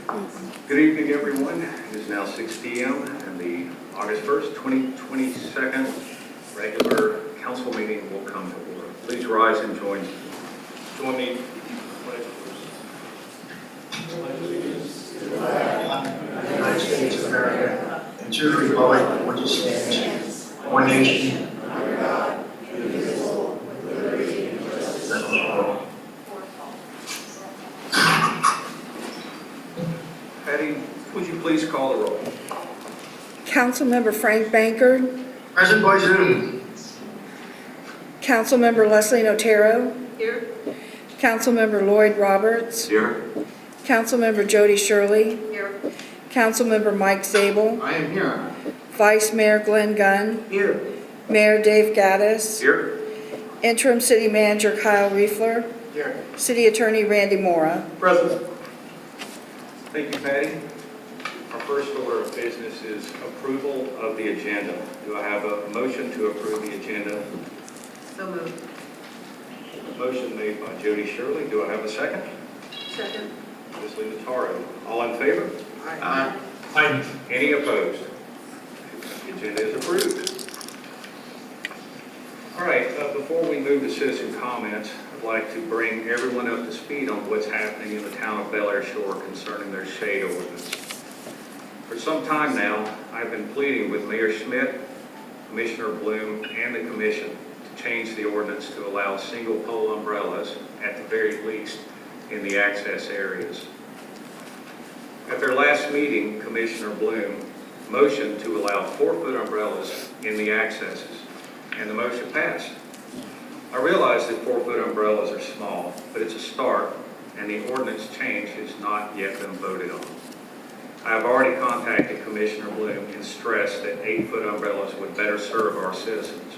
Good evening, everyone. It is now 6 p.m. and the August 1st, 2022 regular council meeting will come to order. Please rise and join me. Allegiance to the flag of the United States of America and to the republic for which it stands, one nation, under God, indivisible, with liberty and justice for all. Patty, would you please call the roll? Councilmember Frank Banker, Present by Zoom. Councilmember Leslie Notero, Here. Councilmember Lloyd Roberts, Here. Councilmember Jody Shirley, Here. Councilmember Mike Zabel, I am here. Vice Mayor Glenn Gunn, Here. Mayor Dave Gaddis, Here. Interim City Manager Kyle Riefler, Here. City Attorney Randy Mora. Present. Thank you, Patty. Our first order of business is approval of the agenda. Do I have a motion to approve the agenda? So moved. A motion made by Jody Shirley. Do I have a second? Second. Leslie Notaro. All in favor? Aye. Any opposed? The agenda is approved. All right, before we move to citizen comments, I'd like to bring everyone up to speed on what's happening in the town of Bel Air Shore concerning their shade ordinance. For some time now, I've been pleading with Mayor Schmidt, Commissioner Bloom, and the Commission to change the ordinance to allow single pole umbrellas, at the very least, in the access areas. At their last meeting, Commissioner Bloom motioned to allow 4-foot umbrellas in the accesses, and the motion passed. I realize that 4-foot umbrellas are small, but it's a start, and the ordinance change has not yet been voted on. I have already contacted Commissioner Bloom and stressed that 8-foot umbrellas would better serve our citizens.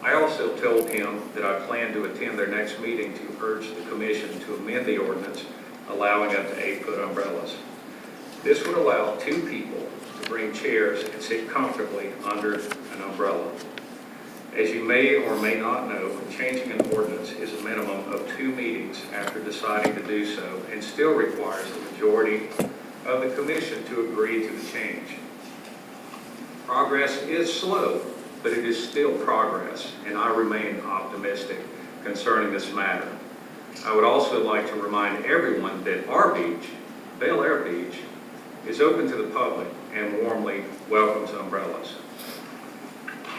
I also told him that I plan to attend their next meeting to urge the Commission to amend the ordinance, allowing up to 8-foot umbrellas. This would allow 2 people to bring chairs and sit comfortably under an umbrella. As you may or may not know, changing an ordinance is a minimum of 2 meetings after deciding to do so, and still requires the majority of the Commission to agree to the change. Progress is slow, but it is still progress, and I remain optimistic concerning this matter. I would also like to remind everyone that our beach, Bel Air Beach, is open to the public and warmly welcomes umbrellas.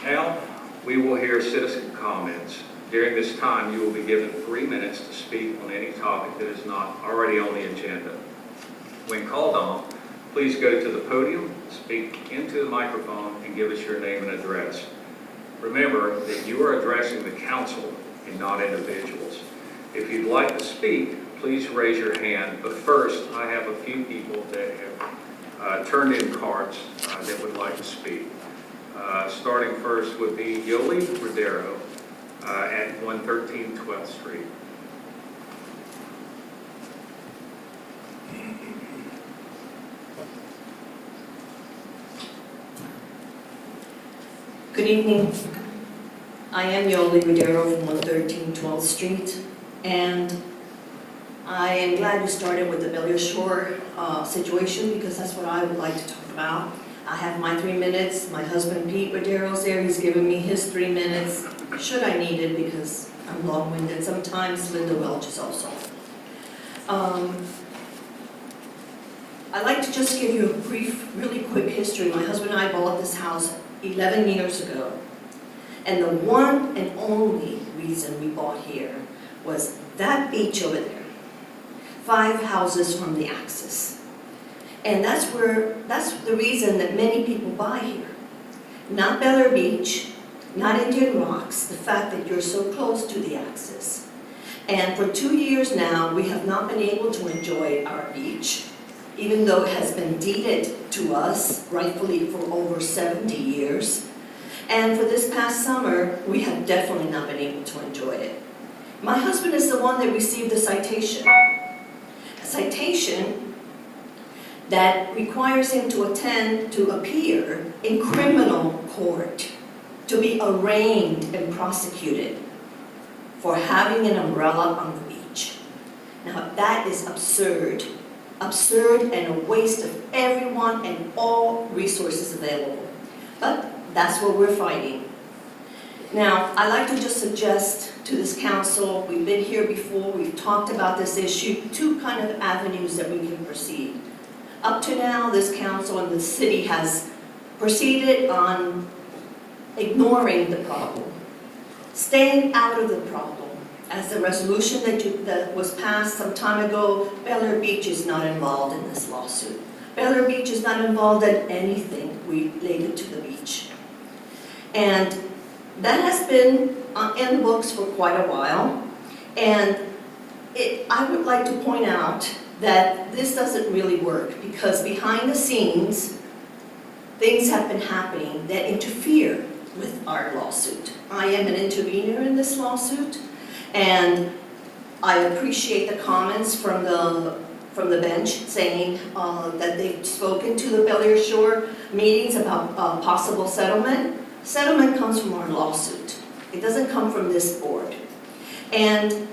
Now, we will hear citizen comments. During this time, you will be given 3 minutes to speak on any topic that is not already on the agenda. When called on, please go to the podium, speak into the microphone, and give us your name and address. Remember that you are addressing the council and not individuals. If you'd like to speak, please raise your hand. But first, I have a few people that have turned in cards that would like to speak. Starting first would be Yoli Rodero at 113 12th Street. Good evening. I am Yoli Rodero from 113 12th Street, and I am glad you started with the Bel Air Shore situation, because that's what I would like to talk about. I have my 3 minutes. My husband Pete Rodero's there. He's given me his 3 minutes, should I need it, because I'm long-winded. Sometimes Linda Welch is also. I'd like to just give you a brief, really quick history. My husband and I bought this house 11 years ago. And the one and only reason we bought here was that beach over there, 5 houses from the axis. And that's the reason that many people buy here. Not Bel Air Beach, not Indian Rocks, the fact that you're so close to the axis. And for 2 years now, we have not been able to enjoy our beach, even though it has been deeded to us rightfully for over 70 years. And for this past summer, we have definitely not been able to enjoy it. My husband is the one that received the citation. A citation that requires him to appear in criminal court, to be arraigned and prosecuted for having an umbrella on the beach. Now that is absurd. absurd and a waste of everyone and all resources available. But that's what we're fighting. Now, I'd like to just suggest to this council, we've been here before, we've talked about this issue, two kind of avenues that we can proceed. Up to now, this council and the city has proceeded on ignoring the problem, staying out of the problem. As the resolution that was passed some time ago, Bel Air Beach is not involved in this lawsuit. Bel Air Beach is not involved in anything related to the beach. And that has been in the books for quite a while. And I would like to point out that this doesn't really work, because behind the scenes, things have been happening that interfere with our lawsuit. I am an intervener in this lawsuit, and I appreciate the comments from the bench saying that they've spoken to the Bel Air Shore meetings about possible settlement. Settlement comes from our lawsuit. It doesn't come from this board. And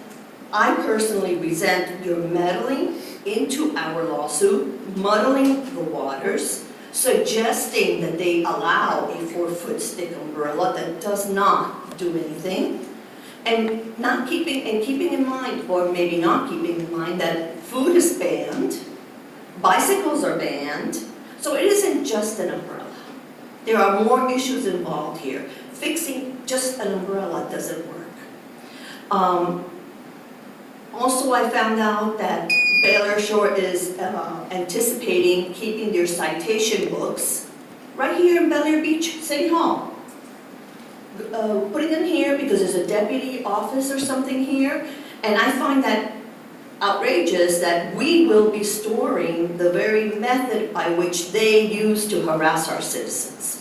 I personally resent your meddling into our lawsuit, muddling the waters, suggesting that they allow a 4-foot stick umbrella that does not do anything, and keeping in mind, or maybe not keeping in mind, that food is banned, bicycles are banned, so it isn't just an umbrella. There are more issues involved here. Fixing just an umbrella doesn't work. Also, I found out that Bel Air Shore is anticipating keeping their citation books right here in Bel Air Beach City Hall. Putting them here because there's a deputy office or something here, and I find that outrageous that we will be storing the very method by which they use to harass our citizens.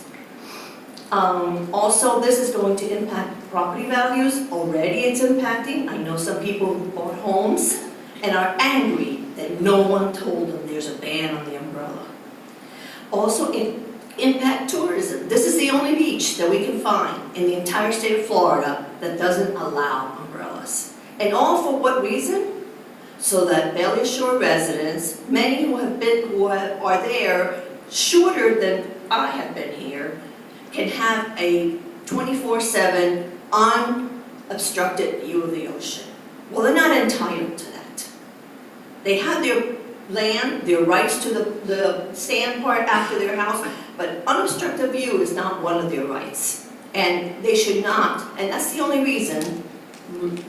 Also, this is going to impact property values. Already it's impacting. I know some people who bought homes and are angry that no one told them there's a ban on the umbrella. Also, impact tourism. This is the only beach that we can find in the entire state of Florida that doesn't allow umbrellas. And all for what reason? So that Bel Air Shore residents, many who are there shorter than I have been here, can have a 24/7 unobstructed view of the ocean. Well, they're not entitled to that. They have their land, their rights to the sand part after their house, but unobstructed view is not one of their rights. And they should not, and that's the only reason.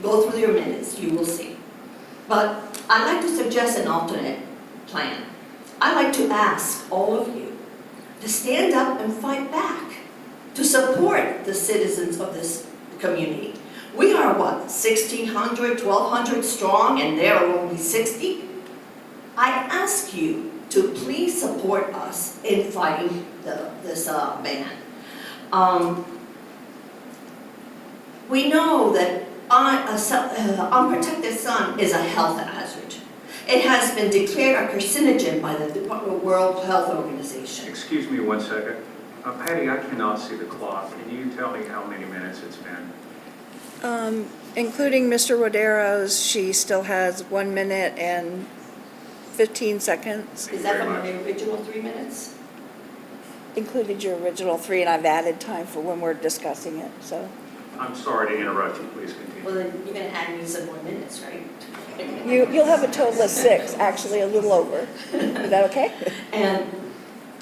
Go through their minutes, you will see. But I'd like to suggest an alternate plan. I'd like to ask all of you to stand up and fight back, to support the citizens of this community. We are, 1,600, 1,200 strong, and there are only 60? I ask you to please support us in fighting this ban. We know that unprotected sun is a health hazard. It has been declared a carcinogen by the World Health Organization. Excuse me 1 second. Patty, I cannot see the clock. Can you tell me how many minutes it's been? Including Mr. Rodero's, she still has 1 minute and 15 seconds. Is that from the original 3 minutes? Included your original 3, and I've added time for when we're discussing it, so. I'm sorry to interrupt you. Please continue. Well, then you're going to add me some more minutes, right? You'll have a total of 6, actually a little over. Is that okay? And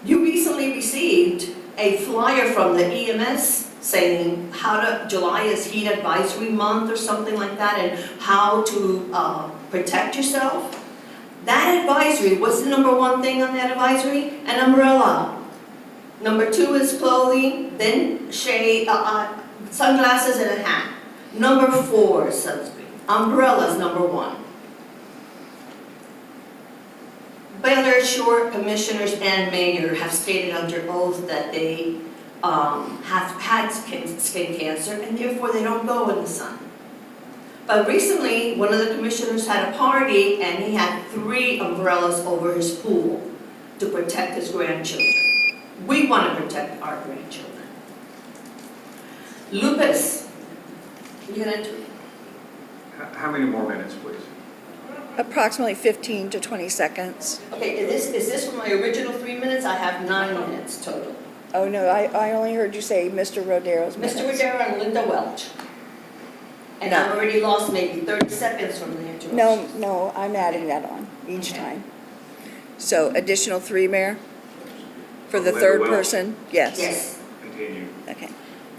you recently received a flyer from the EMS saying July is heat advisory month or something like that, and how to protect yourself. That advisory, what's the number 1 thing on that advisory? An umbrella. Number 2 is clothing, then shade, sunglasses and a hat. Number 4 is sunscreen. Umbrellas, number 1. Bel Air Shore commissioners and mayor have stated under oath that they have had skin cancer, and therefore they don't go in the sun. But recently, one of the commissioners had a party, and he had 3 umbrellas over his pool to protect his grandchildren. We want to protect our grandchildren. Lupus, you gonna do? How many more minutes, please? Approximately 15 to 20 seconds. Okay, is this for my original 3 minutes? I have 9 minutes total. Oh, no, I only heard you say Mr. Rodero's minutes. Mr. Rodero and Linda Welch. And No. I've already lost maybe 30 seconds from the interruption. No, I'm adding that on each time. So additional 3, Mayor? For the Linda third Welch. person? Yes. Yes. Continue. Okay.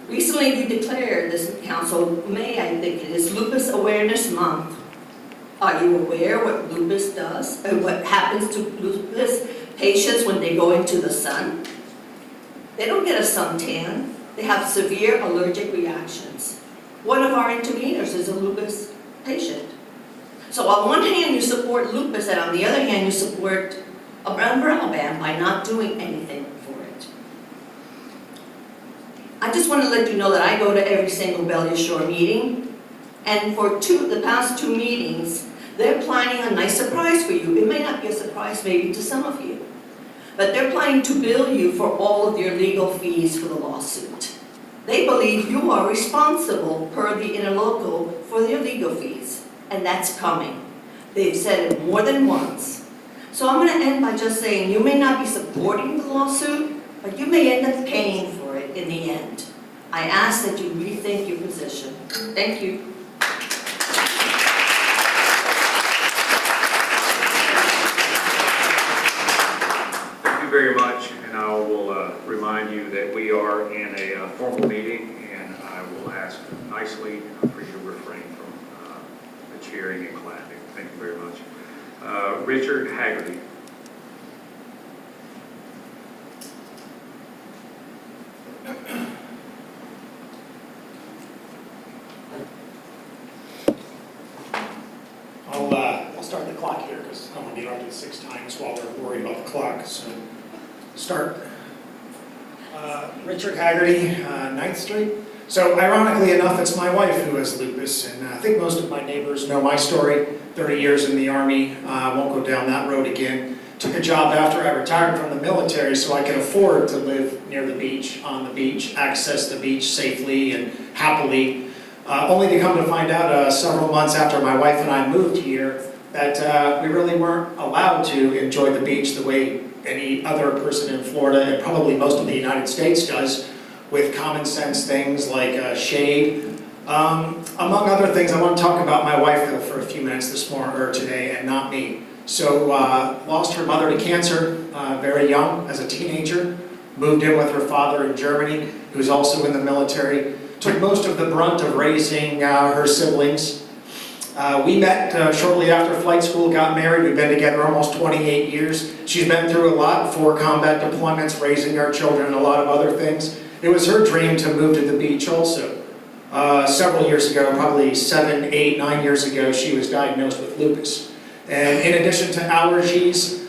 Recently, we declared this council, May I think it is, Lupus Awareness Month. Are you aware what lupus does, or what happens to lupus patients when they go into the sun? They don't get a suntan. They have severe allergic reactions. One of our interveners is a lupus patient. So on one hand, you support lupus, and on the other hand, you support an umbrella ban by not doing anything for it. I just want to let you know that I go to every single Bellier Shore meeting, and for the past 2 meetings, they're planning a nice surprise for you. It may not be a surprise maybe to some of you, but they're planning to bill you for all of your legal fees for the lawsuit. They believe you are responsible per the Interlocal for their legal fees, and that's coming. They've said it more than once. So I'm going to end by just saying you may not be supporting the lawsuit, but you may end up paying for it in the end. I ask that you rethink your position. Thank you. Thank you very much, and I will remind you that we are in a formal meeting, and I will ask nicely for you to refrain from the cheering and clapping. Thank you very much. Richard Haggerty. I'll start the clock here because I don't want to be interrupted 6 times while we're worried about the clock. So, start. Richard Haggerty, 9th Street. So, ironically enough, it's my wife who has lupus, and I think most of my neighbors know my story. 30 years in the Army, I won't go down that road again. Took a job after I retired from the military so I could afford to live near the beach, on the beach, access the beach safely and happily. Only to come to find out several months after my wife and I moved here that we really weren't allowed to enjoy the beach the way any other person in Florida and probably most of the United States does, with common sense things like shade. Among other things, I want to talk about my wife for a few minutes this morning or today, and not me. So, lost her mother to cancer very young as a teenager. Moved in with her father in Germany, who's also in the military. Took most of the brunt of raising her siblings. We met shortly after flight school, got married. We've been together almost 28 years. She's been through a lot, 4 combat deployments, raising our children, and a lot of other things. It was her dream to move to the beach also. Several years ago, probably 7, 8, 9 years ago, she was diagnosed with lupus. And in addition to allergies,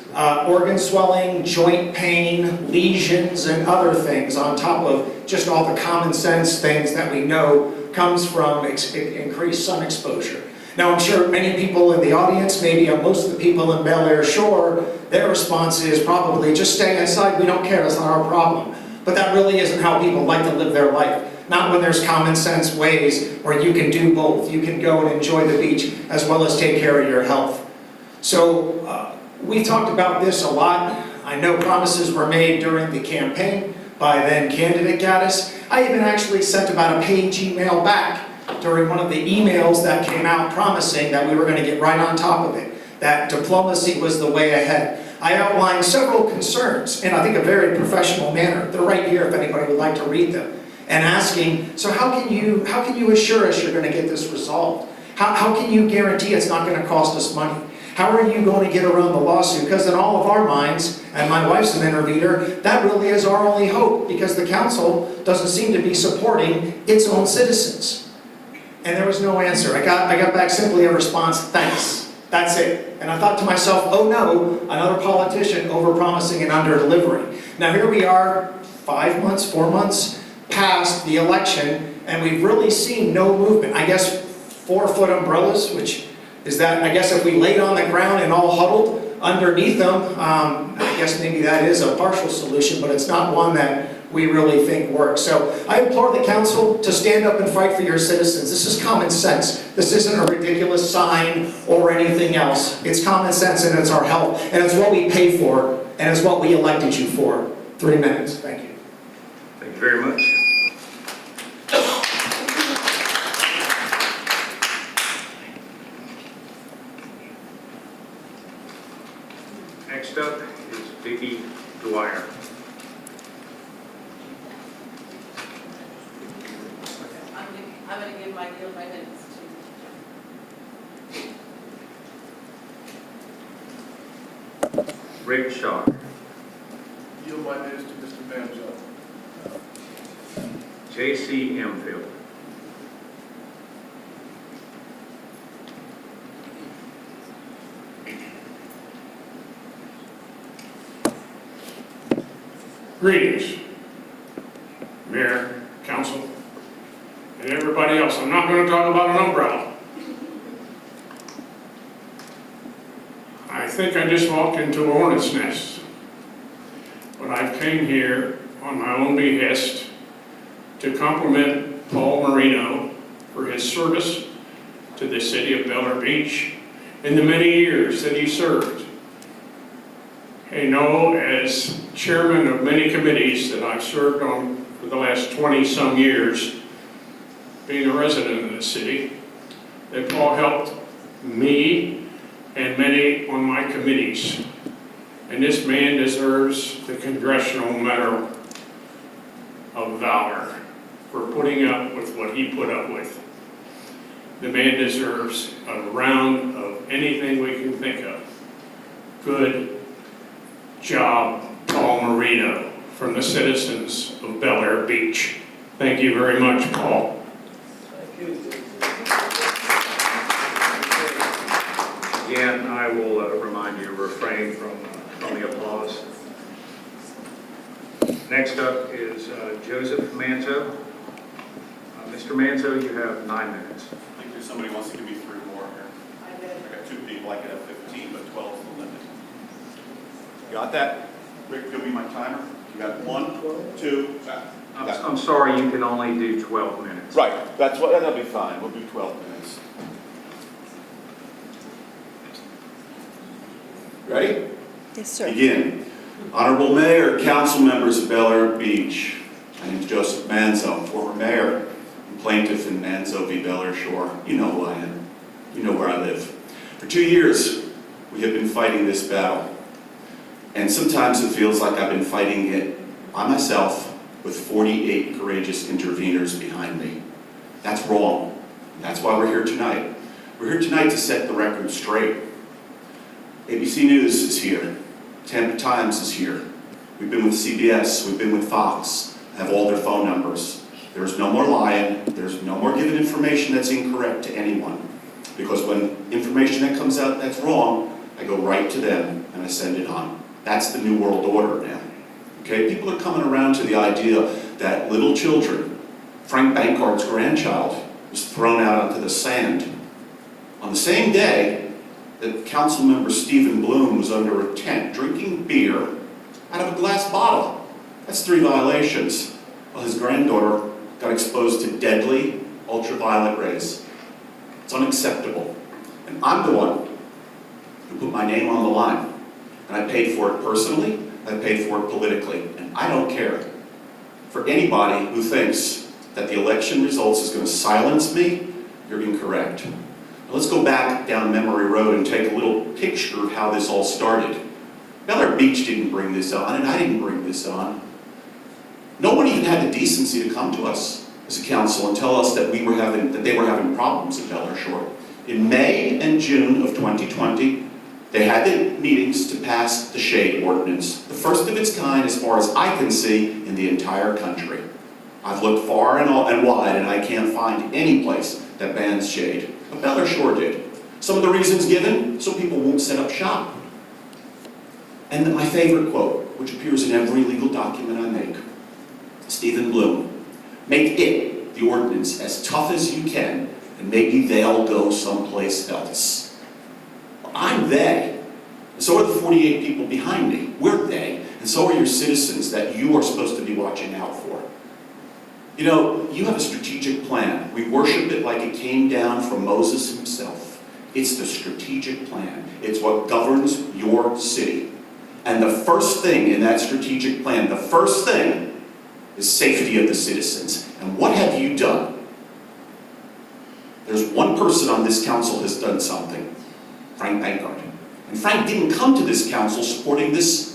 organ swelling, joint pain, lesions, and other things on top of just all the common sense things that we know comes from increased sun exposure. Now, I'm sure many people in the audience, maybe most of the people in Bellier Shore, their response is probably just stay inside, we don't care, it's not our problem. But that really isn't how people like to live their life. Not when there's common sense ways where you can do both. You can go and enjoy the beach as well as take care of your health. So we talked about this a lot. I know promises were made during the campaign by then candidate Gaddis. I even actually sent about a page email back during one of the emails that came out promising that we were going to get right on top of it, that diplomacy was the way ahead. I outlined several concerns in, I think, a very professional manner. They're right here if anybody would like to read them. And asking, so how can you assure us you're going to get this resolved? How can you guarantee it's not going to cost us money? How are you going to get around the lawsuit? Because in all of our minds, and my wife's an intervener, that really is our only hope, because the council doesn't seem to be supporting its own citizens. And there was no answer. I got back simply a response, thanks. That's it. And I thought to myself, oh no, another politician overpromising and under-delivering. Now here we are, 5 months, 4 months past the election, and we've really seen no movement. I guess 4-foot umbrellas, which is that, I guess if we laid on the ground and all huddled underneath them, I guess maybe that is a partial solution, but it's not one that we really think works. So I implore the council to stand up and fight for your citizens. This is common sense. This isn't a ridiculous sign or anything else. It's common sense and it's our health, and it's what we pay for, and it's what we elected you for. 3 minutes, thank you. Thank you very much. Next up is Vicki Dwyer. I'm going to give my yield my minutes to. Rick Shaw. Yield my minutes to Mr. Manzo. J.C. Emfield. Greetings, Mayor, Council, and everybody else. I'm not going to talk about an umbrella. I think I just walked into a hornet's nest, but I came here on my own behest to compliment Paul Marino for his service to the city of Bel Air Beach in the many years that he served. I know as chairman of many committees that I've served on for the last 20-some years, being a resident of the city, that Paul helped me and many on my committees. And this man deserves the Congressional Medal of Valor for putting up with what he put up with. The man deserves a round of anything we can think of. Good job, Paul Marino, from the citizens of Bel Air Beach. Thank you very much, Paul. Again, I will remind you to refrain from the applause. Next up is Joseph Manzo. Mr. Manzo, you have 9 minutes. I think there's somebody who wants to give me 3 more here. I got 2 people, I could have 15, but 12 is the limit. Got that? Rick, give me my timer. You got 1, 2, I'm sorry, you can only do 12 minutes. Right, that'll be fine. We'll do 12 minutes. Ready? Yes, sir. Begin. Honorable Mayor, council members of Bel Air Beach. My name is Joseph Manzo, former mayor and plaintiff in Manzo v. Bel Air Shore. You know who I am. You know where I live. For 2 years, we have been fighting this battle. And sometimes it feels like I've been fighting it by myself with 48 courageous interveners behind me. That's wrong. That's why we're here tonight. We're here tonight to set the record straight. ABC News is here. Tampa Times is here. We've been with CBS. We've been with Fox. I have all their phone numbers. There's no more lying. There's no more giving information that's incorrect to anyone. Because when information that comes out that's wrong, I go right to them and I send it on. That's the new world order now. Okay, people are coming around to the idea that little children, Frank Bankard's grandchild, was thrown out onto the sand. On the same day that Council Member Stephen Bloom was under a tent drinking beer out of a glass bottle. That's 3 violations. Well, his granddaughter got exposed to deadly ultraviolet rays. It's unacceptable. And I'm the one who put my name on the line. And I paid for it personally, I paid for it politically, and I don't care. For anybody who thinks that the election results is going to silence me, you're incorrect. Now let's go back down memory road and take a little picture of how this all started. Bel Air Beach didn't bring this on, and I didn't bring this on. No one even had the decency to come to us as a council and tell us that they were having problems at Bel Air Shore. In May and June of 2020, they had the meetings to pass the shade ordinance, the first of its kind as far as I can see in the entire country. I've looked far and wide and I can't find any place that bans shade, but Bel Air Shore did. Some of the reasons given, so people won't set up shop. And my favorite quote, which appears in every legal document I make, Stephen Bloom, make it, the ordinance, as tough as you can, and maybe they'll go someplace else. I'm they. So are the 48 people behind me. We're they. And so are your citizens that you are supposed to be watching out for. You know, you have a strategic plan. We worship it like it came down from Moses himself. It's the strategic plan. It's what governs your city. And the first thing in that strategic plan, the first thing is safety of the citizens. And what have you done? There's one person on this council has done something, Frank Bankard. And Frank didn't come to this council supporting this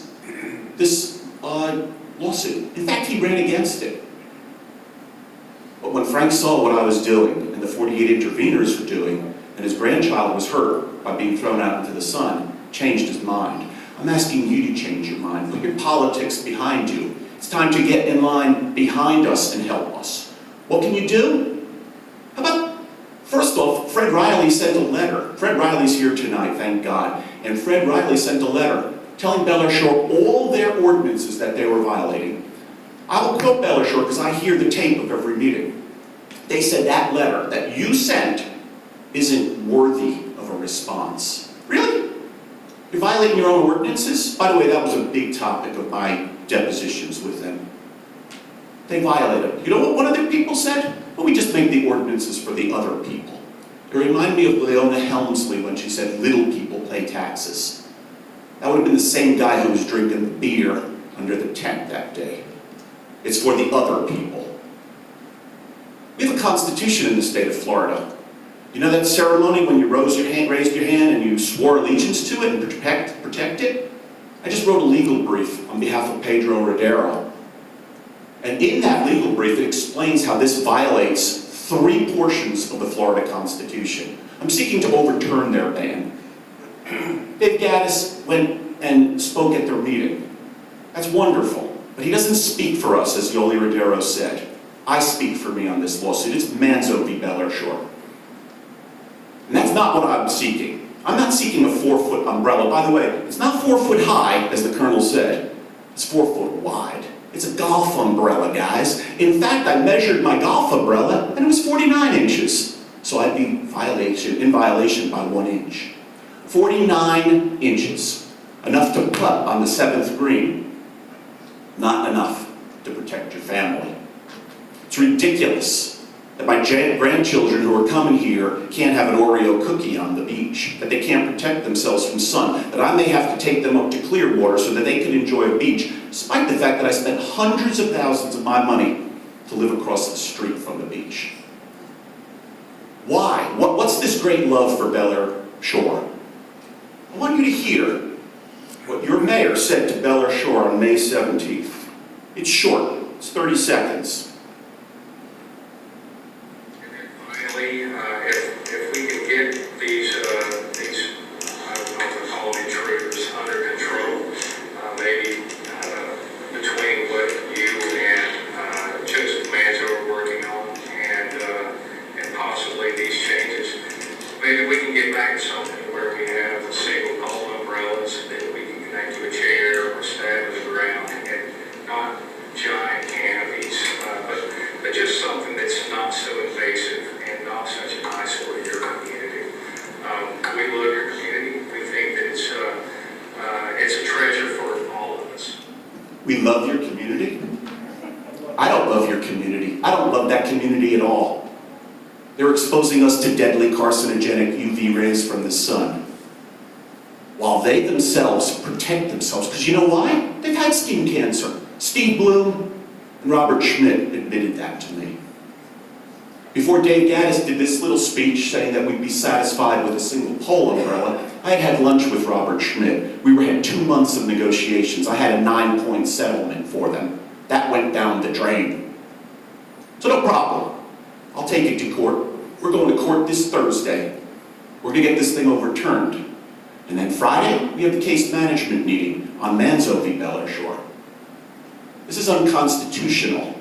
lawsuit. In fact, he ran against it. But when Frank saw what I was doing and the 48 interveners were doing, and his grandchild was hurt by being thrown out into the sun, changed his mind. I'm asking you to change your mind. Put your politics behind you. It's time to get in line behind us and help us. What can you do? How about, first off, Fred Riley sent a letter. Fred Riley's here tonight, thank God. And Fred Riley sent a letter telling Bel Air Shore all their ordinances that they were violating. I will quote Bel Air Shore because I hear the tape of every meeting. They said that letter that you sent isn't worthy of a response. Really? You're violating your own ordinances? By the way, that was a big topic of my depositions with them. They violated them. You know what one of their people said? Well, we just make the ordinances for the other people. It reminded me of Leona Helmsley when she said little people pay taxes. That would have been the same guy who was drinking beer under the tent that day. It's for the other people. We have a constitution in the state of Florida. You know that ceremony when you raised your hand and you swore allegiance to it and protect it? I just wrote a legal brief on behalf of Pedro Rodero. And in that legal brief, it explains how this violates 3 portions of the Florida Constitution. I'm seeking to overturn their ban. Dave Gaddis went and spoke at their meeting. That's wonderful. But he doesn't speak for us, as Yoli Rodero said. I speak for me on this lawsuit. It's Manzo v. Bel Air Shore. And that's not what I'm seeking. I'm not seeking a 4-foot umbrella. By the way, it's not 4 foot high, as the Colonel said. It's 4 foot wide. It's a golf umbrella, guys. In fact, I measured my golf umbrella, and it was 49 inches. So I'd be in violation by 1 inch. 49 inches. Enough to putt on the 7th green. Not enough to protect your family. It's ridiculous that my grandchildren who are coming here can't have an Oreo cookie on the beach, that they can't protect themselves from sun, that I may have to take them up to Clearwater so that they can enjoy a beach, despite the fact that I spent hundreds of thousands of my money to live across the street from the beach. Why? What's this great love for Bel Air Shore? I want you to hear what your mayor said to Bel Air Shore on May 17th. It's short. It's 30 seconds. Finally, if we can get these I don't know if we call them intruders, under control, maybe between what you and Joseph Manzo are working on and possibly these changes, maybe we can get back to something where we have single pole umbrellas that we can connect to a chair or stab to the ground and not giant canopies, but just something that's not so invasive and not such an eyesore to your community. We love your community. We think that it's a treasure for all of us. We love your community? I don't love your community. I don't love that community at all. They're exposing us to deadly carcinogenic UV rays from the sun, while they themselves protect themselves. Because you know why? They've had skin cancer. Steve Bloom and Robert Schmidt admitted that to me. Before Dave Gaddis did this little speech saying that we'd be satisfied with a single pole umbrella, I had had lunch with Robert Schmidt. We had 2 months of negotiations. I had a 9-point settlement for them. That went down the drain. So no problem. I'll take it to court. We're going to court this Thursday. We're going to get this thing overturned. And then Friday, we have the case management meeting on Manzo v. Bel Air Shore. This is unconstitutional.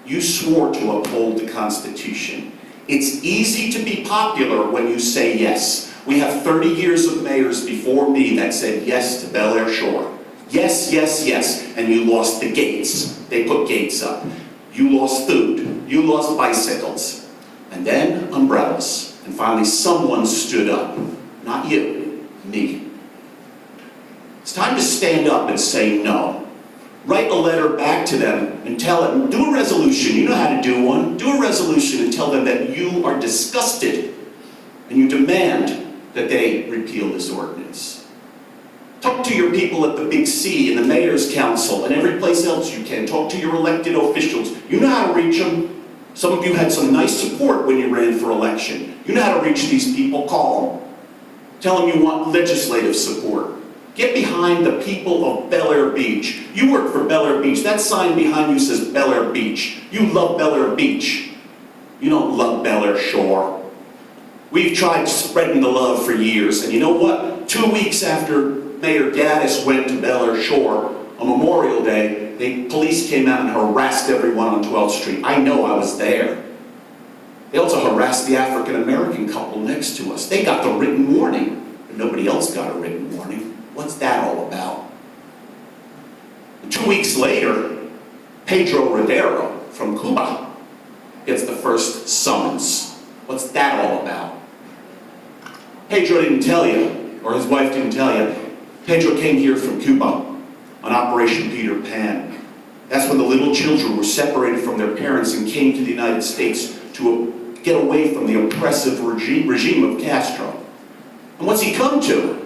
You swore to uphold the Constitution. It's easy to be popular when you say yes. We have 30 years of mayors before me that said yes to Bel Air Shore. Yes, yes, yes. And you lost the gates. They put gates up. You lost food. You lost bicycles. And then umbrellas. And finally someone stood up. Not you, me. It's time to stand up and say no. Write a letter back to them and tell them, do a resolution, you know how to do one, do a resolution and tell them that you are disgusted and you demand that they repeal this ordinance. Talk to your people at the Big C, in the Mayor's Council, and every place else you can. Talk to your elected officials. You know how to reach them. Some of you had some nice support when you ran for election. You know how to reach these people. Call them. Tell them you want legislative support. Get behind the people of Bel Air Beach. You work for Bel Air Beach. That sign behind you says Bel Air Beach. You love Bel Air Beach. You don't love Bel Air Shore. We've tried spreading the love for years, and you know what? 2 weeks after Mayor Gaddis went to Bel Air Shore on Memorial Day, the police came out and harassed everyone on 12th Street. I know, I was there. They also harassed the African-American couple next to us. They got the written warning, but nobody else got a written warning. What's that all about? And 2 weeks later, Pedro Rodero from Cuba gets the first summons. What's that all about? Pedro didn't tell you, or his wife didn't tell you. Pedro came here from Cuba on Operation Peter Pan. That's when the little children were separated from their parents and came to the United States to get away from the oppressive regime of Castro. And what's he come to?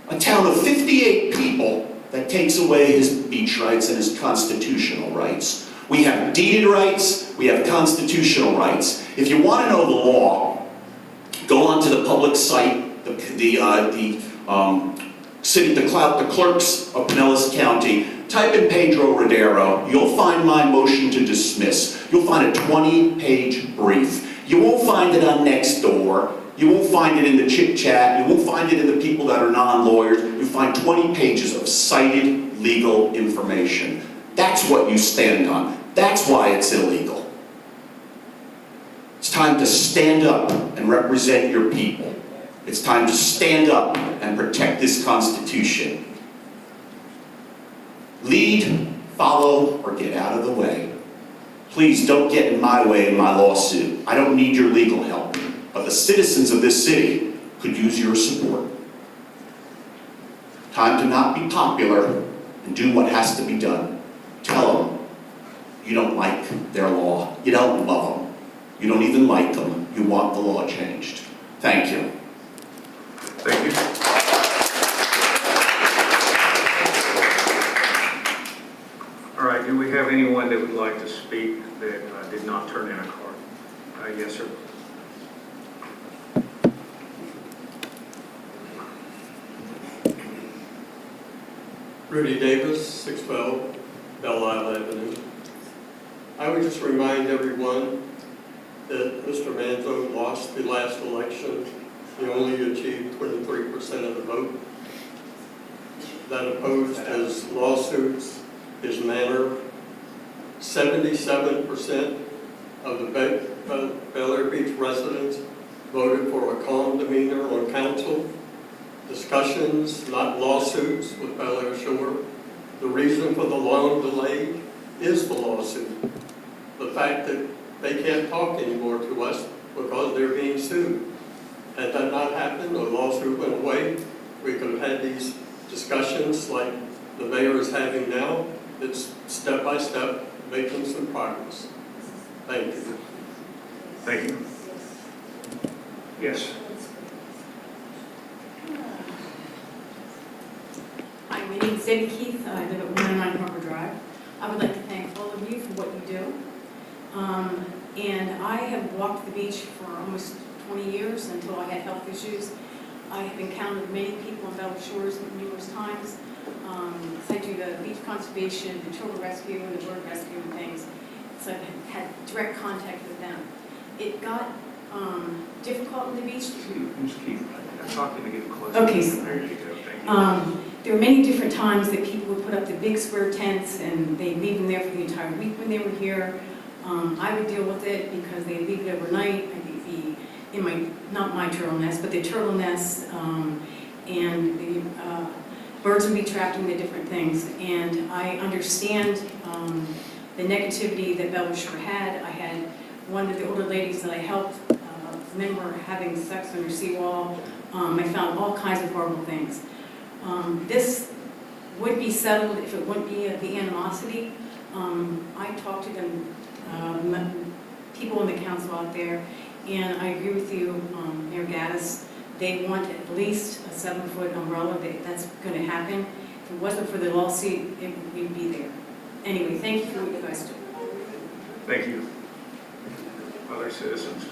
A town of 58 people that takes away his beach rights and his constitutional rights. We have deeded rights, we have constitutional rights. If you want to know the law, go onto the public site, the clerks of Pinellas County, type in Pedro Rodero, you'll find my motion to dismiss. You'll find a 20-page brief. You won't find it on Nextdoor. You won't find it in the chit chat. You won't find it in the people that are non-lawyers. You'll find 20 pages of cited legal information. That's what you stand on. That's why it's illegal. It's time to stand up and represent your people. It's time to stand up and protect this Constitution. Lead, follow, or get out of the way. Please don't get in my way in my lawsuit. I don't need your legal help, but the citizens of this city could use your support. Time to not be popular and do what has to be done. Tell them you don't like their law. You don't love them. You don't even like them. You want the law changed. Thank you. Thank you. All right, do we have anyone that would like to speak that did not turn in a card? Yes, sir. Rudy Davis, 612 Belle Isle Avenue. I would just remind everyone that Mr. Manzo lost the last election. He only achieved 23% of the vote. That opposed his lawsuits, his manner. 77% of the Bel Air Beach residents voted for a calm demeanor on council. Discussions, not lawsuits, with Bel Air Shore. The reason for the long delay is the lawsuit. The fact that they can't talk anymore to us because they're being sued. Had that not happened, the lawsuit went away, we could have had these discussions like the mayor is having now. It's step by step, making some progress. Thank you. Thank you. Yes. Hi, my name is Debbie Keith. I live at 109 Harbor Drive. I would like to thank all of you for what you do. And I have walked the beach for almost 20 years until I had health issues. I have encountered many people on Bel Air Shores numerous times. I do the beach conservation, the turtle rescue, and the bird rescue and things. So I've had direct contact with them. It got difficult on the beach. Who's Keith? I'm talking to get closer. Okay. There you go. Thank you. There were many different times that people would put up the big square tents and they'd leave them there for the entire week when they were here. I would deal with it because they'd leave it overnight. I'd be in my, not my turtle nest, but the turtle nest, and the birds would be trapped in the different things. And I understand the negativity that Bel Air Shore had. I had one of the older ladies that I helped remember having sex on her seawall. I found all kinds of horrible things. This would be settled if it wouldn't be the animosity. I talked to them, people in the council out there, and I agree with you, Mayor Gaddis. They want at least a 7-foot umbrella. That's going to happen. If it wasn't for the lawsuit, we'd be there. Anyway, thank you for what you guys do. Thank you. Other citizens?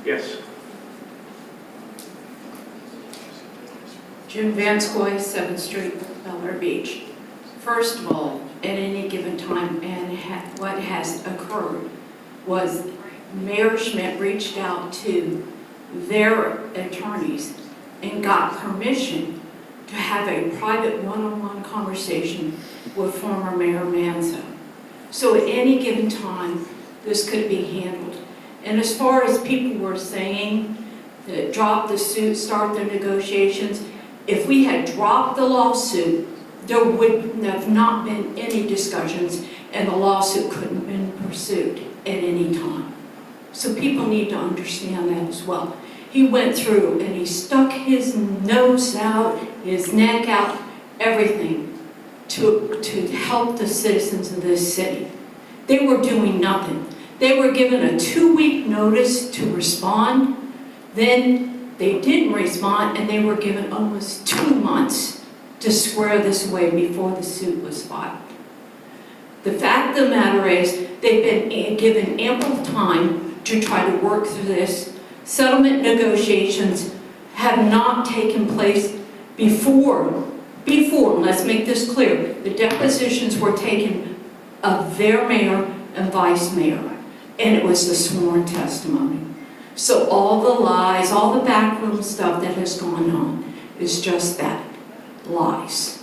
Yes. Jim Vanscoy, 7th Street, Bel Air Beach. First of all, at any given time, and what has occurred was Mayor Schmidt reached out to their attorneys and got permission to have a private one-on-one conversation with former Mayor Manzo. So at any given time, this could be handled. And as far as people were saying that drop the suit, start the negotiations, if we had dropped the lawsuit, there would have not been any discussions and the lawsuit couldn't have been pursued at any time. So people need to understand that as well. He went through and he stuck his nose out, his neck out, everything to help the citizens of this city. They were doing nothing. They were given a 2-week notice to respond. Then they didn't respond and they were given almost 2 months to square this away before the suit was filed. The fact of the matter is they've been given ample time to try to work through this. Settlement negotiations have not taken place before, let's make this clear, the depositions were taken of their mayor and vice mayor, and it was the sworn testimony. So all the lies, all the backroom stuff that has gone on is just that, lies.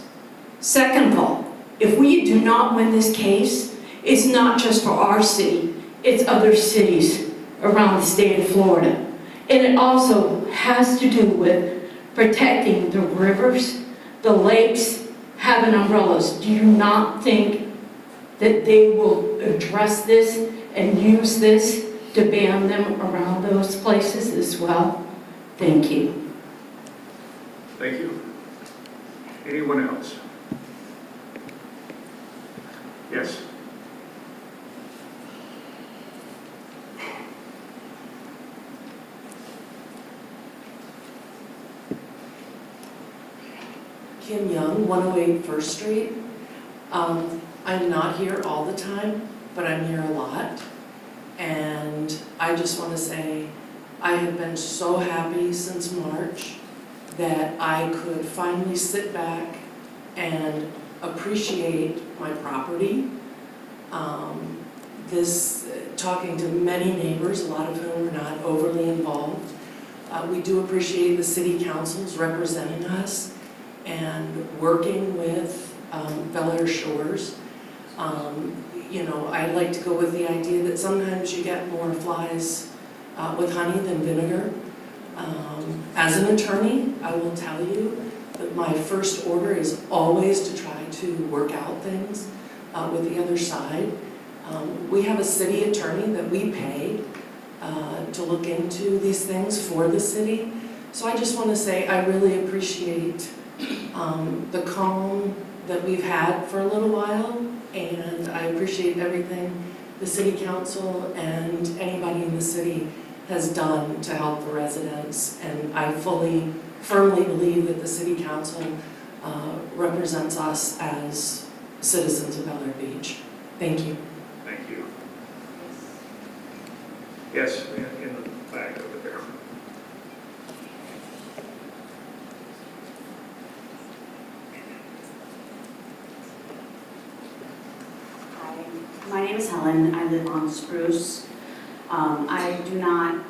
Second of all, if we do not win this case, it's not just for our city, it's other cities around the state of Florida. And it also has to do with protecting the rivers, the lakes, having umbrellas. Do you not think that they will address this and use this to ban them around those places as well? Thank you. Thank you. Anyone else? Yes. Kim Young, 108 First Street. I'm not here all the time, but I'm here a lot. And I just want to say I have been so happy since March that I could finally sit back and appreciate my property. Talking to many neighbors, a lot of whom are not overly involved. We do appreciate the city councils representing us and working with Bel Air Shores. You know, I like to go with the idea that sometimes you get more flies with honey than vinegar. As an attorney, I will tell you that my first order is always to try to work out things with the other side. We have a city attorney that we pay to look into these things for the city. So I just want to say I really appreciate the calm that we've had for a little while, and I appreciate everything the city council and anybody in the city has done to help the residents. And I firmly believe that the city council represents us as citizens of Bel Air Beach. Thank you. Thank you. Yes, in the back over there. Hi, my name is Helen. I live on Spruce. I do not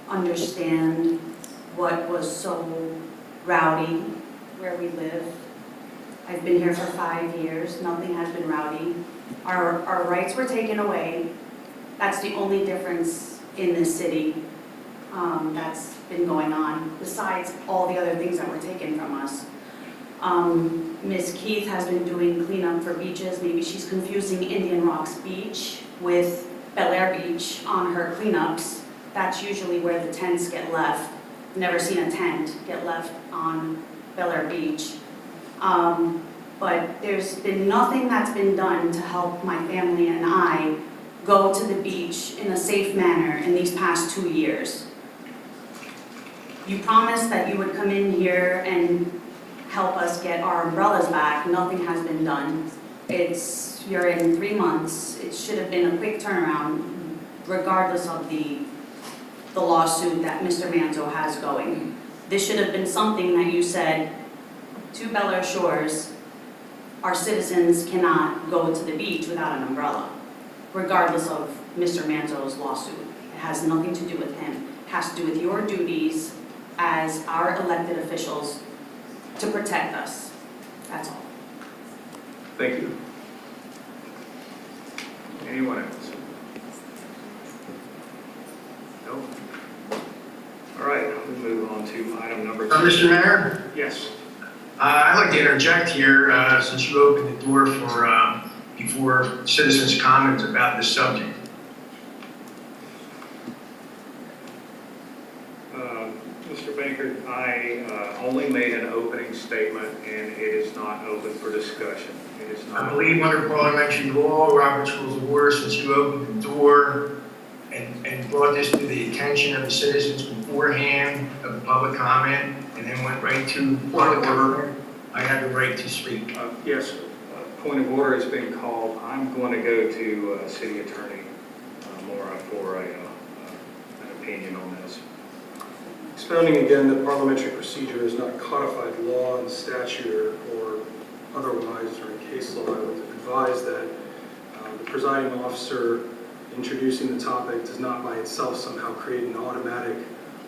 understand what was so rowdy where we live. I've been here for 5 years. Nothing has been rowdy. Our rights were taken away. That's the only difference in this city that's been going on, besides all the other things that were taken from us. Ms. Keith has been doing cleanup for beaches. Maybe she's confusing Indian Rocks Beach with Bel Air Beach on her cleanups. that's usually where the tents get left. Never seen a tent get left on Bel Air Beach. But there's been nothing that's been done to help my family and I go to the beach in a safe manner in these past 2 years. You promised that you would come in here and help us get our umbrellas back. Nothing has been done. You're in 3 months. It should have been a quick turnaround, regardless of the lawsuit that Mr. Manzo has going. This should have been something that you said to Bel Air Shores, our citizens cannot go to the beach without an umbrella, regardless of Mr. Manzo's lawsuit. It has nothing to do with him. It has to do with your duties as our elected officials to protect us. That's all. Thank you. Anyone else? No? All right, we'll move on to item number 2. Mr. Mayor? Yes. I'd like to interject here, since you opened the door for, before citizens' comments about this subject. Mr. Baker, I only made an opening statement, and it is not open for discussion. It is not. I believe under parliamentary law, Robert's Rules of Order, since you opened the door and brought this to the attention of the citizens beforehand of the public comment, and then went right to point of order, I have the right to speak. Yes, point of order has been called. I'm going to go to City Attorney Mora for an opinion on this. Expounding again that parliamentary procedure is not codified law and statute or otherwise or in case law, I would advise that the presiding officer introducing the topic does not by itself somehow create an automatic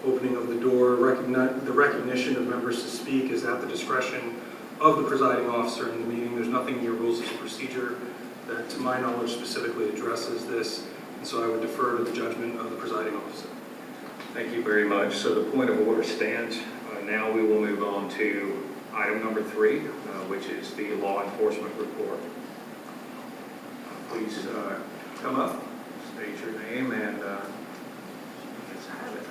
opening of the door. The recognition of members to speak is at the discretion of the presiding officer in the meeting. There's nothing in your rules of procedure that, to my knowledge, specifically addresses this, and so I would defer to the judgment of the presiding officer. Thank you very much. So the point of order stands. Now we will move on to item number 3, which is the law enforcement report. Please come up, state your name, and let's have it.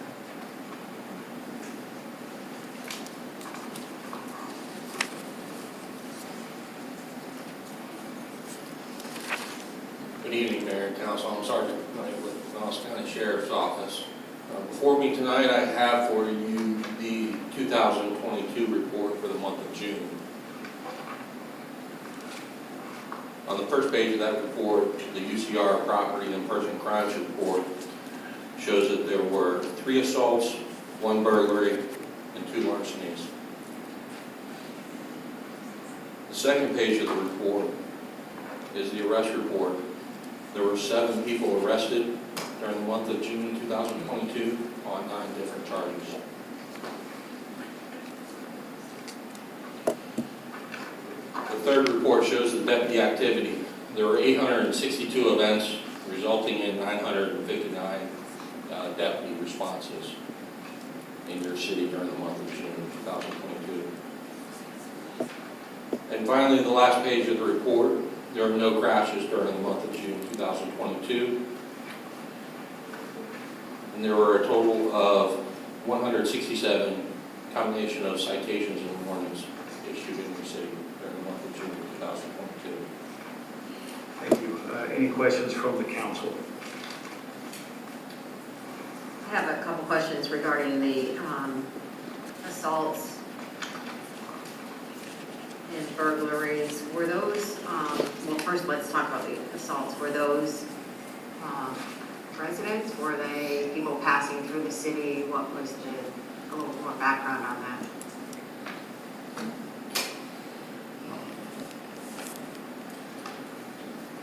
Good evening, Mayor and Council. I'm Sergeant Knight with Pinellas County Sheriff's Office. Before me tonight, I have for you the 2022 report for the month of June. On the first page of that report, the UCR property and person crimes report shows that there were 3 assaults, 1 burglary, and 2 larcenies. The second page of the report is the arrest report. There were 7 people arrested during the month of June 2022 on 9 different charges. The third report shows the deputy activity. There were 862 events resulting in 959 deputy responses in your city during the month of June 2022. And finally, the last page of the report, there were no crashes during the month of June 2022. And there were a total of 167 combination of citations and warnings issued in the city during the month of June 2022. Thank you. Any questions from the council? I have a couple questions regarding the assaults and burglaries. Were those, well, first let's talk about the assaults. Were those residents? Were they people passing through the city? What was a little more background on that?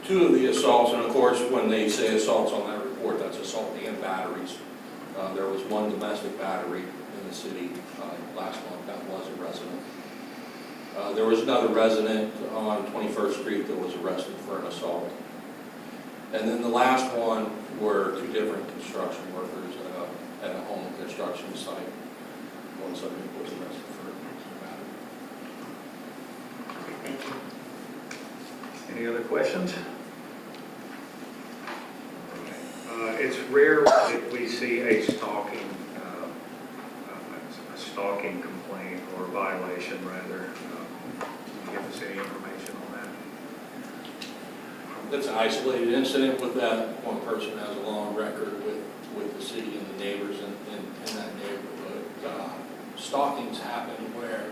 Two of the assaults, and of course, when they say assaults on that report, that's assault and batteries. There was 1 domestic battery in the city last month that was a resident. There was another resident on 21st Street that was arrested for an assault. And then the last one were 2 different construction workers at a home construction site. One subject was arrested for battery. Thank you. Any other questions? it's rare that we see a stalking complaint or violation, rather. Can you give us any information on that? That's an isolated incident with that one person has a long record with the city and the neighbors in that neighborhood. Stalkings happen where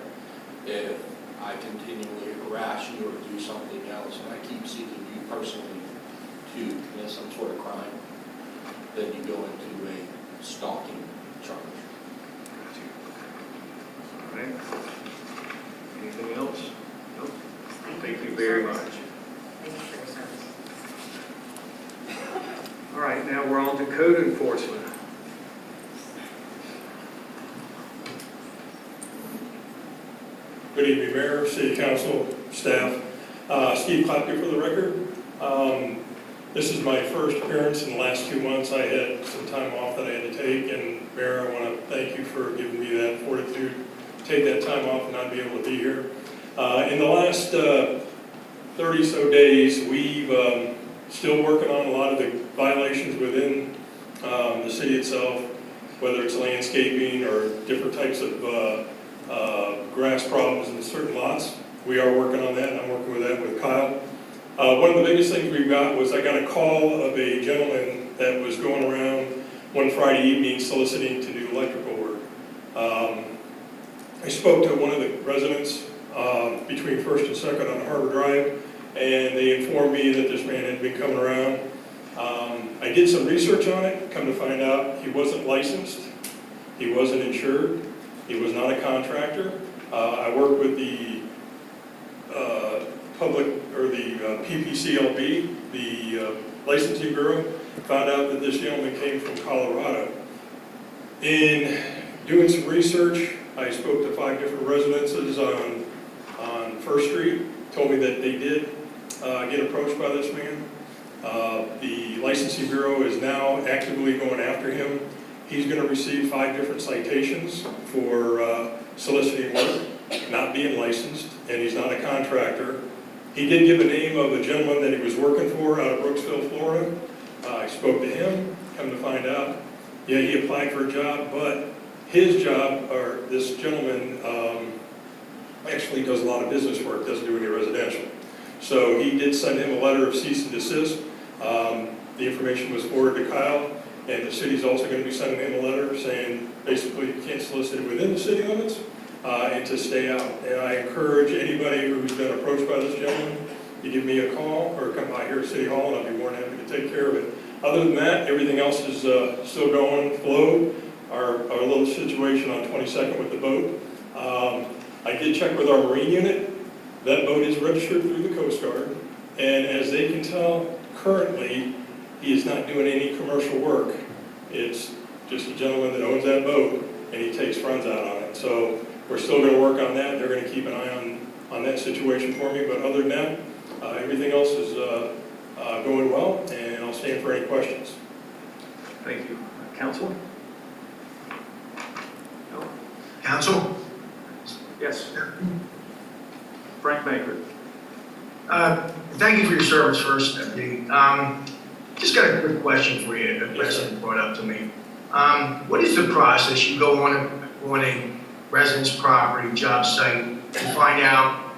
if I continually harass you or do something else and I keep seeking you personally to commit some sort of crime, then you go into a stalking charge. All right. Anything else? Nope. Thank you very much. Thank you for your service. All right, now we're on to code enforcement. Good evening, Mayor, City Council, staff. Steve Clapke for the record. This is my first appearance in the last 2 months. I had some time off that I had to take, and Mayor, I want to thank you for giving me that fortitude to take that time off and not be able to be here. In the last 30 so days, we've still working on a lot of the violations within the city itself, whether it's landscaping or different types of grass problems in certain lots. We are working on that, and I'm working with that with Kyle. One of the biggest things we've got was I got a call of a gentleman that was going around one Friday evening soliciting to do electrical work. I spoke to one of the residents between First and Second on Harbor Drive, and they informed me that this man had been coming around. I did some research on it, come to find out he wasn't licensed, he wasn't insured, he was not a contractor. I worked with the PPCLB, the licensing bureau, found out that this gentleman came from Colorado. In doing some research, I spoke to 5 different residences on First Street, told me that they did get approached by this man. The licensing bureau is now actively going after him. He's going to receive 5 different citations for soliciting work, not being licensed, and he's not a contractor. He did give a name of a gentleman that he was working for out of Brooksville, Florida. I spoke to him, come to find out, yeah, he applied for a job, but his job, or this gentleman, actually does a lot of business work, doesn't do any residential. So he did send him a letter of cease and desist. The information was forwarded to Kyle, and the city's also going to be sending him a letter saying basically you can't solicit within the city limits and to stay out. And I encourage anybody who's been approached by this gentleman to give me a call or come by here at City Hall, and I'll be more than happy to take care of it. Other than that, everything else is still going, flow. Our little situation on 22nd with the boat. I did check with our Marine unit. That boat is registered through the Coast Guard, and as they can tell, currently, he is not doing any commercial work. It's just a gentleman that owns that boat, and he takes friends out on it. So we're still going to work on that. They're going to keep an eye on that situation for me, but other than that, everything else is going well, and I'll stand for any questions. Thank you. Council? No? Council? Yes. Frank Baker. Thank you for your service first, Deputy. Just got a quick question for you, a resident brought up to me. What is the process? You go on a resident's property, job site, to find out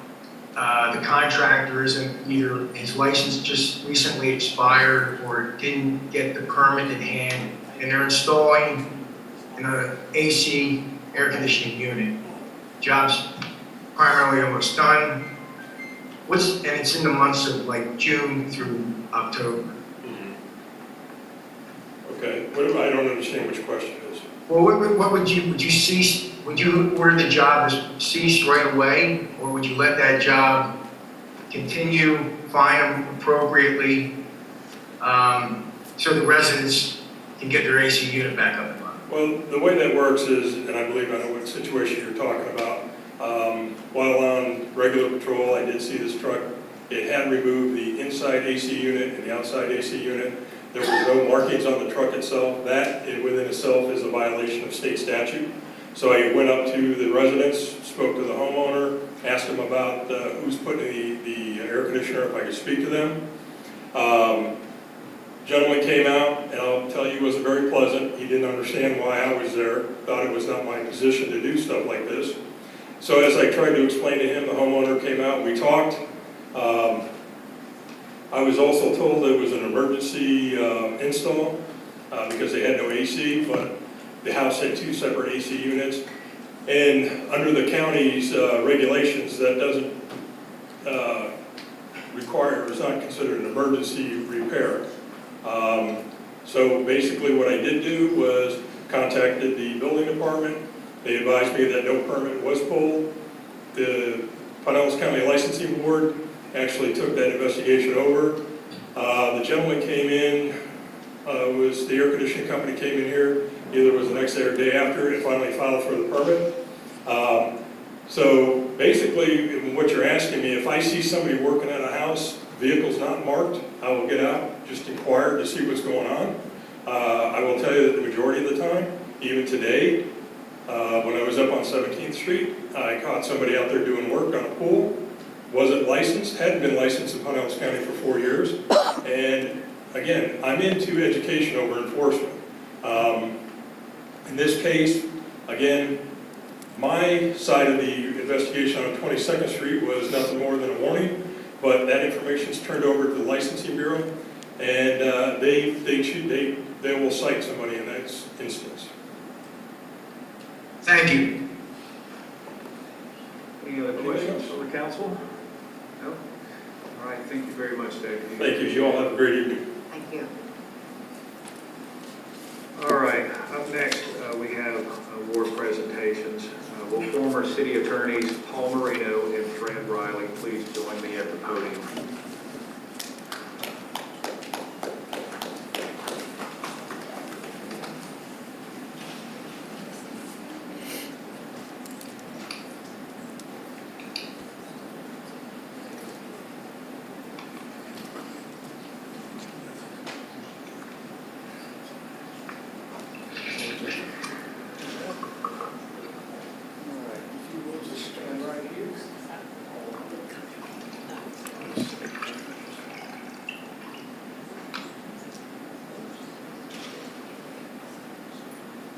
the contractor isn't either his license just recently expired or didn't get the permit in hand, and they're installing an AC air conditioning unit. Job's primarily almost done. And it's in the months of like June through October. Okay, I don't understand which question is. Well, would you cease? Would you order the job to cease right away, or would you let that job continue, fine them appropriately, so the residents can get their AC unit back up and running? Well, the way that works is, and I believe I know what situation you're talking about. While on regular patrol, I did see this truck. It had removed the inside AC unit and the outside AC unit. There were no markings on the truck itself. That, within itself, is a violation of state statute. So I went up to the residents, spoke to the homeowner, asked him about who's putting the air conditioner, if I could speak to them. Gentleman came out, and I'll tell you, he wasn't very pleasant. He didn't understand why I was there, thought it was not my position to do stuff like this. So as I tried to explain to him, the homeowner came out, we talked. I was also told it was an emergency install because they had no AC, but the house had 2 separate AC units. And under the county's regulations, that doesn't require, it's not considered an emergency repair. So basically what I did do was contacted the building department. They advised me that no permit was pulled. The Pinellas County Licensing Board actually took that investigation over. The gentleman came in, was the air conditioning company came in here, either it was the next day or day after, and finally filed for the permit. So basically, what you're asking me, if I see somebody working at a house, vehicle's not marked, I will get out, just inquire to see what's going on. I will tell you that the majority of the time, even today, when I was up on 17th Street, I caught somebody out there doing work on a pool. Wasn't licensed, hadn't been licensed in Pinellas County for 4 years. And again, I'm into education over enforcement. In this case, again, my side of the investigation on 22nd Street was nothing more than a warning, but that information is turned over to the licensing bureau, and they will cite somebody in that instance. Thank you. Any other questions from the council? No? All right, thank you very much, David. Thank you. You all have a great evening. Thank you. All right, up next, we have award presentations. Will former city attorneys Paul Marino and Fred Riley please join me at the podium?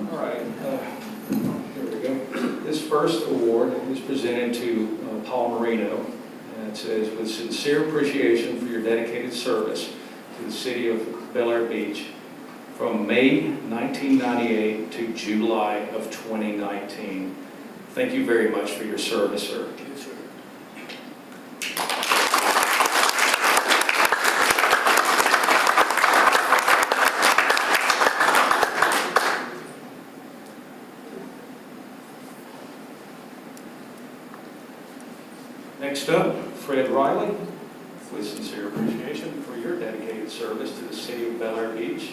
All right, here we go. This first award is presented to Paul Marino, and it says, with sincere appreciation for your dedicated service to the city of Bel Air Beach from May 1998 to July of 2019. Thank you very much for your service, sir. Next up, Fred Riley, with sincere appreciation for your dedicated service to the city of Bel Air Beach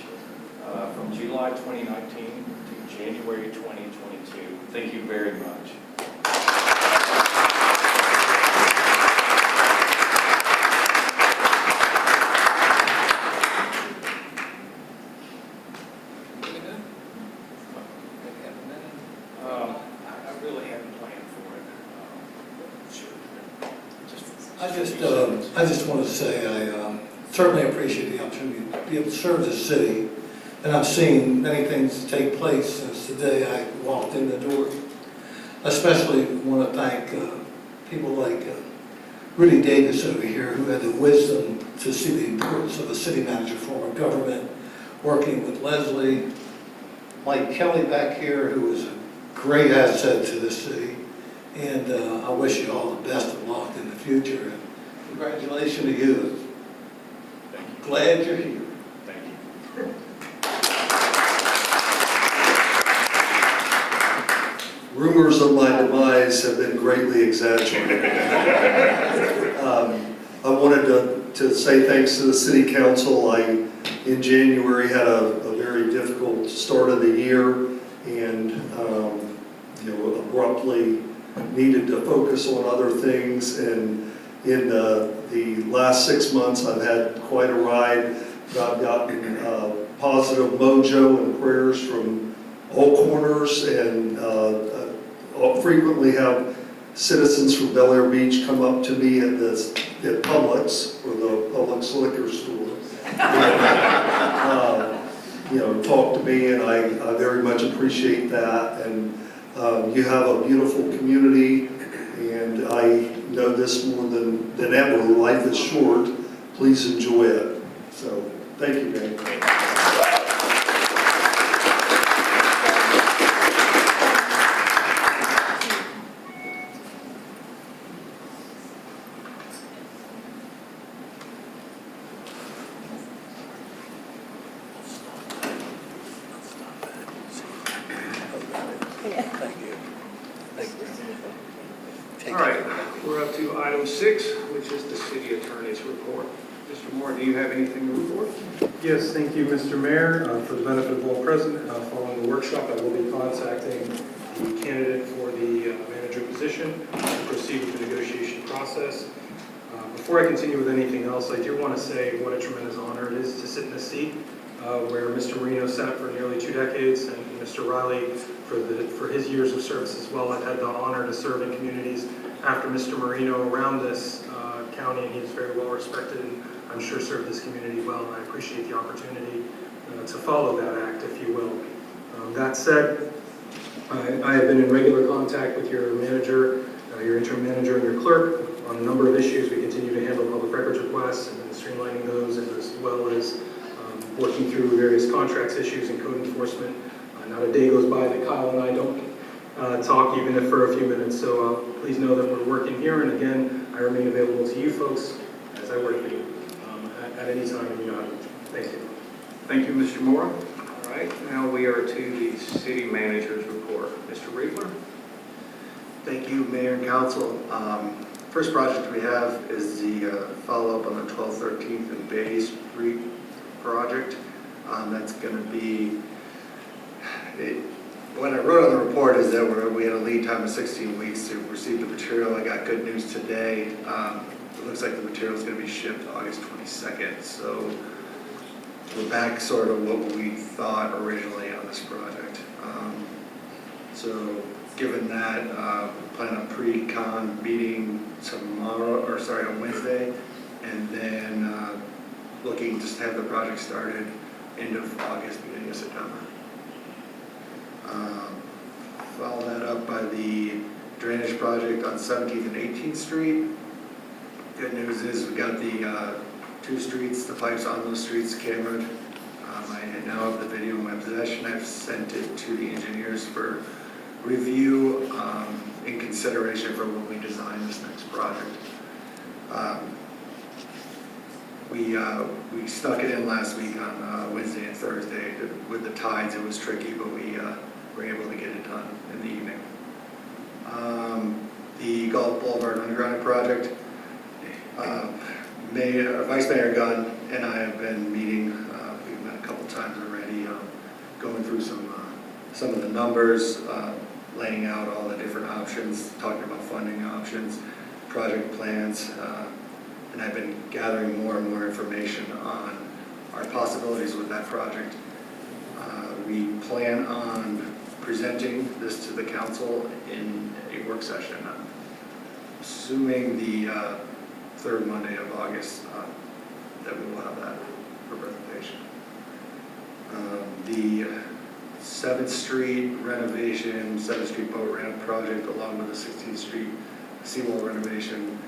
from July 2019 to January 2022. Thank you very much. I really haven't planned for it. I just want to say I certainly appreciate the opportunity to be able to serve this city, and I've seen many things take place since the day I walked in the door. Especially want to thank people like Rudy Davis over here, who had the wisdom to see the importance of a city manager form of government, working with Leslie, Mike Kelly back here, who was a great asset to this city. And I wish you all the best of luck in the future. And congratulations to you. Thank you. Glad you're here. Thank you. Rumors of my demise have been greatly exaggerated. I wanted to say thanks to the City Council. In January, had a very difficult start of the year, and abruptly needed to focus on other things. And in the last 6 months, I've had quite a ride. I've gotten positive mojo and prayers from all corners, and frequently have citizens from Bel Air Beach come up to me at Publix, where the Publix liquor store. Talk to me, and I very much appreciate that. And you have a beautiful community, and I know this more than ever. Life is short. Please enjoy it. So, thank you, man. All right, we're up to item 6, which is the city attorney's report. Mr. Moore, do you have anything to report? Yes, thank you, Mr. Mayor. For the benefit of all present, following the workshop, I will be contacting the candidate for the manager position to proceed with the negotiation process. Before I continue with anything else, I do want to say what a tremendous honor it is to sit in a seat where Mr. Marino sat for nearly 2 decades, and Mr. Riley for his years of service as well. I've had the honor to serve in communities after Mr. Marino around this county, and he's very well respected, and I'm sure served this community well, and I appreciate the opportunity to follow that act, if you will. That said, I have been in regular contact with your manager, your interim manager, and your clerk on a number of issues. We continue to handle public records requests and streamlining those, and as well as working through various contracts issues and code enforcement. Not a day goes by that Kyle and I don't talk, even if for a few minutes. So please know that we're working here, and again, I remain available to you folks as I work for you at any time, and you know how to reach me. Thank you. Thank you, Mr. Moore. All right, now we are to the city manager's report. Mr. Riegler? Thank you, Mayor and Council. First project we have is the follow-up on the 1213th and Bay Street project. That's going to be, what I wrote on the report is that we had a lead time of 16 weeks to receive the material. I got good news today. It looks like the material is going to be shipped August 22nd. So we're back sort of what we thought originally on this project. So given that, we plan on pre-con meeting on Wednesday, and then looking just to have the project started end of August, beginning of September. Follow that up by the drainage project on 17th and 18th Street. Good news is we got the 2 streets, the pipes on those streets cambered. I now have the video in my possession. I've sent it to the engineers for review in consideration for when we design this next project. We stuck it in last week on Wednesday and Thursday. With the tides, it was tricky, but we were able to get it done in the evening. The Gulf Boulevard Underground project, Vice Mayor Gunn and I have been meeting. We've met a couple times already, going through some of the numbers, laying out all the different options, talking about funding options, project plans, and I've been gathering more and more information on our possibilities with that project. We plan on presenting this to the council in a work session, assuming the 3rd Monday of August, that we will have that for presentation. The 7th Street renovation, 7th Street boat ramp project, along with the 16th Street seawall renovation,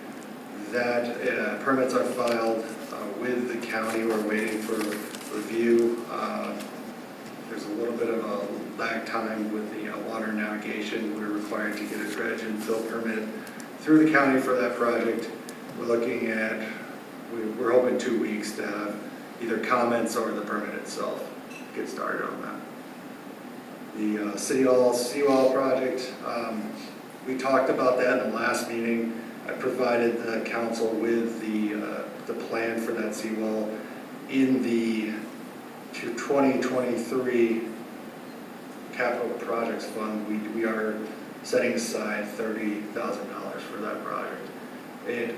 that permits are filed with the county. We're waiting for review. There's a little bit of a lag time with the water navigation. We're required to get a dredge and fill permit through the county for that project. We're looking at, we're hoping 2 weeks to have either comments or the permit itself get started on that. The City Hall seawall project, we talked about that in the last meeting. I provided the council with the plan for that seawall in the 2023 Capital Projects Fund. We are setting aside $30,000 for that project. It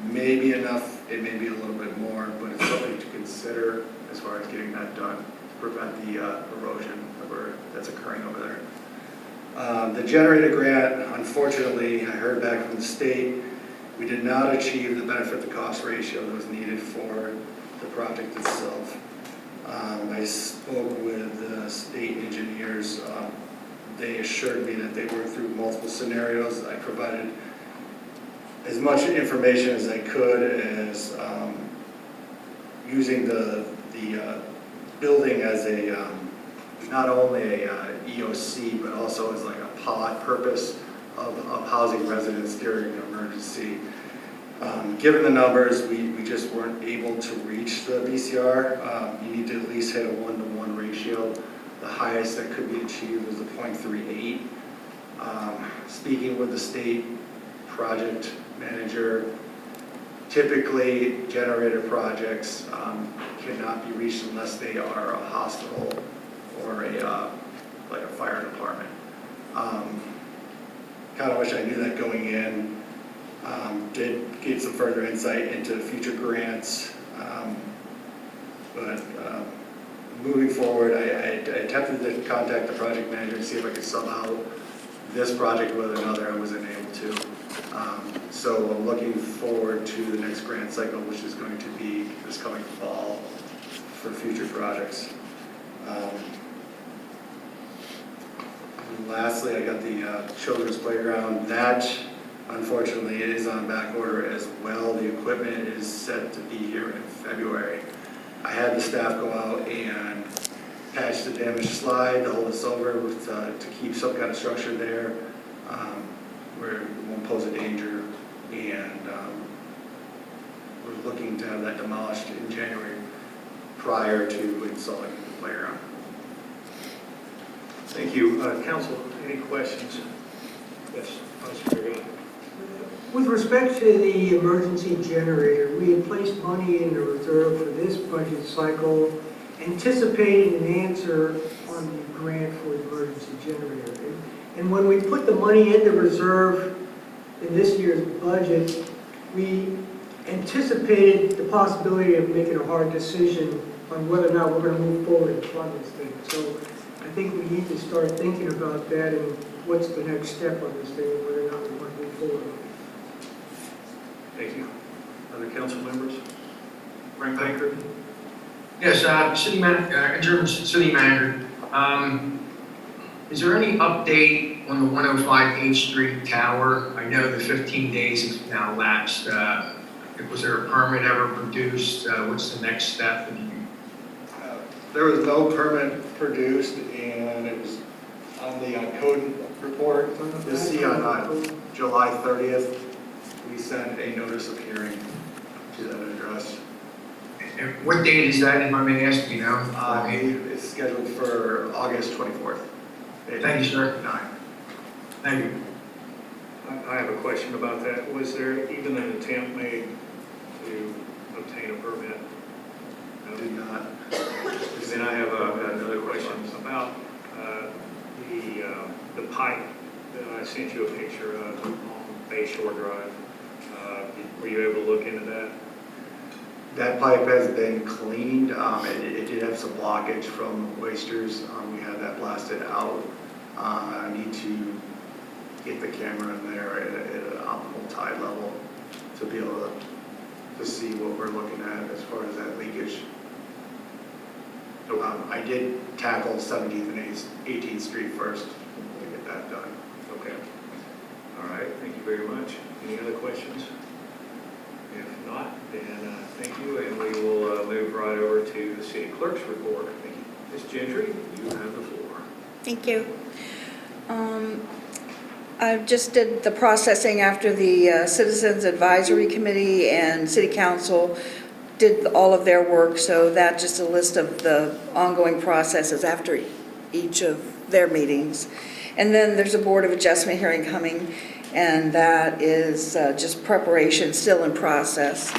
may be enough, it may be a little bit more, but it's something to consider as far as getting that done to prevent the erosion that's occurring over there. The generator grant, unfortunately, I heard back from the state. We did not achieve the benefit to cost ratio that was needed for the project itself. I spoke with the state engineers. They assured me that they worked through multiple scenarios. I provided as much information as I could as using the building as a not only a EOC but also as like a pod purpose of housing residents during an emergency. Given the numbers, we just weren't able to reach the BCR. You need to at least hit a 1-to-1 ratio. The highest that could be achieved was a 0.38. Speaking with the state project manager, typically generator projects cannot be reached unless they are a hospital or like a fire department. Kind of wish I knew that going in. Did get some further insight into future grants, but moving forward, I attempted to contact the project manager and see if I could sub out this project with another. I wasn't able to. So I'm looking forward to the next grant cycle, which is going to be this coming fall for future projects. And lastly, I got the children's playground. That, unfortunately, is on back order as well. The equipment is set to be here in February. I had the staff go out and patch the damaged slide to hold us over to keep some kind of structure there where it won't pose a danger. And we're looking to have that demolished in January prior to installing the playground. Thank you. Council, any questions? Yes, Vice Chair. With respect to the emergency generator, we had placed money in the reserve for this budget cycle, anticipating an answer on the grant for the emergency generator. And when we put the money in the reserve in this year's budget, we anticipated the possibility of making a hard decision on whether or not we're going to move forward and fund this thing. So I think we need to start thinking about that and what's the next step on this thing, and whether or not we want to move forward. Thank you. Other council members? Frank Baker? Yes, Interim City Manager. Is there any update on the 105 H Street tower? I know the 15 days has now lapsed. Was there a permit ever produced? What's the next step? There was no permit produced, and it was on the code report. You'll see on July 30th, we sent a notice of hearing to that address. And what date is that, if I may ask, you know? It's scheduled for August 24th. Thank you, sir. 9. Thank you. I have a question about that. Was there even an attempt made to obtain a permit? No, did not. Then I have another question about the pipe that I sent you a picture of on Bay Shore Drive. Were you able to look into that? That pipe has been cleaned. It did have some blockage from oysters. We had that blasted out. I need to get the camera in there at an optimal tide level to be able to see what we're looking at as far as that leakage. I did tackle 17th and 18th Street first to get that done. Okay. All right. Thank you very much. Any other questions? If not, then thank you, and we will move right over to the city clerk's report. Thank you. Ms. Gentry, you have the floor. Thank you. I just did the processing after the Citizens Advisory Committee and City Council did all of their work, so that's just a list of the ongoing processes after each of their meetings. And then there's a Board of Adjustment hearing coming, and that is just preparation, still in process.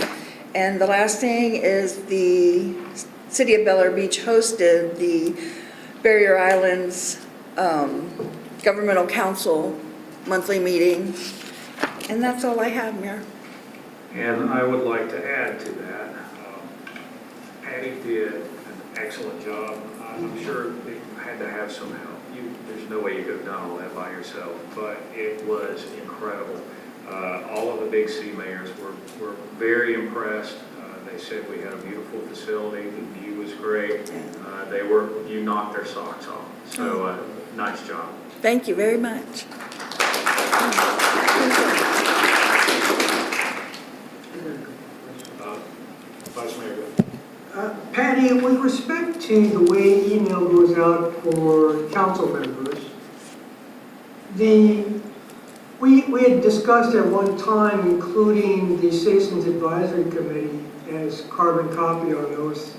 And the last thing is the City of Bel Air Beach hosted the Barrier Islands Governmental Council monthly meeting. And that's all I have, Mayor. And I would like to add to that, Patty did an excellent job. I'm sure you had to have some help. There's no way you could have done all that by yourself, but it was incredible. All of the big C mayors were very impressed. They said we had a beautiful facility, the view was great. You knocked their socks off. So nice job. Thank you very much. Vice Mayor. Patty, with respect to the way email goes out for council members, we had discussed at one time including the Citizens Advisory Committee as carbon copy on those,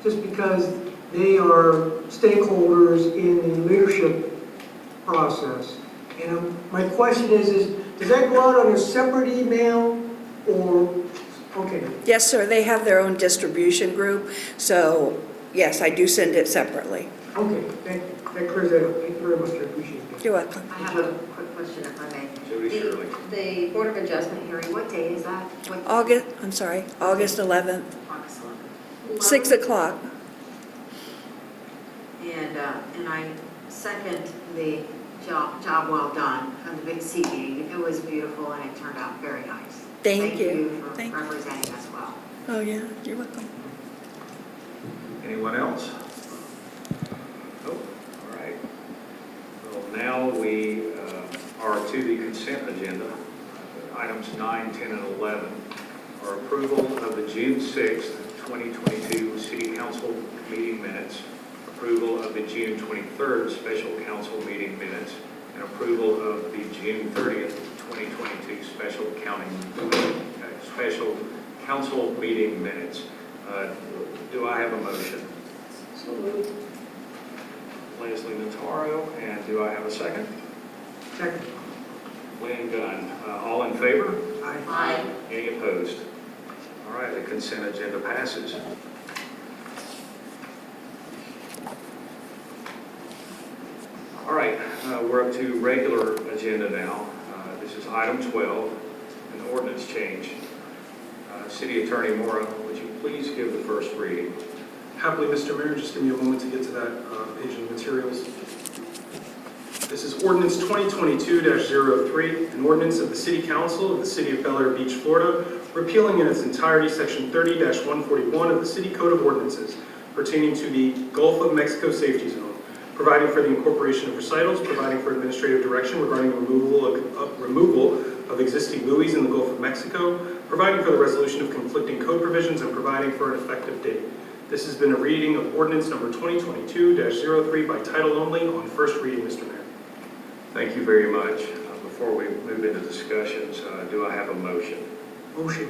just because they are stakeholders in the leadership process. And my question is does that go out on a separate email or, okay? Yes, sir, they have their own distribution group, so yes, I do send it separately. Okay, that clears that up. Thank you very much, I appreciate it. You're welcome. I have a quick question if I may. Judy Shirley. The Board of Adjustment hearing, what day is that? August 11th, August 11th. 6 o'clock. And I second the job well done on the big C meeting. It was beautiful and it turned out very nice. Thank you. For representing us well. Oh, yeah, you're welcome. Anyone else? Oh, all right. Well, now we are to the consent agenda. Items 9, 10, and 11 are approval of the June 6th, 2022 City Council meeting minutes, approval of the June 23rd Special Council meeting minutes, and approval of the June 30th, 2022 Special Council meeting minutes. Do I have a motion? So moved. Leslie Notaro, and do I have a second? Second. Lynn Gunn. All in favor? Aye. Any opposed? All right, the consent agenda passes. All right, we're up to regular agenda now. This is item 12, an ordinance change. City Attorney Mora, would you please give the first reading? Happily, Mr. Mayor, just give me a moment to get to that page of the materials. This is Ordinance 2022-03, an ordinance of the City Council of the City of Bel Air Beach, Florida, repealing in its entirety Section 30-141 of the City Code of Ordinances pertaining to the Gulf of Mexico Safety Zone, providing for the incorporation of recitals, providing for administrative direction regarding the removal of existing buoys in the Gulf of Mexico, providing for the resolution of conflicting code provisions, and providing for an effective date. This has been a reading of ordinance number 2022-03 by title only on first reading, Mr. Mayor. Thank you very much. Before we move into discussions, do I have a motion? Motion.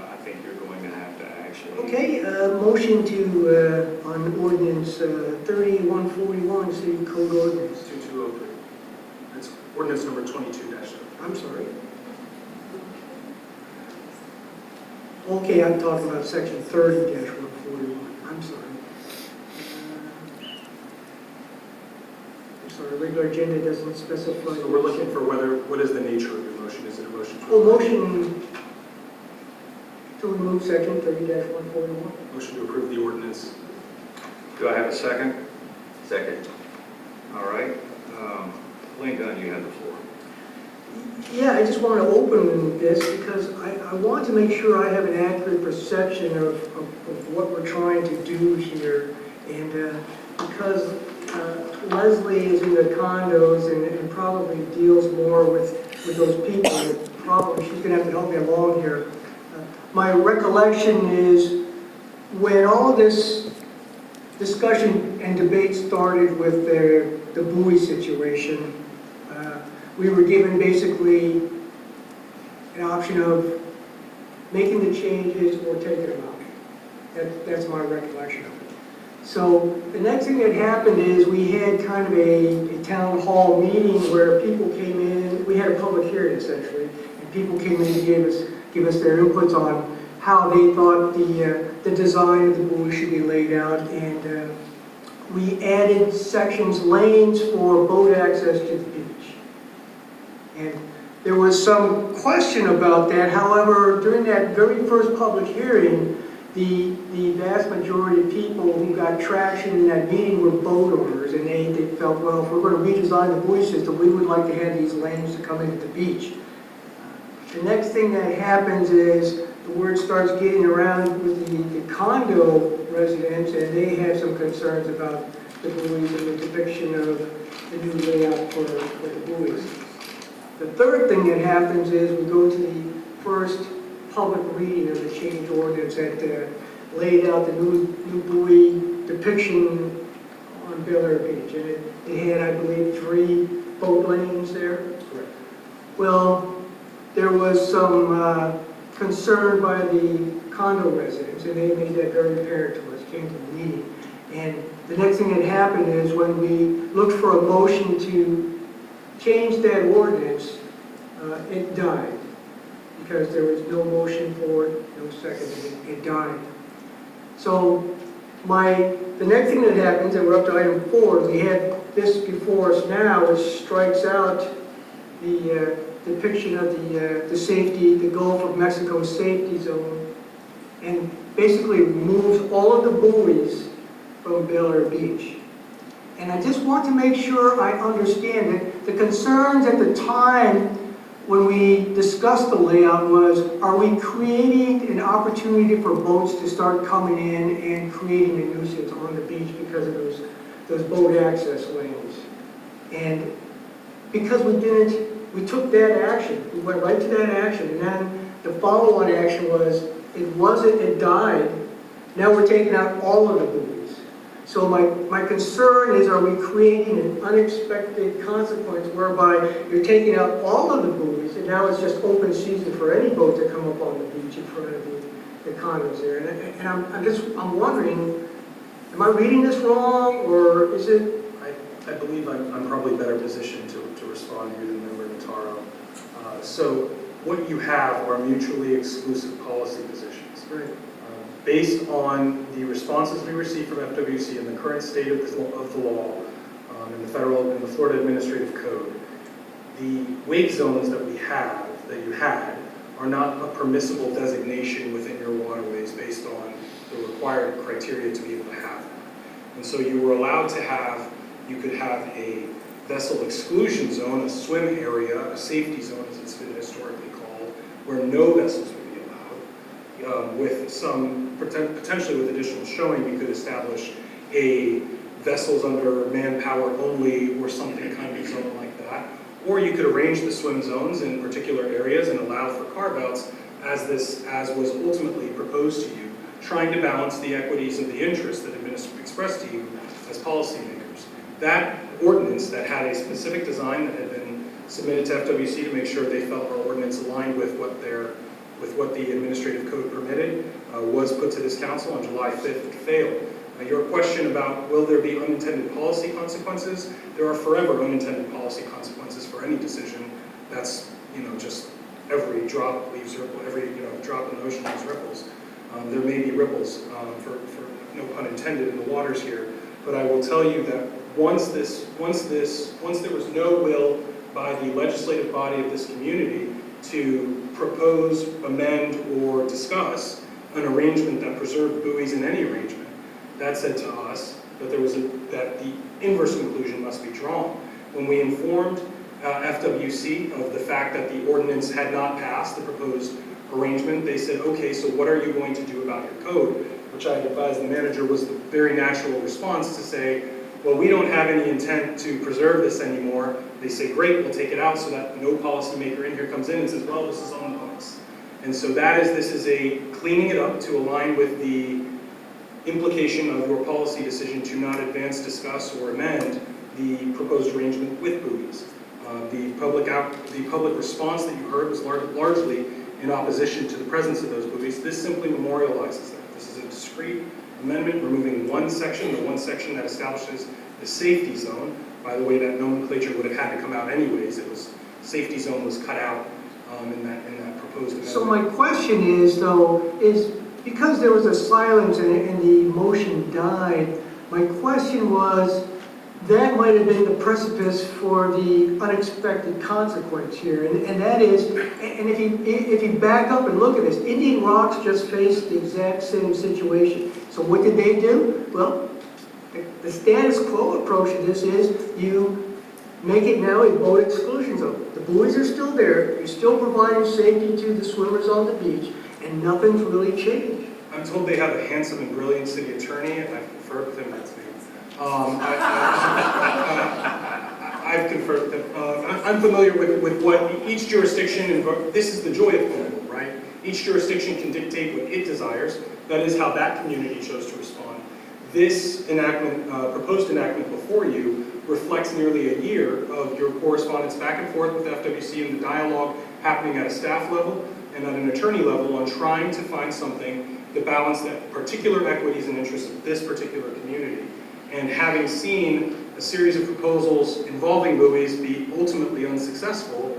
I think you're going to have to actually... Okay, motion to, on ordinance 3141, City Code Ordinance. 2203. That's ordinance number 22-03. I'm sorry. Okay, I'm talking about section 30-141. I'm sorry. I'm sorry, regular agenda doesn't specify. So we're looking for what is the nature of your motion? Is it a motion to... Oh, motion to remove section 30-141. Motion to approve the ordinance. Do I have a second? Second. All right. Lynn Gunn, you have the floor. Yeah, I just want to open this because I want to make sure I have an accurate perception of what we're trying to do here. And because Leslie is in the condos and probably deals more with those people, probably she's going to have to help me along here. My recollection is when all this discussion and debate started with the buoy situation, we were given basically an option of making the changes or taking them out. That's my recollection of it. So the next thing that happened is we had kind of a town hall meeting where people came in. We had a public hearing essentially, and people came in and give us their inputs on how they thought the design of the buoy should be laid out, and we added sections, lanes for boat access to the beach. And there was some question about that. However, during that very first public hearing, the vast majority of people who got traction in that meeting were boat owners, and they felt, well, if we're going to redesign the buoy system, we would like to have these lanes to come into the beach. The next thing that happens is the word starts getting around with the condo residents, and they have some concerns about the buoys and the depiction of the new layout for the buoys. The third thing that happens is we go to the first public reading of the change ordinance that laid out the new buoy depiction on Bel Air Beach. And it had, I believe, 3 boat lanes there. Correct. Well, there was some concern by the condo residents, and they made that very apparent to us, came to the meeting. And the next thing that happened is when we looked for a motion to change that ordinance, it died, because there was no motion for it, no second, it died. So the next thing that happens, and we're up to item 4, we have this before us now, which strikes out the depiction of the safety, the Gulf of Mexico safety zone, and basically removes all of the buoys from Bel Air Beach. And I just want to make sure I understand it. The concerns at the time when we discussed the layout was, are we creating an opportunity for boats to start coming in and creating a nuisance on the beach because of those boat access lanes? And because we took that action, we went right to that action, and then the follow-on action was, it died, now we're taking out all of the buoys. So my concern is, are we creating an unexpected consequence whereby you're taking out all of the buoys, and now it's just open season for any boat to come up on the beach in front of the condos there? And I'm wondering, am I reading this wrong, or is it? I believe I'm probably better positioned to respond here than Member Notaro. So what you have are mutually exclusive policy positions. Right. Based on the responses we received from FWC and the current state of the law in the federal and the Florida Administrative Code, the wake zones that you had, are not a permissible designation within your waterways based on the required criteria to be able to have them. And so you were allowed to have, you could have a vessel exclusion zone, a swim area, a safety zone as it's been historically called, where no vessels would be allowed. With some, potentially with additional showing, you could establish a vessels under manpower only or something kind of zone like that. Or you could arrange the swim zones in particular areas and allow for carve-outs as was ultimately proposed to you, trying to balance the equities of the interests that have been expressed to you as policymakers. That ordinance that had a specific design that had been submitted to FWC to make sure they felt our ordinance aligned with what the administrative code permitted, was put to this council on July 5th. It failed. Your question about will there be unintended policy consequences? There are forever unintended policy consequences for any decision. That's, just every drop leaves ripple, every drop in the ocean leaves ripples. There may be ripples, for no pun intended, in the waters here. But I will tell you that once there was no will by the legislative body of this community to propose, amend, or discuss an arrangement that preserved buoys in any arrangement, that said to us that that the inverse conclusion must be drawn. When we informed FWC of the fact that the ordinance had not passed the proposed arrangement, they said, okay, so what are you going to do about your code? Which I advised the manager was the very natural response to say, well, we don't have any intent to preserve this anymore. They say, great, we'll take it out so that no policymaker in here comes in and says, well, this is on the books. And so this is a cleaning it up to align with the implication of your policy decision to not advance, discuss, or amend the proposed arrangement with buoys. The public response that you heard was largely in opposition to the presence of those buoys. This simply memorializes that. This is a discrete amendment removing one section, the one section that establishes the safety zone. By the way, that nomenclature would have had to come out anyways. Safety zone was cut out in that proposed amendment. So my question is, though, is because there was a silence and the motion died, my question was, that might have been the precipice for the unexpected consequence here, and that is, and if you back up and look at this, Indian Rocks just faced the exact same situation. So what did they do? Well, the status quo approach to this is you make it now a boat exclusion zone. The buoys are still there, you're still providing safety to the swimmers on the beach, and nothing's really changed. I'm told they have a handsome and brilliant city attorney, and I've conferred with him, that's me. I've conferred with him. I'm familiar with what each jurisdiction, this is the joy of political, right? Each jurisdiction can dictate what it desires. That is how that community chose to respond. This enactment, proposed enactment before you, reflects nearly a year of your correspondence back and forth with FWC and the dialogue happening at a staff level and at an attorney level on trying to find something to balance the particular equities and interests of this particular community. And having seen a series of proposals involving buoys be ultimately unsuccessful,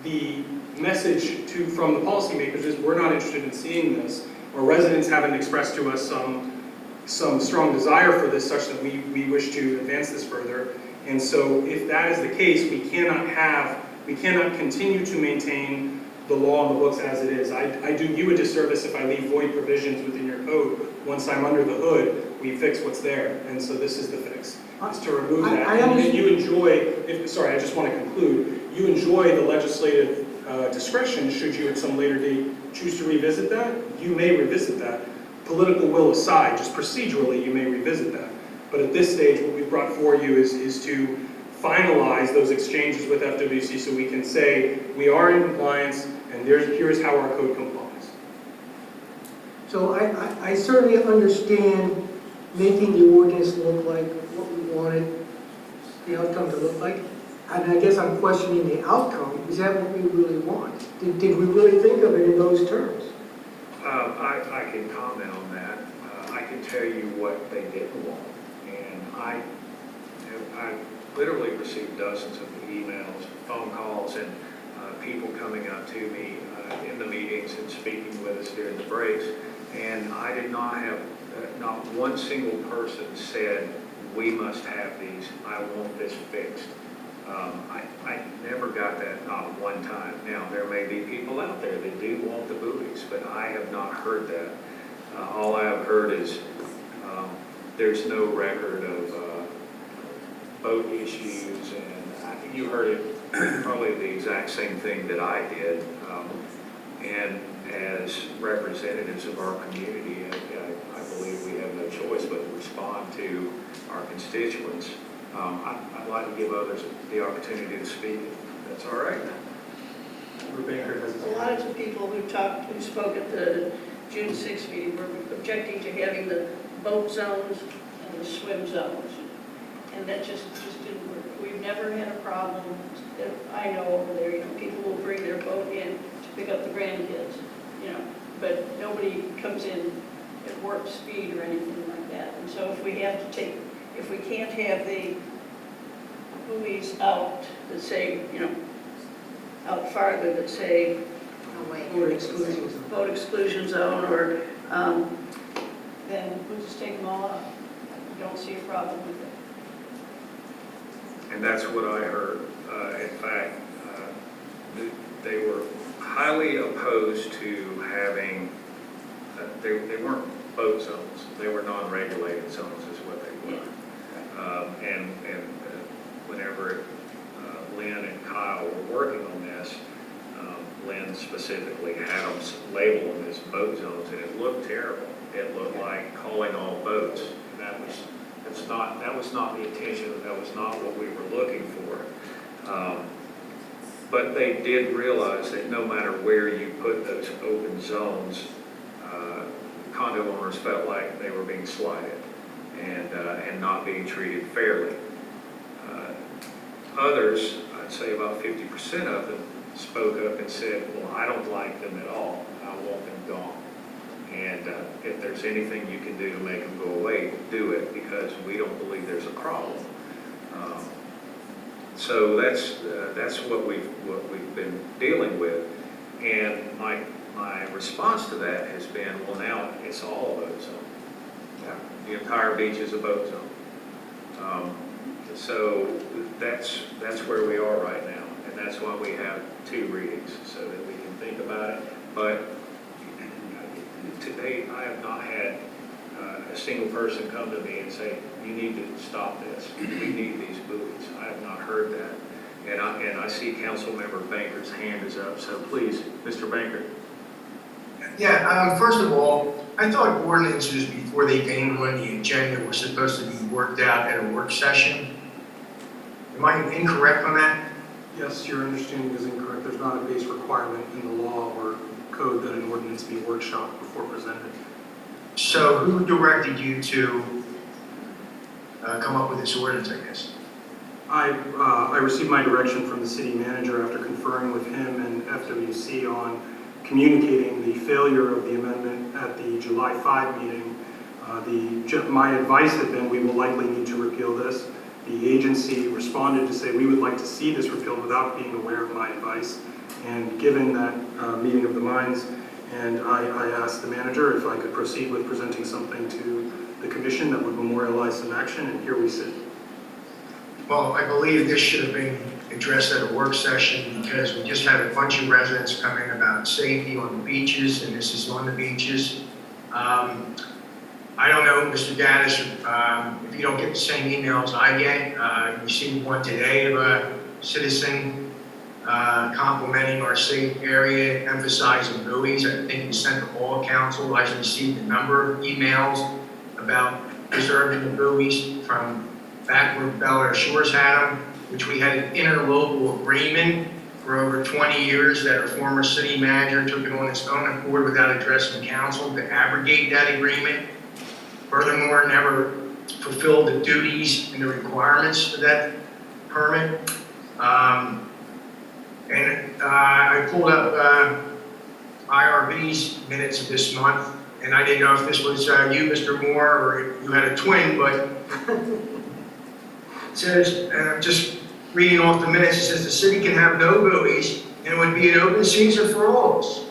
the message from the policymakers is we're not interested in seeing this, or residents haven't expressed to us some strong desire for this such that we wish to advance this further. And so if that is the case, we cannot continue to maintain the law on the books as it is. I do you a disservice if I leave void provisions within your code. Once I'm under the hood, we fix what's there. And so this is the fix, is to remove that. And you enjoy, sorry, I just want to conclude, you enjoy the legislative discretion should you at some later date choose to revisit that. You may revisit that. Political will aside, just procedurally, you may revisit that. But at this stage, what we've brought for you is to finalize those exchanges with FWC so we can say we are in compliance and here's how our code complies. So I certainly understand making the ordinance look like what we wanted the outcome to look like. And I guess I'm questioning the outcome. Is that what we really want? Did we really think of it in those terms? I can comment on that. I can tell you what they didn't want. And I literally received dozens of emails, phone calls, and people coming up to me in the meetings and speaking with us during the breaks. And I did not have, not one single person said, we must have these, I want this fixed. I never got that, not one time. Now, there may be people out there that do want the buoys, but I have not heard that. All I have heard is there's no record of boat issues, and you heard it probably the exact same thing that I did. And as representatives of our community, I believe we have no choice but to respond to our constituents. I'd like to give others the opportunity to speak, if that's all right. Rebecca has A lot of the people who spoke at the June 6th meeting were objecting to having the boat zones and the swim zones. And that just didn't work. We've never had a problem that I know over there. People will bring their boat in to pick up the grandkids, but nobody comes in at warp speed or anything like that. And so if we can't have the buoys out that say, out farther that say boat exclusion zone, or then we'll just take them all out. I don't see a problem with it. And that's what I heard. In fact, they were highly opposed to having, they weren't boat zones, they were non-regulated zones is what they were. And whenever Lynn and Kyle were working on this, Lynn specifically had them labeled them as boat zones, and it looked terrible. It looked like calling all boats. And that was not the intention. That was not what we were looking for. But they did realize that no matter where you put those open zones, condo owners felt like they were being slighted and not being treated fairly. Others, I'd say about 50% of them, spoke up and said, well, I don't like them at all. I want them gone. And if there's anything you can do to make them go away, do it, because we don't believe there's a problem. So that's what we've been dealing with. And my response to that has been, well, now it's all a boat zone. The entire beach is a boat zone. So that's where we are right now, and that's why we have 2 readings, so that we can think about it. But today, I have not had a single person come to me and say, you need to stop this. We need these buoys. I have not heard that. And I see Councilmember Banker's hand is up, so please, Mr. Banker. Yeah, first of all, I thought ordinances before they came on the agenda were supposed to be worked out at a work session. Am I incorrect on that? Yes, your understanding is incorrect. There's not a base requirement in the law or code that an ordinance be workshopped before presented. So who directed you to come up with this ordinance, I guess? I received my direction from the city manager after conferring with him and FWC on communicating the failure of the amendment at the July 5 meeting. My advice had been we will likely need to repeal this. The agency responded to say we would like to see this repealed without being aware of my advice. And given that meeting of the minds, and I asked the manager if I could proceed with presenting something to the commission that would memorialize some action, and here we sit. Well, I believe this should have been addressed at a work session because we just had a bunch of residents come in about safety on the beaches, and this is on the beaches. I don't know, Mr. Gaddis, if you don't get the same emails I get, I received one today of a citizen complimenting our safe area, emphasizing buoys. I think we sent to all council. I received a number of emails about preserving the buoys from back where Bel Air Shores had them, which we had an interlocal agreement for over 20 years that our former city manager took it on his own accord without addressing council to abrogate that agreement. Furthermore, never fulfilled the duties and the requirements of that permit. I pulled up IRB's minutes of this month, and I didn't know if this was you, Mr. Moore, or you had a twin, but it says, and I'm just reading off the minutes, it says the city can have no buoys, and it would be an open season for all of us.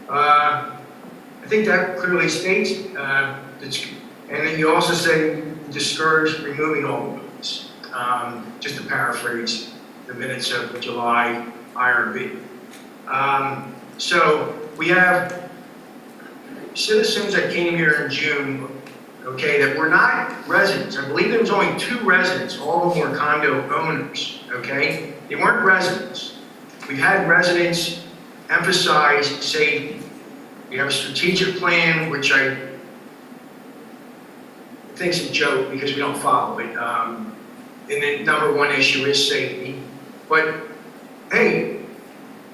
I think that clearly states, and then you also say discourage removing all buoys, just to paraphrase the minutes of the July IRB. So we have citizens that came here in June, okay, that were not residents. I believe there was only 2 residents, all of them were condo owners, okay? They weren't residents. We've had residents emphasize safety. We have a strategic plan, which I think is a joke because we don't follow it. And the number 1 issue is safety. But hey,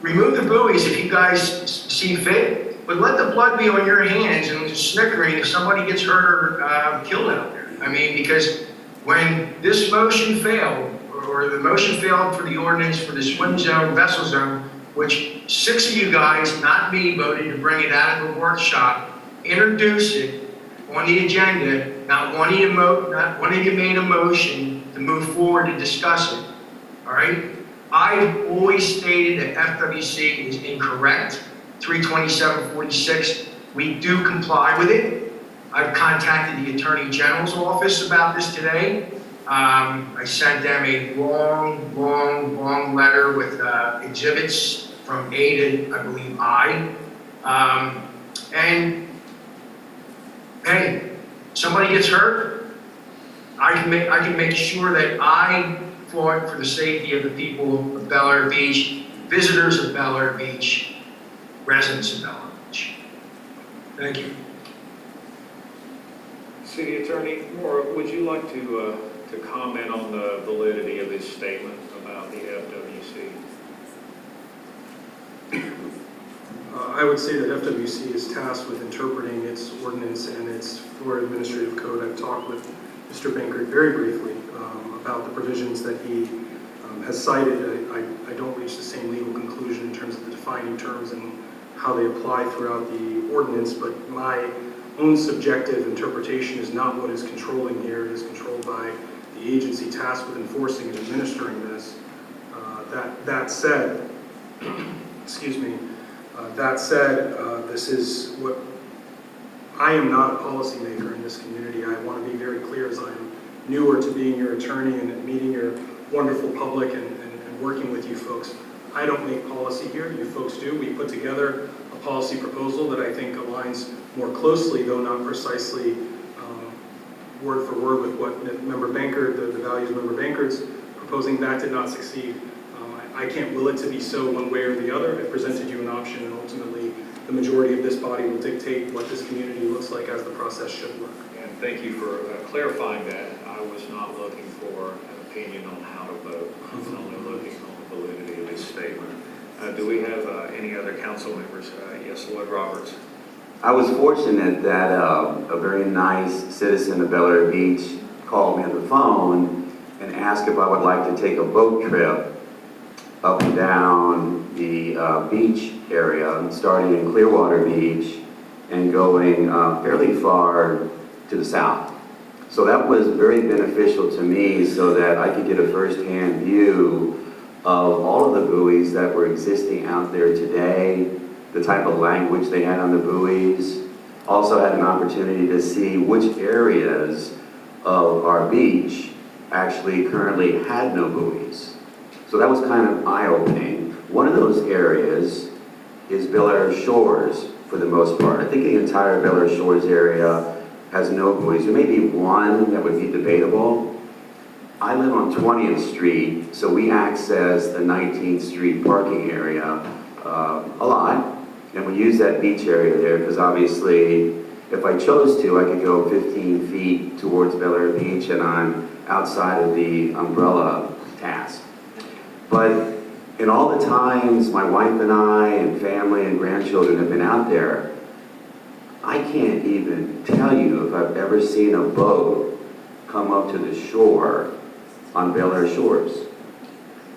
remove the buoys if you guys see fit, but let the blood be on your hands and just snickering if somebody gets hurt or killed out there. I mean, because when this motion failed, or the motion failed for the ordinance for the swim zone, vessel zone, which 6 of you guys, not me, voted to bring it out of the workshop, introduce it on the agenda, not one of you made a motion to move forward to discuss it, all right? I've always stated that FWC is incorrect, 32746. We do comply with it. I've contacted the Attorney General's office about this today. I sent them a long letter with exhibits from A to, I believe, I. And hey, somebody gets hurt, I can make sure that I fought for the safety of the people of Bel Air Beach, visitors of Bel Air Beach, residents of Bel Air Beach. Thank you. City Attorney Moore, would you like to comment on the validity of his statement about the FWC? I would say that FWC is tasked with interpreting its ordinance and its Florida Administrative Code. I've talked with Mr. Banker very briefly about the provisions that he has cited. I don't reach the same legal conclusion in terms of the defining terms and how they apply throughout the ordinance, but my own subjective interpretation is not what is controlling here. It is controlled by the agency tasked with enforcing and administering this. That said, excuse me, that said, this is what, I am not a policymaker in this community. I want to be very clear as I'm newer to being your attorney and meeting your wonderful public and working with you folks. I don't make policy here, you folks do. We put together a policy proposal that I think aligns more closely, though not precisely word for word with what Member Bankert, the values Member Bankert's proposing. That did not succeed. I can't will it to be so one way or the other. I presented you an option, and ultimately the majority of this body will dictate what this community looks like as the process should look. And thank you for clarifying that. I was not looking for an opinion on how to vote. I was only looking on the validity of his statement. Do we have any other council members? Yes, Lloyd Roberts. I was fortunate that a very nice citizen of Bel Air Beach called me on the phone and asked if I would like to take a boat trip up and down the beach area, starting in Clearwater Beach and going fairly far to the south. So that was very beneficial to me so that I could get a first-hand view of all of the buoys that were existing out there today, the type of language they had on the buoys. Also had an opportunity to see which areas of our beach actually currently had no buoys. So that was kind of eye-opening. One of those areas is Bel Air Shores for the most part. I think the entire Bel Air Shores area has no buoys. There may be one that would be debatable. I live on 20th Street, so we access the 19th Street parking area a lot. And we use that beach area there because obviously if I chose to, I could go 15 feet towards Bel Air Beach and I'm outside of the umbrella task. But in all the times my wife and I and family and grandchildren have been out there, I can't even tell you if I've ever seen a boat come up to the shore on Bel Air Shores.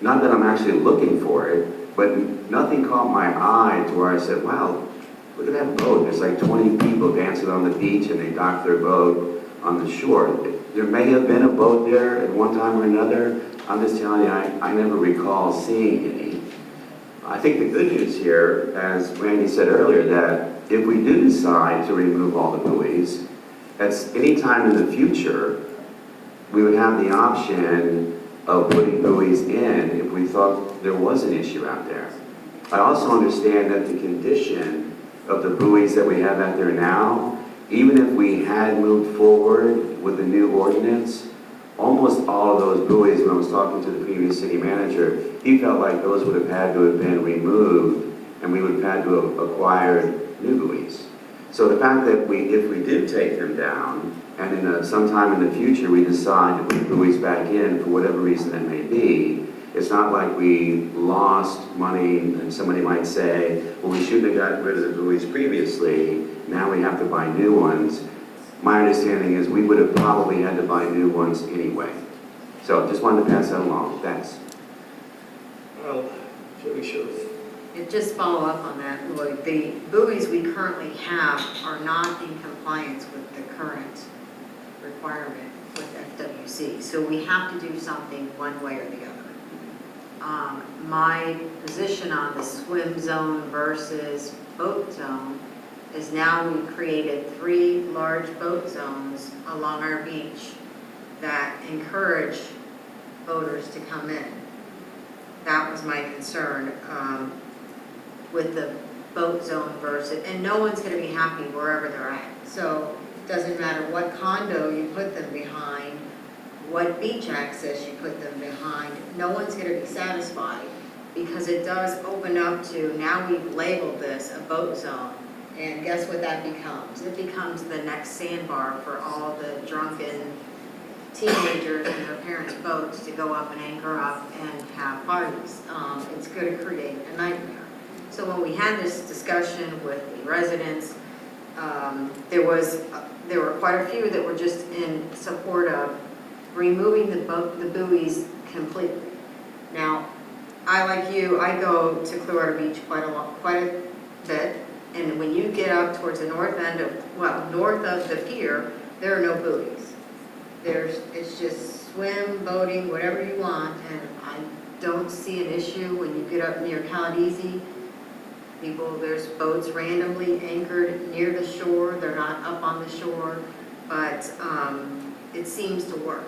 Not that I'm actually looking for it, but nothing caught my eye to where I said, wow, look at that boat. There's like 20 people dancing on the beach and they dock their boat on the shore. There may have been a boat there at one time or another. I'm just telling you, I never recall seeing any. I think the good news here, as Randy said earlier, that if we do decide to remove all the buoys, at any time in the future, we would have the option of putting buoys in if we thought there was an issue out there. I also understand that the condition of the buoys that we have out there now, even if we had moved forward with the new ordinance, almost all of those buoys, when I was talking to the previous city manager, he felt like those would have had to have been removed and we would have had to have acquired new buoys. So the fact that if we did take them down and in sometime in the future we decide to put buoys back in for whatever reason that may be, it's not like we lost money and somebody might say, well, we shouldn't have gotten rid of the buoys previously, now we have to buy new ones. My understanding is we would have probably had to buy new ones anyway. So just wanted to pass that along. Thanks. Well, Julie Shirley. Just follow up on that, Lloyd. The buoys we currently have are not in compliance with the current requirement with FWC. So we have to do something one way or the other. My position on the swim zone versus boat zone is now we've created 3 large boat zones along our beach that encourage boaters to come in. That was my concern with the boat zone versus, and no one's going to be happy wherever they're at. So it doesn't matter what condo you put them behind, what beach access you put them behind, no one's going to be satisfied because it does open up to, now we've labeled this a boat zone. And guess what that becomes? It becomes the next sandbar for all the drunken teenagers and their parents' boats to go up and anchor up and have parties. It's going to create a nightmare. So when we had this discussion with the residents, there were quite a few that were just in support of removing the buoys completely. Now, I, like you, I go to Clearwater Beach quite a bit. And when you get up towards the north end of, north of the pier, there are no buoys. It's just swim, boating, whatever you want, and I don't see an issue when you get up near Caladesi. There's boats randomly anchored near the shore. They're not up on the shore, but it seems to work.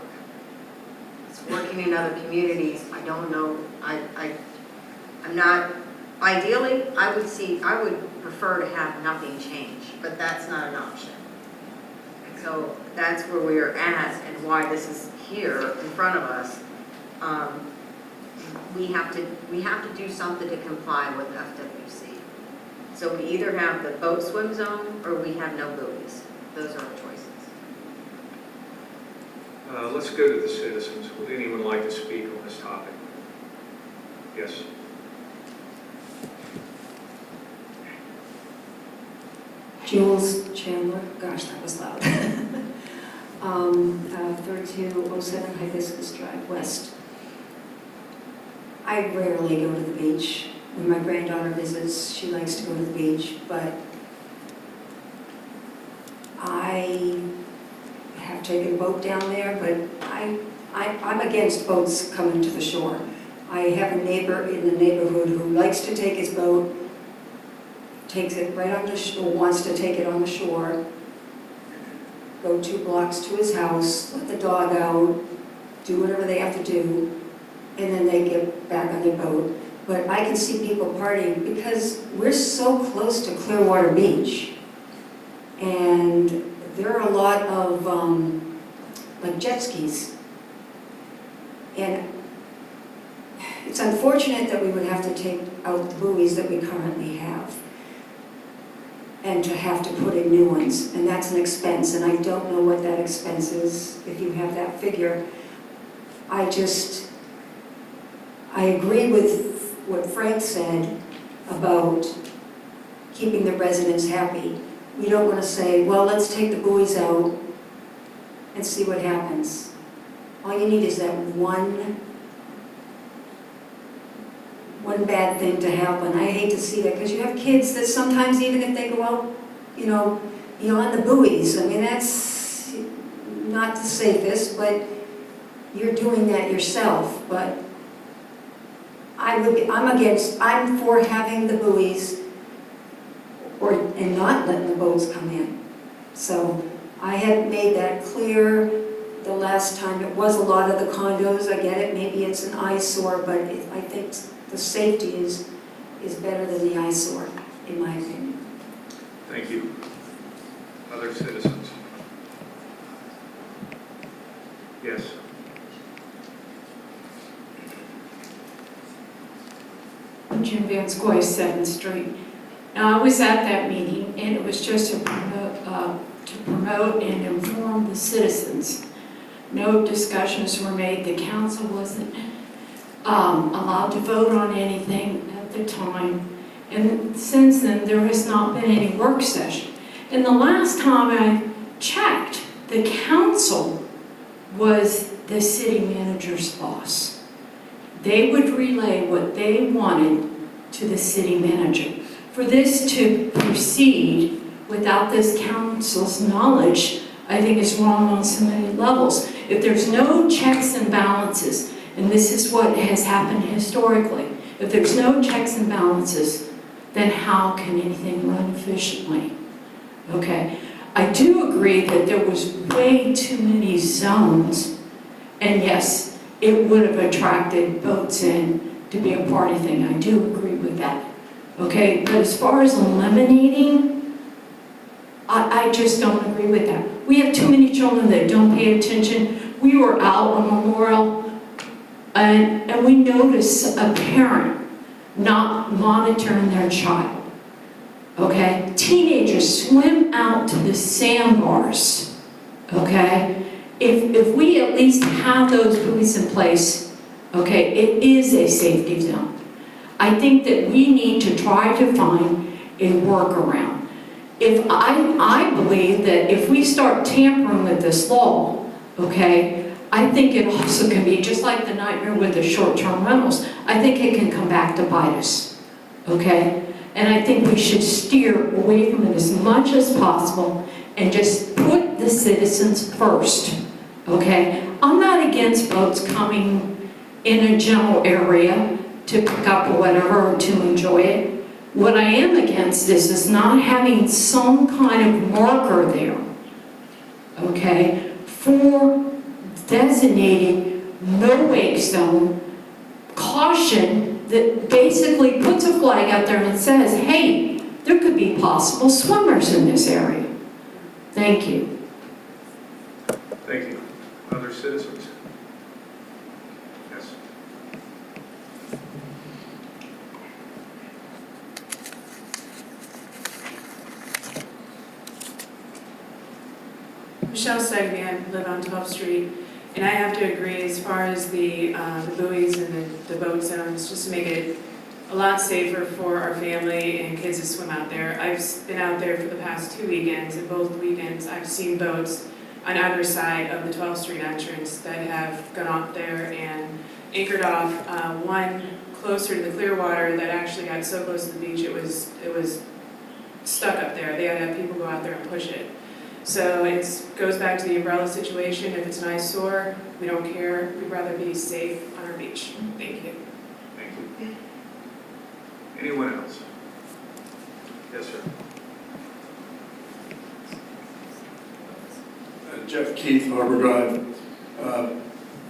It's working in other communities. I don't know. I'm not, ideally, I would prefer to have nothing change, but that's not an option. So that's where we are at and why this is here in front of us. We have to do something to comply with FWC. So we either have the boat swim zone or we have no buoys. Those are our choices. Let's go to the citizens. Would anyone like to speak on this topic? Yes. Jules Chandler, gosh, that was loud. 3207 Hibiscus Drive West. I rarely go to the beach. When my granddaughter visits, she likes to go to the beach, but I have taken a boat down there, but I'm against boats coming to the shore. I have a neighbor in the neighborhood who likes to take his boat, takes it right on the shore, wants to take it on the shore, go 2 blocks to his house, let the dog out, do whatever they have to do, and then they get back on their boat. But I can see people partying because we're so close to Clearwater Beach. And there are a lot of like jet skis. And it's unfortunate that we would have to take out the buoys that we currently have and to have to put in new ones. And that's an expense, and I don't know what that expense is, if you have that figure. I agree with what Frank said about keeping the residents happy. We don't want to say, well, let's take the buoys out and see what happens. All you need is that one bad thing to happen. I hate to see that because you have kids that sometimes, even if they go out, you know, beyond the buoys, I mean, that's not the safest, but you're doing that yourself. But I'm for having the buoys and not letting the boats come in. So I had made that clear the last time. It was a lot of the condos, I get it, maybe it's an eyesore, but I think the safety is better than the eyesore, in my opinion. Thank you. Other citizens? Yes. Jim Van Scoy, 7th Street. Now, I was at that meeting, and it was just to promote and inform the citizens. No discussions were made. The council wasn't allowed to vote on anything at the time. And since then, there has not been any work session. And the last time I checked, the council was the city manager's boss. They would relay what they wanted to the city manager. For this to proceed without this council's knowledge, I think is wrong on so many levels. If there's no checks and balances, and this is what has happened historically, if there's no checks and balances, then how can anything run efficiently? Okay, I do agree that there was way too many zones, and yes, it would have attracted boats in to be a party thing. I do agree with that. Okay, but as far as eliminating, I just don't agree with that. We have too many children that don't pay attention. We were out on Memorial, and we noticed a parent not monitoring their child. Okay, teenagers swim out to the sandbars. Okay. If we at least have those buoys in place, okay, it is a safety zone. I think that we need to try to find a workaround. I believe that if we start tampering with this law, okay, I think it also can be just like the nightmare with the short-term rentals. I think it can come back to bite us, okay? And I think we should steer away from it as much as possible and just put the citizens first. Okay, I'm not against boats coming in a general area to pick up or whatever, or to enjoy it. What I am against is not having some kind of marker there, okay, for designating no wake zone, caution that basically puts a flag out there and says, hey, there could be possible swimmers in this area. Thank you. Thank you. Other citizens? Yes. Michelle Stegman, live on 12th Street, and I have to agree as far as the buoys and the boat zones, just to make it a lot safer for our family and kids to swim out there. I've been out there for the past 2 weekends, and both weekends I've seen boats on either side of the 12th Street entrance that have gone out there and anchored off. One closer to the Clearwater that actually got so close to the beach it was stuck up there. They had to have people go out there and push it. So it goes back to the umbrella situation. If it's an eyesore, we don't care. We'd rather be safe on our beach. Thank you. Thank you. Anyone else? Yes, sir. Jeff Keith, Harbor Drive.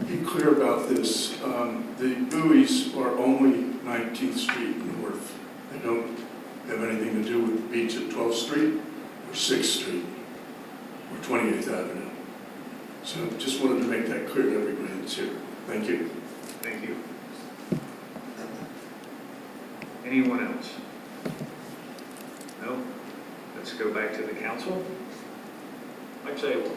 Be clear about this. The buoys are only 19th Street north. They don't have anything to do with the beach at 12th Street or 6th Street or 28th Avenue. So just wanted to make that clear to everybody that's here. Thank you. Thank you. Anyone else? No? Let's go back to the council. Mike Sable.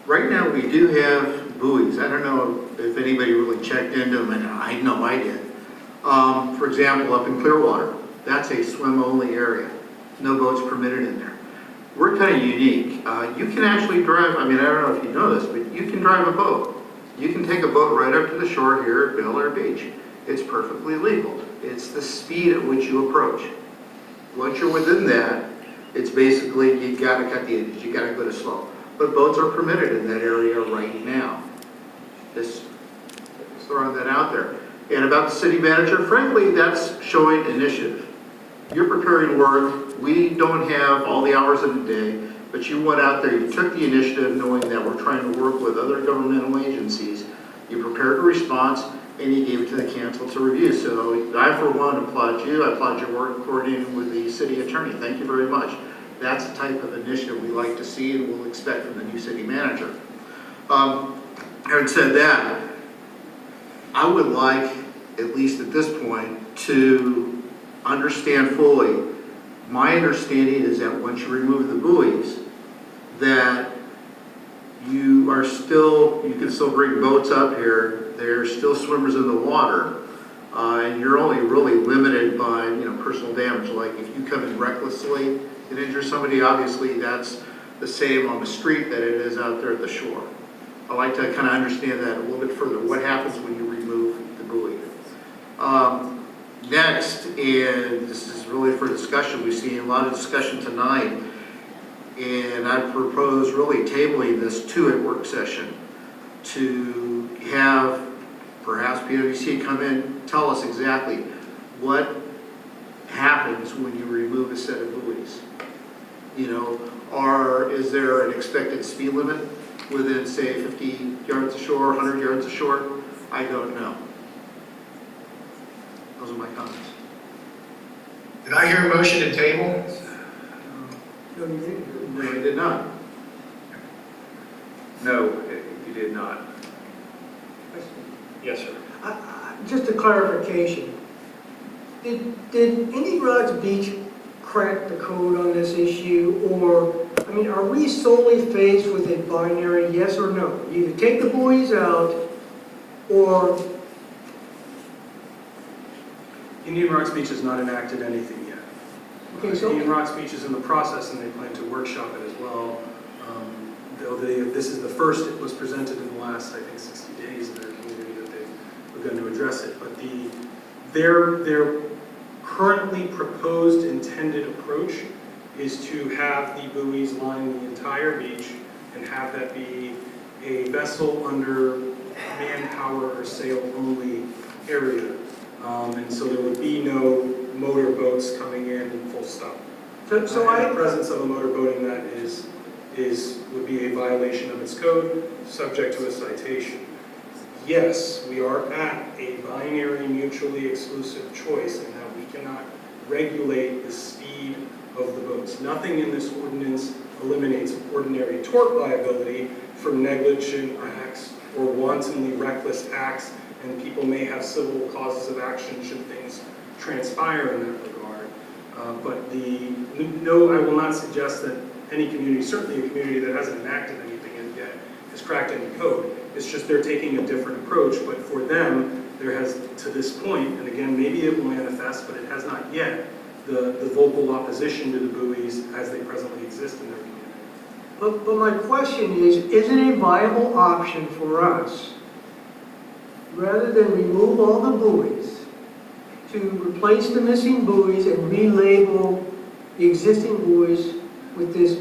Right now, we do have buoys. I don't know if anybody really checked into them, and I know I did. For example, up in Clearwater, that's a swim-only area. No boats permitted in there. We're kind of unique. You can actually drive, I mean, I don't know if you know this, but you can drive a boat. You can take a boat right up to the shore here at Bel Air Beach. It's perfectly legal. It's the speed at which you approach. Once you're within that, it's basically, you gotta cut the edges, you gotta go to slow. But boats are permitted in that area right now. Just throwing that out there. And about the city manager, frankly, that's showing initiative. You're preparing work. We don't have all the hours of the day, but you went out there, you took the initiative knowing that we're trying to work with other governmental agencies. You prepared a response, and you gave it to the council to review. So I, for one, applaud you. I applaud your work coordinating with the city attorney. Thank you very much. That's the type of initiative we like to see and we'll expect from the new city manager. Having said that, I would like, at least at this point, to understand fully. My understanding is that once you remove the buoys, that you can still bring boats up here. There's still swimmers in the water. And you're only really limited by, personal damage. Like if you come in recklessly and injure somebody, obviously that's the same on the street that it is out there at the shore. I like to kind of understand that a little bit further. What happens when you remove the buoy? Next, and this is really for discussion, we've seen a lot of discussion tonight, and I propose really tabling this to a work session to have perhaps PwC come in, tell us exactly what happens when you remove a set of buoys. Is there an expected speed limit within, say, 50 yards ashore, 100 yards ashore? I don't know. Those are my comments. Did I hear a motion to table? No, you did not. No, you did not. Yes, sir. Just a clarification. Did Indy Rod's Beach crack the code on this issue, or, are we solely faced with a binary yes or no? You either take the buoys out, or... Indian Rocks Beach has not enacted anything yet. Okay, so... Indian Rocks Beach is in the process, and they plan to workshop it as well. This is the first it was presented in the last, I think, 60 days in their community that they were going to address it. But their currently proposed intended approach is to have the buoys line the entire beach and have that be a vessel under manpower or sail only area. And so there would be no motor boats coming in full stop. So the presence of a motor boating that would be a violation of its code, subject to a citation. yes, we are at a binary mutually exclusive choice in that we cannot regulate the speed of the boats. Nothing in this ordinance eliminates ordinary tort liability for negligent acts or wantonly reckless acts, and people may have civil causes of action should things transpire in that regard. No, I will not suggest that any community, certainly a community that hasn't enacted anything yet, has cracked any code. It's just they're taking a different approach, but for them, there has, to this point, and again, maybe it will manifest, but it has not yet, the vocal opposition to the buoys as they presently exist in their community. But my question is, isn't it a viable option for us, rather than remove all the buoys, to replace the missing buoys and relabel the existing buoys with this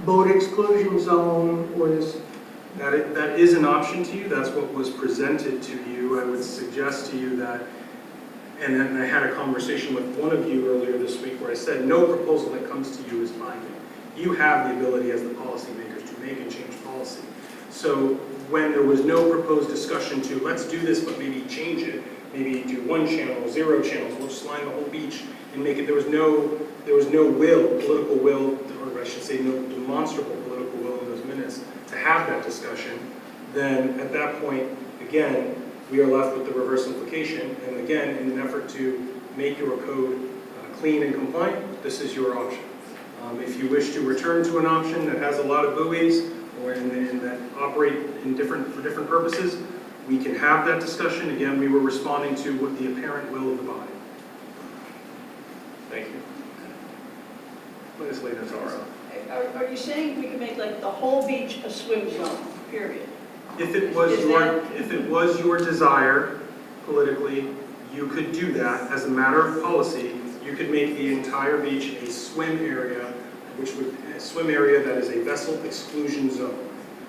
boat exclusion zone or this? That is an option to you. That's what was presented to you. I would suggest to you that, and then I had a conversation with one of you earlier this week where I said no proposal that comes to you is binding. You have the ability as the policymakers to make and change policy. So when there was no proposed discussion to let's do this but maybe change it, maybe do 1 channel, 0 channels, we'll just line the whole beach and make it, there was no political will, or I should say no demonstrable political will in those minutes to have that discussion, then at that point, again, we are left with the reverse implication. And again, in an effort to make your code clean and compliant, this is your option. If you wish to return to an option that has a lot of buoys or that operate for different purposes, we can have that discussion. Again, we were responding to what the apparent will of the body. Thank you. Legislator Tara. Are you saying we can make like the whole beach a swim zone, period? If it was your desire politically, you could do that as a matter of policy. You could make the entire beach a swim area, a swim area that is a vessel exclusion zone.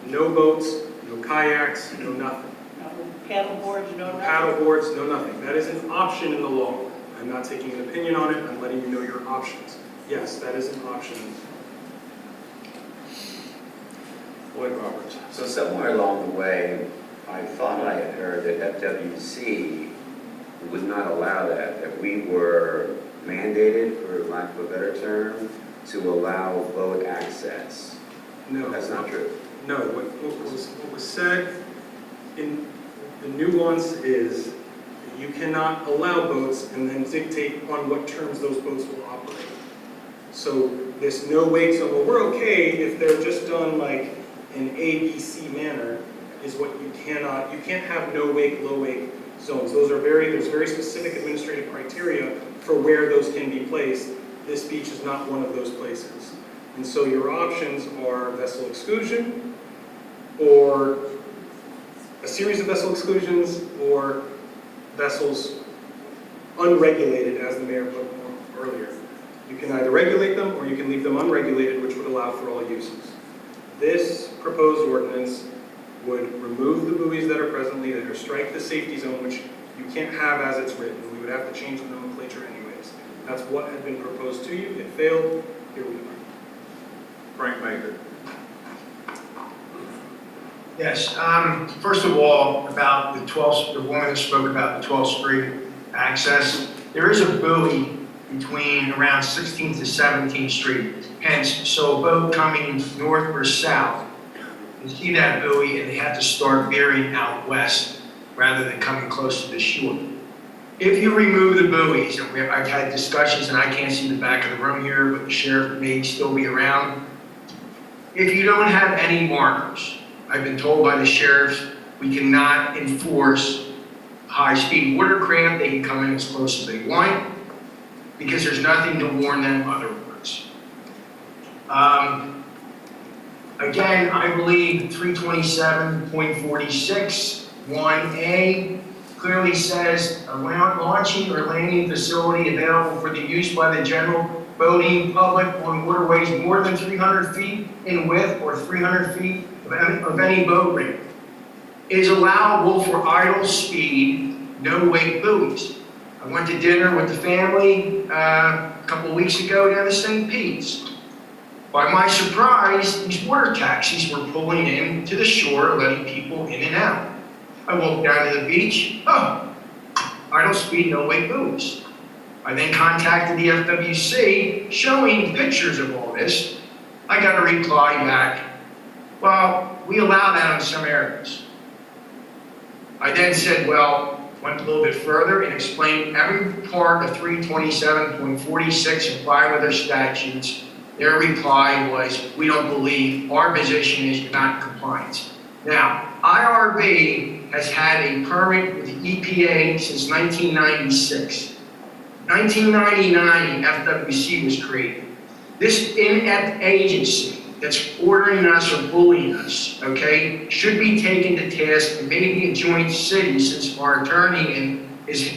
No boats, no kayaks, no nothing. No paddle boards, no nothing? Paddle boards, no nothing. That is an option in the law. I'm not taking an opinion on it. I'm letting you know your options. Yes, that is an option. Lloyd Roberts. So somewhere along the way, I thought I had heard that FWC would not allow that we were mandated, for lack of a better term, to allow boat access. No. That's not true. No, what was said in the nuance is that you cannot allow boats and then dictate on what terms those boats will operate. So this no wake zone, well, we're okay if they're just done like in ABC manner, is what you can't have no wake, low wake zones. There's very specific administrative criteria for where those can be placed. This beach is not one of those places. And so your options are vessel exclusion, or a series of vessel exclusions, or vessels unregulated, as the mayor put earlier. You can either regulate them or you can leave them unregulated, which would allow for all uses. This proposed ordinance would remove the buoys that are presently there, strike the safety zone, which you can't have as it's written. We would have to change the nomenclature anyways. That's what had been proposed to you. It failed. Here we are. Frank Baker. Yes, first of all, about the woman who spoke about the 12th Street access, there is a buoy between around 16th to 17th Street. Hence, so a boat coming north or south, you see that buoy and they have to start veering out west rather than coming close to the shore. If you remove the buoys, and I've had discussions, and I can't see the back of the room here, but the sheriff may still be around. If you don't have any markers, I've been told by the sheriffs, we cannot enforce high-speed watercraft. They can come in as close as they want because there's nothing to warn them otherwise. Again, I believe 327.46, 1A clearly says a launching or landing facility available for the use by the general boating public on waterways more than 300 feet in width or 300 feet of any boat ramp is allowable for idle speed, no wake buoys. I went to dinner with the family a couple of weeks ago down to St. Pete's. By my surprise, these water taxis were pulling in to the shore, letting people in and out. I walk down to the beach, oh, idle speed, no wake buoys. I then contacted the FWC showing pictures of all this. I got a reply back, well, we allow that in some areas. I then said, well, went a little bit further and explained every part of 327.46 and 5 other statutes. Their reply was, we don't believe, our position is you're not in compliance. Now, IRB has had a permit with the EPA since 1996. 1999, FWC was created. This inept agency that's ordering us or bullying us, okay, should be taken to task, and maybe a joint city, since our attorney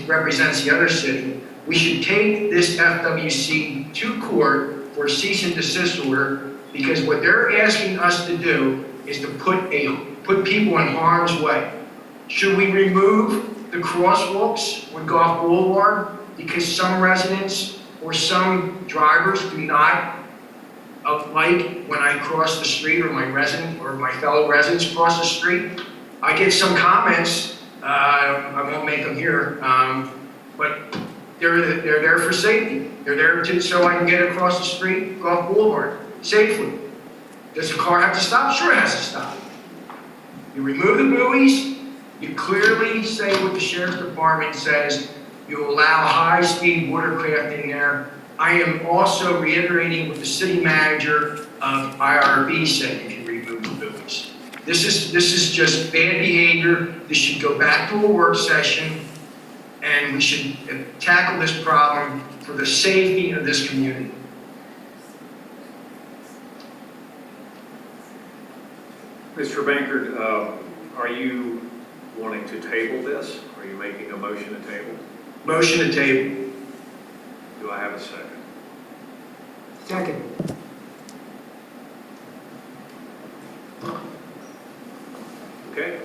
represents the other city. We should take this FWC to court for cease and desist order, because what they're asking us to do is to put people in harm's way. Should we remove the crosswalks with Golf Boulevard because some residents or some drivers do not like when I cross the street, or my resident or my fellow residents cross the street? I get some comments, I won't make them here, but they're there for safety. They're there so I can get across the street, Golf Boulevard, safely. Does the car have to stop? Sure it has to stop. You remove the buoys, you clearly say what the Sheriff's Department says, you allow high-speed watercraft in there. I am also reiterating what the city manager of IRB said if you remove the buoys. This is just bad behavior. This should go back to a work session, and we should tackle this problem for the safety of this community. Mr. Bankert, are you wanting to table this? Are you making a motion to table? Motion to table. Do I have a second? Second. Okay.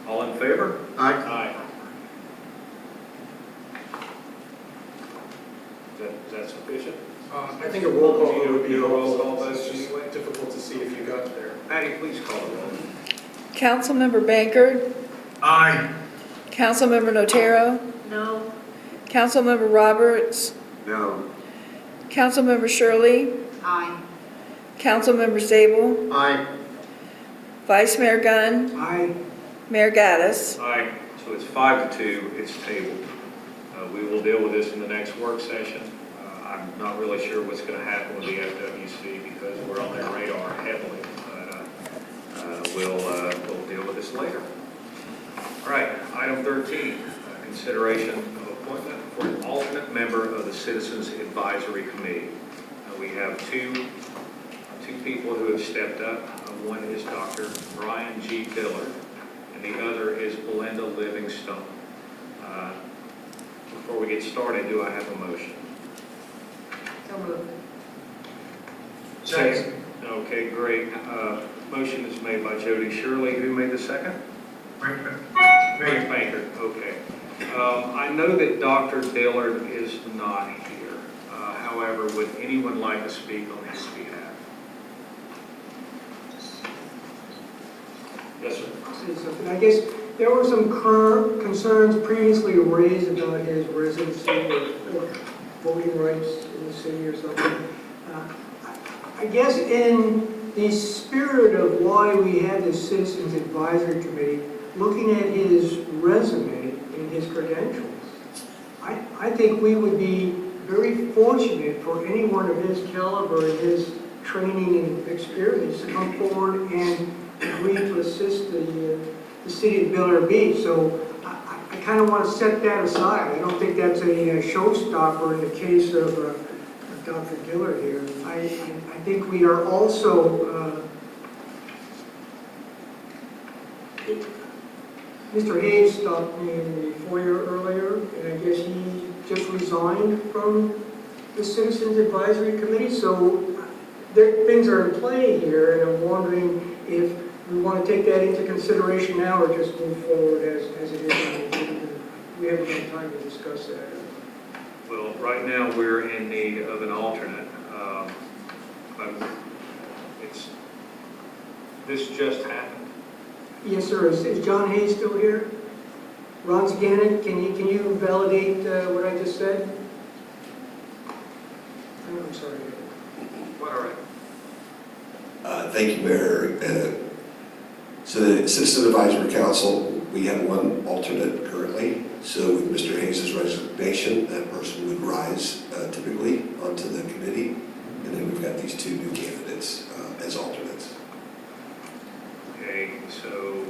All in favor? Aye. Aye. Is that sufficient? I think a roll call vote would be Do a roll helpful. call vote. It's just difficult to see if you got there. Patty, please call the roll. Councilmember Bankert, Aye. Councilmember Notero, No. Councilmember Roberts, No. Councilmember Shirley, Aye. Councilmember Zabel, Aye. Vice Mayor Gunn, Aye. Mayor Gaddis. Aye. So it's 5-2, it's tabled. We will deal with this in the next work session. I'm not really sure what's going to happen with the FWC because we're on their radar heavily, but we'll deal with this later. All right, item 13, consideration of appointment for an alternate member of the Citizens Advisory Committee. We have two people who have stepped up. One is Dr. Brian G. Dillard, and the other is Belinda Livingstone. Before we get started, do I have a motion? So moved. Second. Okay, great. Motion is made by Jody Shirley. Who made the second? Rick Banker. Okay. I know that Dr. Dillard is not here. However, would anyone like to speak on his behalf? Yes, sir. Say something. I guess there were some concerns previously raised about his residency or voting rights in the city or something. I guess in the spirit of why we have this Citizens Advisory Committee, looking at his resume and his credentials, I think we would be very fortunate for anyone of his caliber and his training and experience to come forward and agree to assist the city of Bel Air Beach. So I kind of want to set that aside. I don't think that's a showstopper in the case of Dr. Dillard here. I think we are also, Mr. Hayes stopped me in the foyer earlier, and I guess he just resigned from the Citizens Advisory Committee. So things are in play here, and I'm wondering if we want to take that into consideration now or just move forward as it is. We haven't had time to discuss that. Well, right now we're in need of an alternate. But this just happened. Yes, sir. Is John Hayes still here? Ron Zaganek, can you validate what I just said? I'm sorry. What, all right. Thank you, Mayor. So the Citizen Advisory Council, we have one alternate currently. So with Mr. Hayes' resignation, that person would rise typically onto the committee. And then we've got these two new candidates as alternates. Okay, so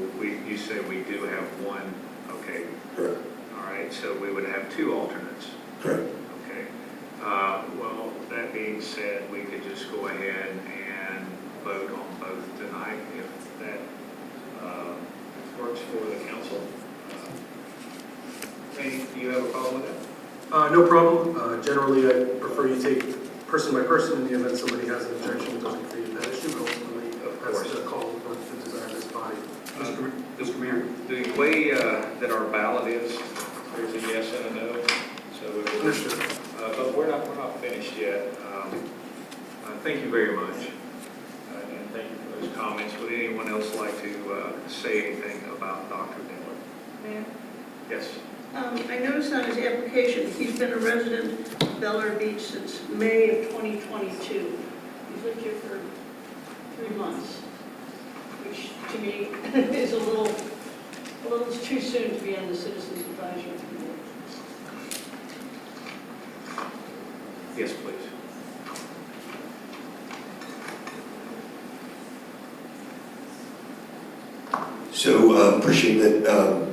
you say we do have one, okay. Correct. All right, so we would have two alternates. Correct. Okay. Well, that being said, we could just go ahead and vote on both tonight if that works for the council. Randy, do you have a problem with that? No problem. Generally, I prefer you take person by person in the event somebody has an objection, it doesn't create that issue, but ultimately, that's the call of the desire of this body. Mr. Mayor, the way that our ballot is, there's a yes and a no. So we will, but we're not finished yet. Thank you very much. And thank you for those comments. Would anyone else like to say anything about Dr. Dillon? Mayor? Yes. I noticed on his application, he's been a resident of Bel-Air Beach since May of 2022. He's lived here for 3 months, which to me is a little too soon to be on the Citizens Advisory Committee. Yes, please. So appreciate that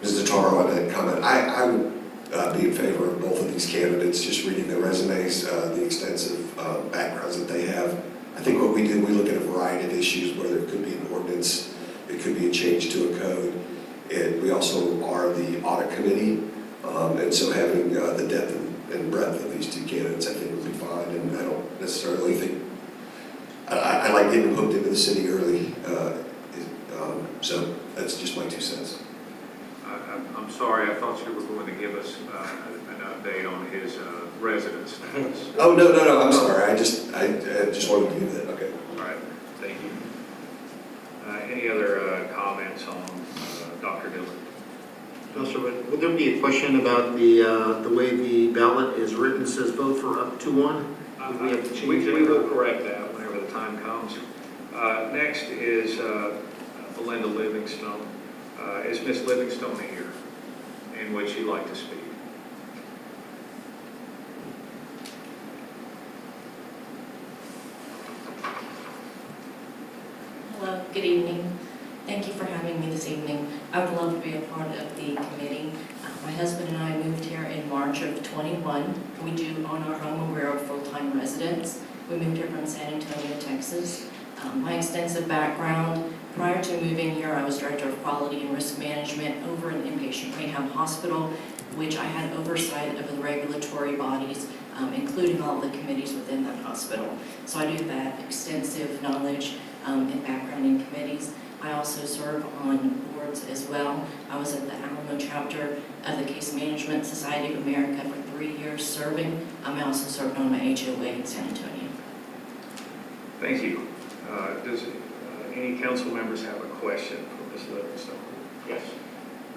Ms. Nataro on that comment. I would be in favor of both of these candidates, just reading their resumes, the extensive backgrounds that they have. I think what we did, we look at a variety of issues, whether it could be an ordinance, it could be a change to a code. We also are the audit committee, and so having the depth and breadth of these two candidates, I think would be fine. And I don't necessarily think, I like getting hooked into the city early, so that's just my 2 cents. I'm sorry, I thought you were going to give us an update on his residence status. Oh, no, I'm sorry. I just wanted to do that. Okay. All right, thank you. Any other comments on Dr. Dillon? No, sir, but would there be a question about the way the ballot is written? It says vote for up to one? Would we have to change it? We will correct that whenever the time comes. Next is Belinda Livingstone. Is Ms. Livingstone here? And would she like to speak? Hello, good evening. Thank you for having me this evening. I would love to be a part of the committee. My husband and I moved here in March of 21. We do own our home and we're a full-time residents. We moved here from San Antonio, Texas. My extensive background, prior to moving here, I was Director of Quality and Risk Management over an inpatient rehab hospital, which I had oversight of the regulatory bodies, including all of the committees within that hospital. So I do have extensive knowledge and background in committees. I also serve on boards as well. I was at the Untitled Chapter of the Case Management Society of America for 3 years serving. I also served on my HOA in San Antonio. Thank you. Does any council members have a question for Ms. Livingstone? Yes.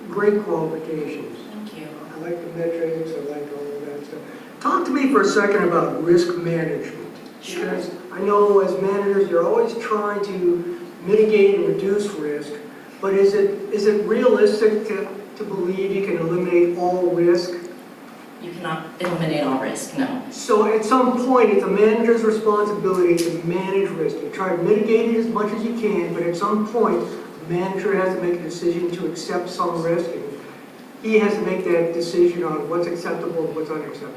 Great qualifications. Thank you. I like the metrics, I like all of that stuff. Talk to me for a second about risk management. Sure. Because I know as managers, you're always trying to mitigate and reduce risk, but is it realistic to believe you can eliminate all risk? You cannot eliminate all risk, no. So at some point, it's a manager's responsibility to manage risk. You try to mitigate it as much as you can, but at some point, the manager has to make a decision to accept some risk, and he has to make that decision on what's acceptable and what's unacceptable.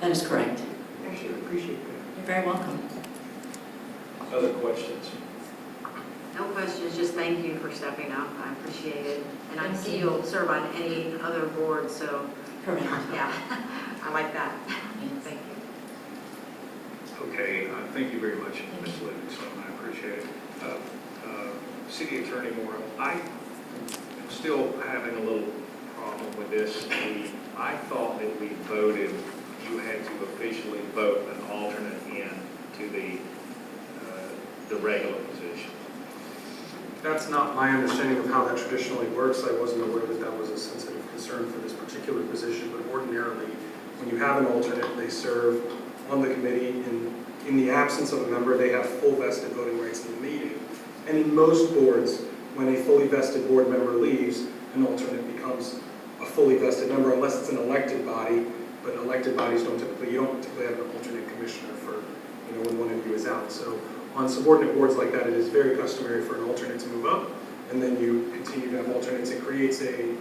That is correct. Actually, I appreciate that. You're very welcome. Other questions? No questions, just thank you for stepping up. I appreciate it. And I Thank see you. you'll serve on any other board, so Correct. yeah, I like that. Yes. Thank you. Okay, thank you very much, Ms. Livingstone. I appreciate it. City Attorney Moore, I'm still having a little problem with this. I thought that we voted, you had to officially vote an alternate in to the regular position. That's not my understanding of how that traditionally works. I wasn't aware that that was a sensitive concern for this particular position, but ordinarily, when you have an alternate, they serve on the committee. In the absence of a member, they have full vested voting rights in the meeting. And in most boards, when a fully vested board member leaves, an alternate becomes a fully vested member, unless it's an elected body. But elected bodies you don't typically have an alternate commissioner for, when one of you is out. So on subordinate boards like that, it is very customary for an alternate to move up, and then you continue to have alternates. It creates the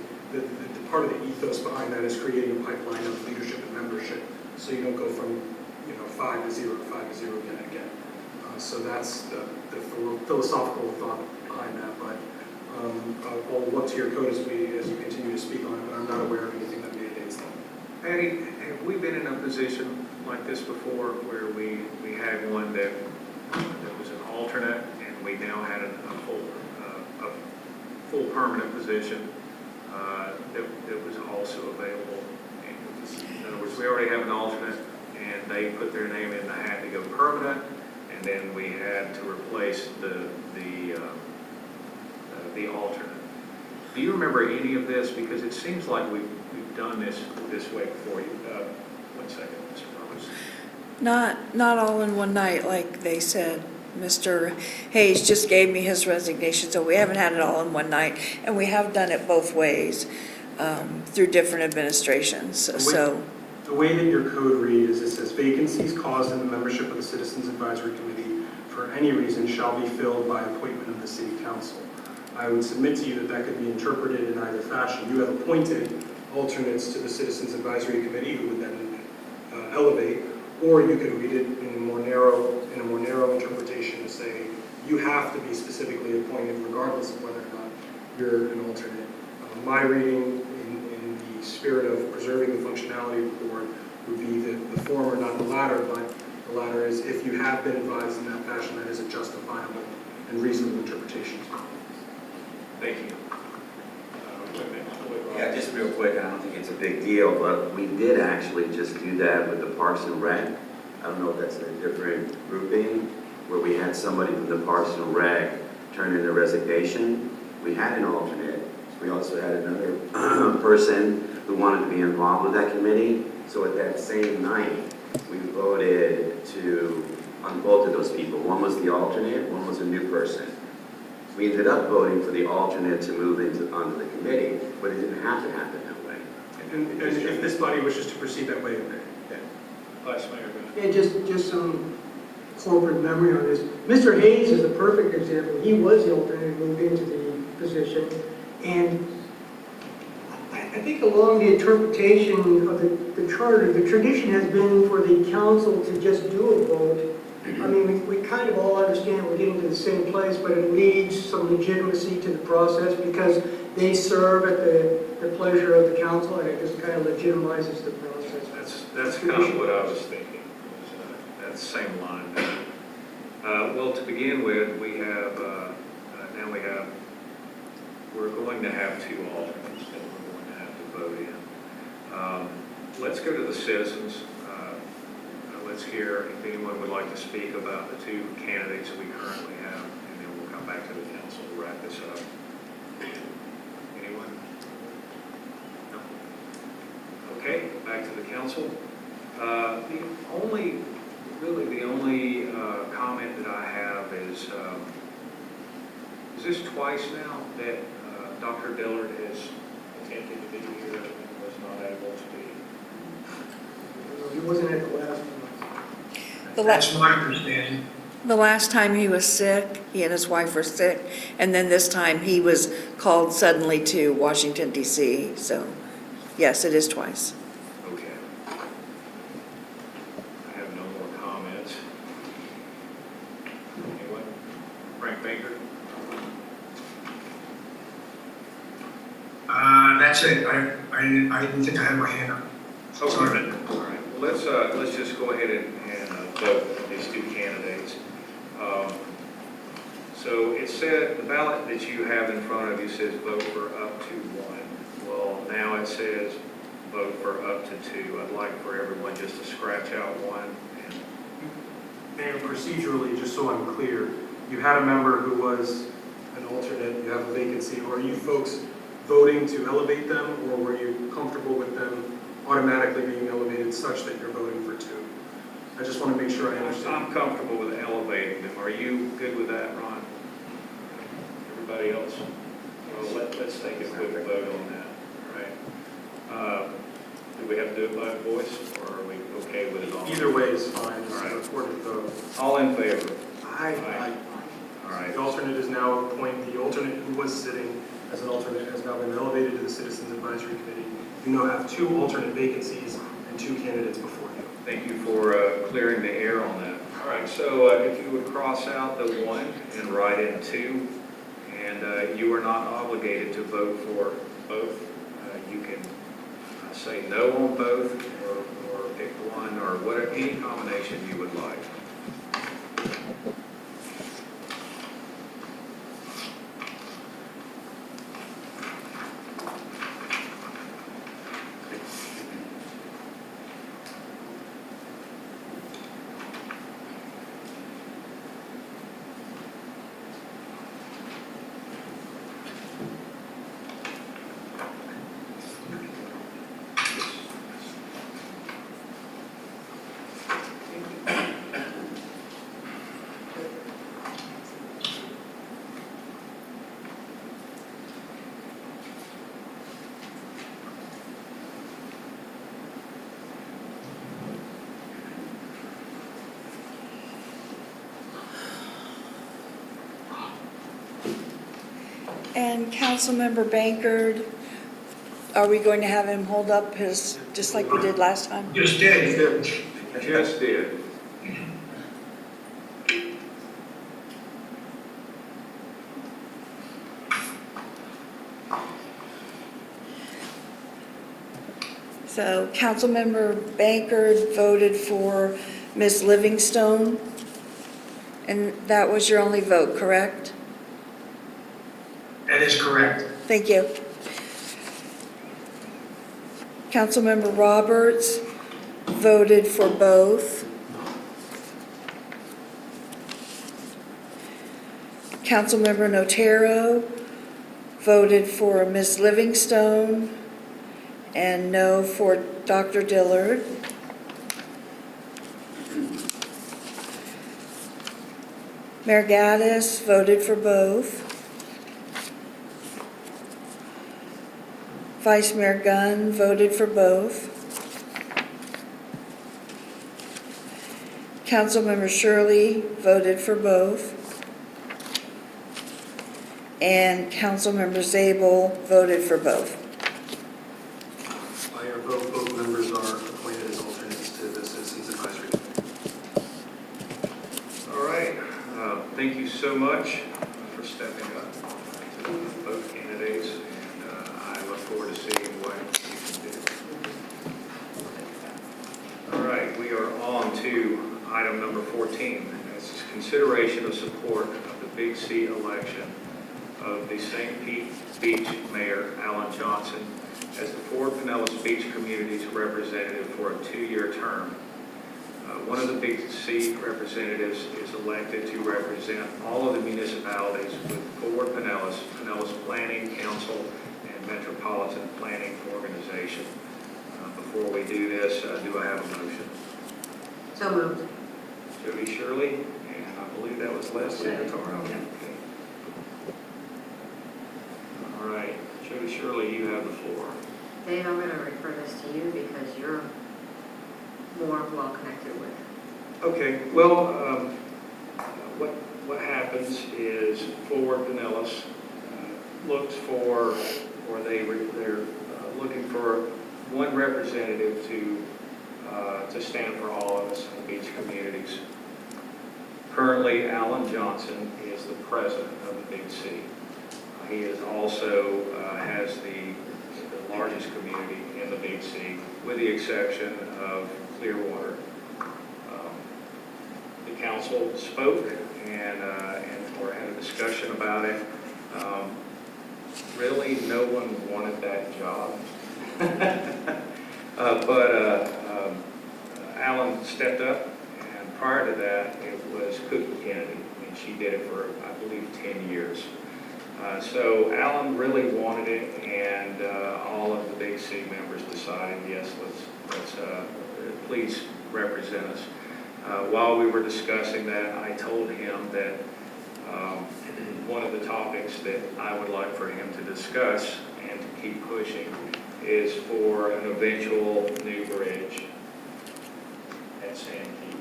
part of the ethos behind that is creating a pipeline of leadership and membership, so you don't go from 5 to 0 to 5 to 0 again and again. So that's the philosophical thought behind that. But I'll look to your code as you continue to speak on it, but I'm not aware of anything that mandates that. Patty, have we been in a position like this before where we had one that was an alternate and we now had a full permanent position that was also available? In other words, we already have an alternate and they put their name in the hat to go permanent, and then we had to replace the alternate. Do you remember any of this? Because it seems like we've done this way before. One second, Mr. Thomas. Not all in one night, like they said. Mr. Hayes just gave me his resignation, so we haven't had it all in one night, and we have done it both ways through different administrations. So the way that your code reads is it says vacancies caused in the membership of the Citizens Advisory Committee for any reason shall be filled by appointment of the City Council. I would submit to you that could be interpreted in either fashion. You have appointed alternates to the Citizens Advisory Committee who would then elevate, or you could read it in a more narrow interpretation to say you have to be specifically appointed regardless of whether or not you're an alternate. My reading in the spirit of preserving the functionality of the board would be the former, not the latter, but the latter is if you have been advised in that fashion, that is a justifiable and reasonable interpretation. Thank you. Yeah, just real quick, I don't think it's a big deal, but we did actually just do that with the Parks and Rec. I don't know if that's in a different grouping, where we had somebody from the Parks and Rec turn in their resignation. We had an alternate. We also had another person who wanted to be involved with that committee. So at that same night, we voted on both of those people. One was the alternate, one was a new person. We ended up voting for the alternate to move onto the committee, but it didn't have to happen that way. And if this body wishes to proceed that way, okay. Vice Mayor. Yeah, just some corporate memory on this. Mr. Hayes is a perfect example. He was the alternate, moved into the position, and I think along the interpretation of the charter, the tradition has been for the council to just do a vote. I mean, we kind of all understand we're getting to the same place, but it leads some legitimacy to the process because they serve at the pleasure of the council, and it just kind of legitimizes the process. That's kind of what I was thinking. That same line. Well, to begin with, we're going to have two alternates that we're going to have to vote in. Let's go to the citizens. Let's hear if anyone would like to speak about the two candidates that we currently have, and then we'll come back to the council to wrap this up. Anyone? No? Okay, back to the council. The only comment that I have is this twice now that Dr. Dillard has attempted to be here and was not able to be? He wasn't at the last one. That's my understanding. the last time he was sick, he and his wife were sick, and then this time he was called suddenly to Washington, D.C. So, yes, it is twice. Okay. I have no more comments. Anyone? Frank Baker? That's it. I didn't think I had my hand up. Okay. All right. Well, let's just go ahead and vote on these two candidates. So it said, the ballot that you have in front of you says vote for up to one. Well, now it says vote for up to two. I'd like for everyone just to scratch out one. Mayor, procedurally, just so I'm clear, you had a member who was an alternate, you have a vacancy, are you folks voting to elevate them, or were you comfortable with them automatically being elevated such that you're voting for two? I just want to make sure I understand. I'm comfortable with elevating them. Are you good with that, Ron? Everybody else? Well, let's take a quick vote on that, all right? Do we have to do it by voice, or are we okay with it all? Either way is fine, it's All a right. recorded vote. All in favor? Aye. All right. The alternate is now appointed, the alternate who was sitting as an alternate has now been elevated to the Citizens Advisory Committee. You now have two alternate vacancies and two candidates before you. Thank you for clearing the air on that. All right, so if you would cross out the 1 and write in 2, and you are not obligated to vote for both. You can say no on both, or pick one, or whatever, any combination you would like. And Councilmember Bankard, are we going to have him hold up his, just like we did last time? Just did. Just did. So Councilmember Bankard voted for Ms. Livingstone, and that was your only vote, correct? That is correct. Thank you. Councilmember Roberts voted for both. Councilmember Notaro voted for Ms. Livingstone and no for Dr. Dillard. Mayor Gaddis voted for both. Vice Mayor Gunn voted for both. Councilmember Shirley voted for both. And Councilmember Zabel voted for both. By your vote, both members are appointed as alternates to the Citizens Advisory Committee. All right. Thank you so much for stepping up to both candidates, and I look forward to seeing what you can do. All right, we are on to item number 14. This is consideration of support of the Big C election of the St. Pete Beach Mayor Alan Johnson as the Fort Pinellas Beach Community's representative for a 2-year term. One of the Big C representatives is elected to represent all of the municipalities with Fort Pinellas, Pinellas Planning Council, and Metropolitan Planning Organization. Before we do this, do I have a motion? So moved. Jody Shirley, and I believe that was Leslie Notaro. Okay. All right, Jody Shirley, you have the floor. Dave, I'm going to refer this to you because you're more well connected with. Okay, well, what happens is Fort Pinellas looks for, or they're looking for one representative to stand for all of us in the beach communities. Currently, Alan Johnson is the president of the Big C. He is also has the largest community in the Big C, with the exception of Clearwater. The council spoke and or had a discussion about it. Really, no one wanted that job, but Alan stepped up, and prior to that, it was Cookie Kennedy, and she did it for, I believe, 10 years. So Alan really wanted it, and all of the Big C members decided, yes, let's please represent us. While we were discussing that, I told him that one of the topics that I would like for him to discuss and to keep pushing is for an eventual new bridge at Santee,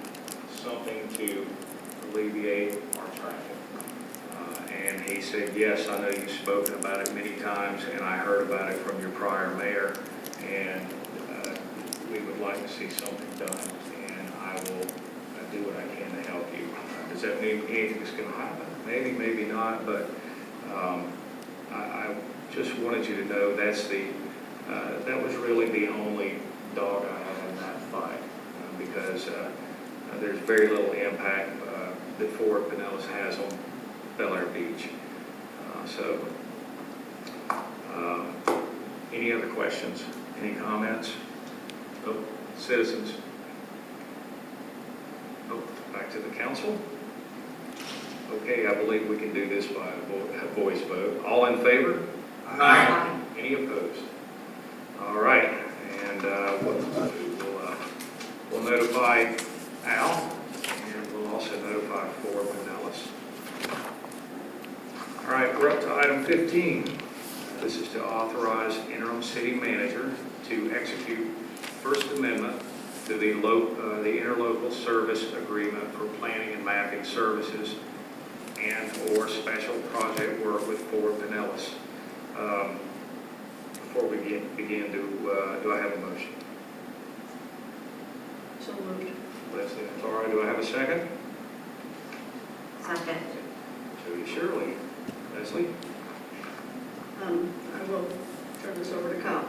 something to alleviate our traffic. And he said, yes, I know you've spoken about it many times, and I heard about it from your prior mayor, and we would like to see something done, and I will do what I can to help you. Does that mean anything's going to happen? Maybe, maybe not, but I just wanted you to know that was really the only dog I had in that fight, because there's very little impact that Fort Pinellas has on Bel Air Beach. Any other questions? Any comments? Oh, citizens? Oh, back to the council? Okay, I believe we can do this by a voice vote. All in favor? Aye. Any opposed? All right, and we'll notify Al, and we'll also notify Fort Pinellas. All right, we're up to item 15. This is to authorize interim city manager to execute First Amendment to the interlocal service agreement for planning and mapping services and/or special project work with Fort Pinellas. Before we begin, do I have a motion? So moved. Leslie and Tara, do I have a second? Second. Jody Shirley. Leslie? I will turn this over to Kyle.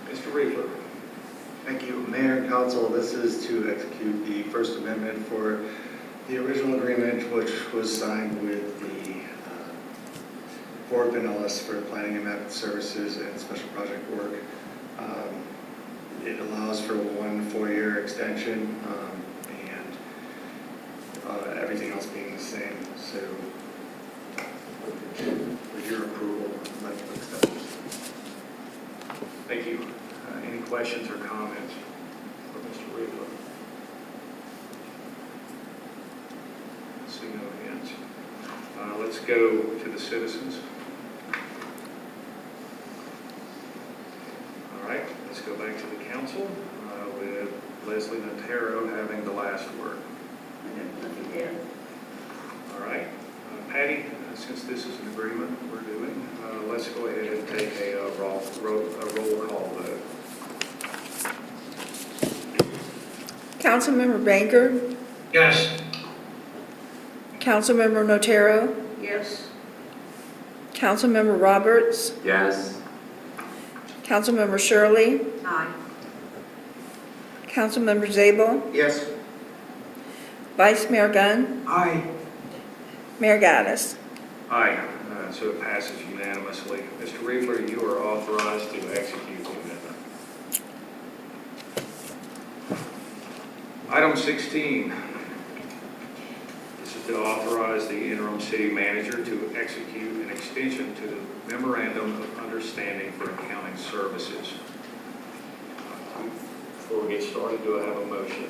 Mr. Reefler? Thank you, Mayor and Council. This is to execute the First Amendment for the original agreement, which was signed with the Fort Pinellas for planning and mapping services and special project work. It allows for one 4-year extension and everything else being the same. So, with your approval, I'd like to accept this. Thank you. Any questions or comments for Mr. Reefler? See no hands. Let's go to the citizens. All right, let's go back to the council with Leslie Notero having the last word. All right, Patty, since this is an agreement we're doing, let's go ahead and take a roll call vote. Councilmember Banker, Yes. Councilmember Notero, Yes. Councilmember Roberts, Yes. Councilmember Shirley, Aye. Councilmember Zabel, Yes. Vice Mayor Gunn, Aye. Mayor Gaddis. Aye, so it passes unanimously. Mr. Reefler, you are authorized to execute the amendment. Item 16. This is to authorize the interim city manager to execute an extension to the memorandum of understanding for accounting services. Before we get started, do I have a motion?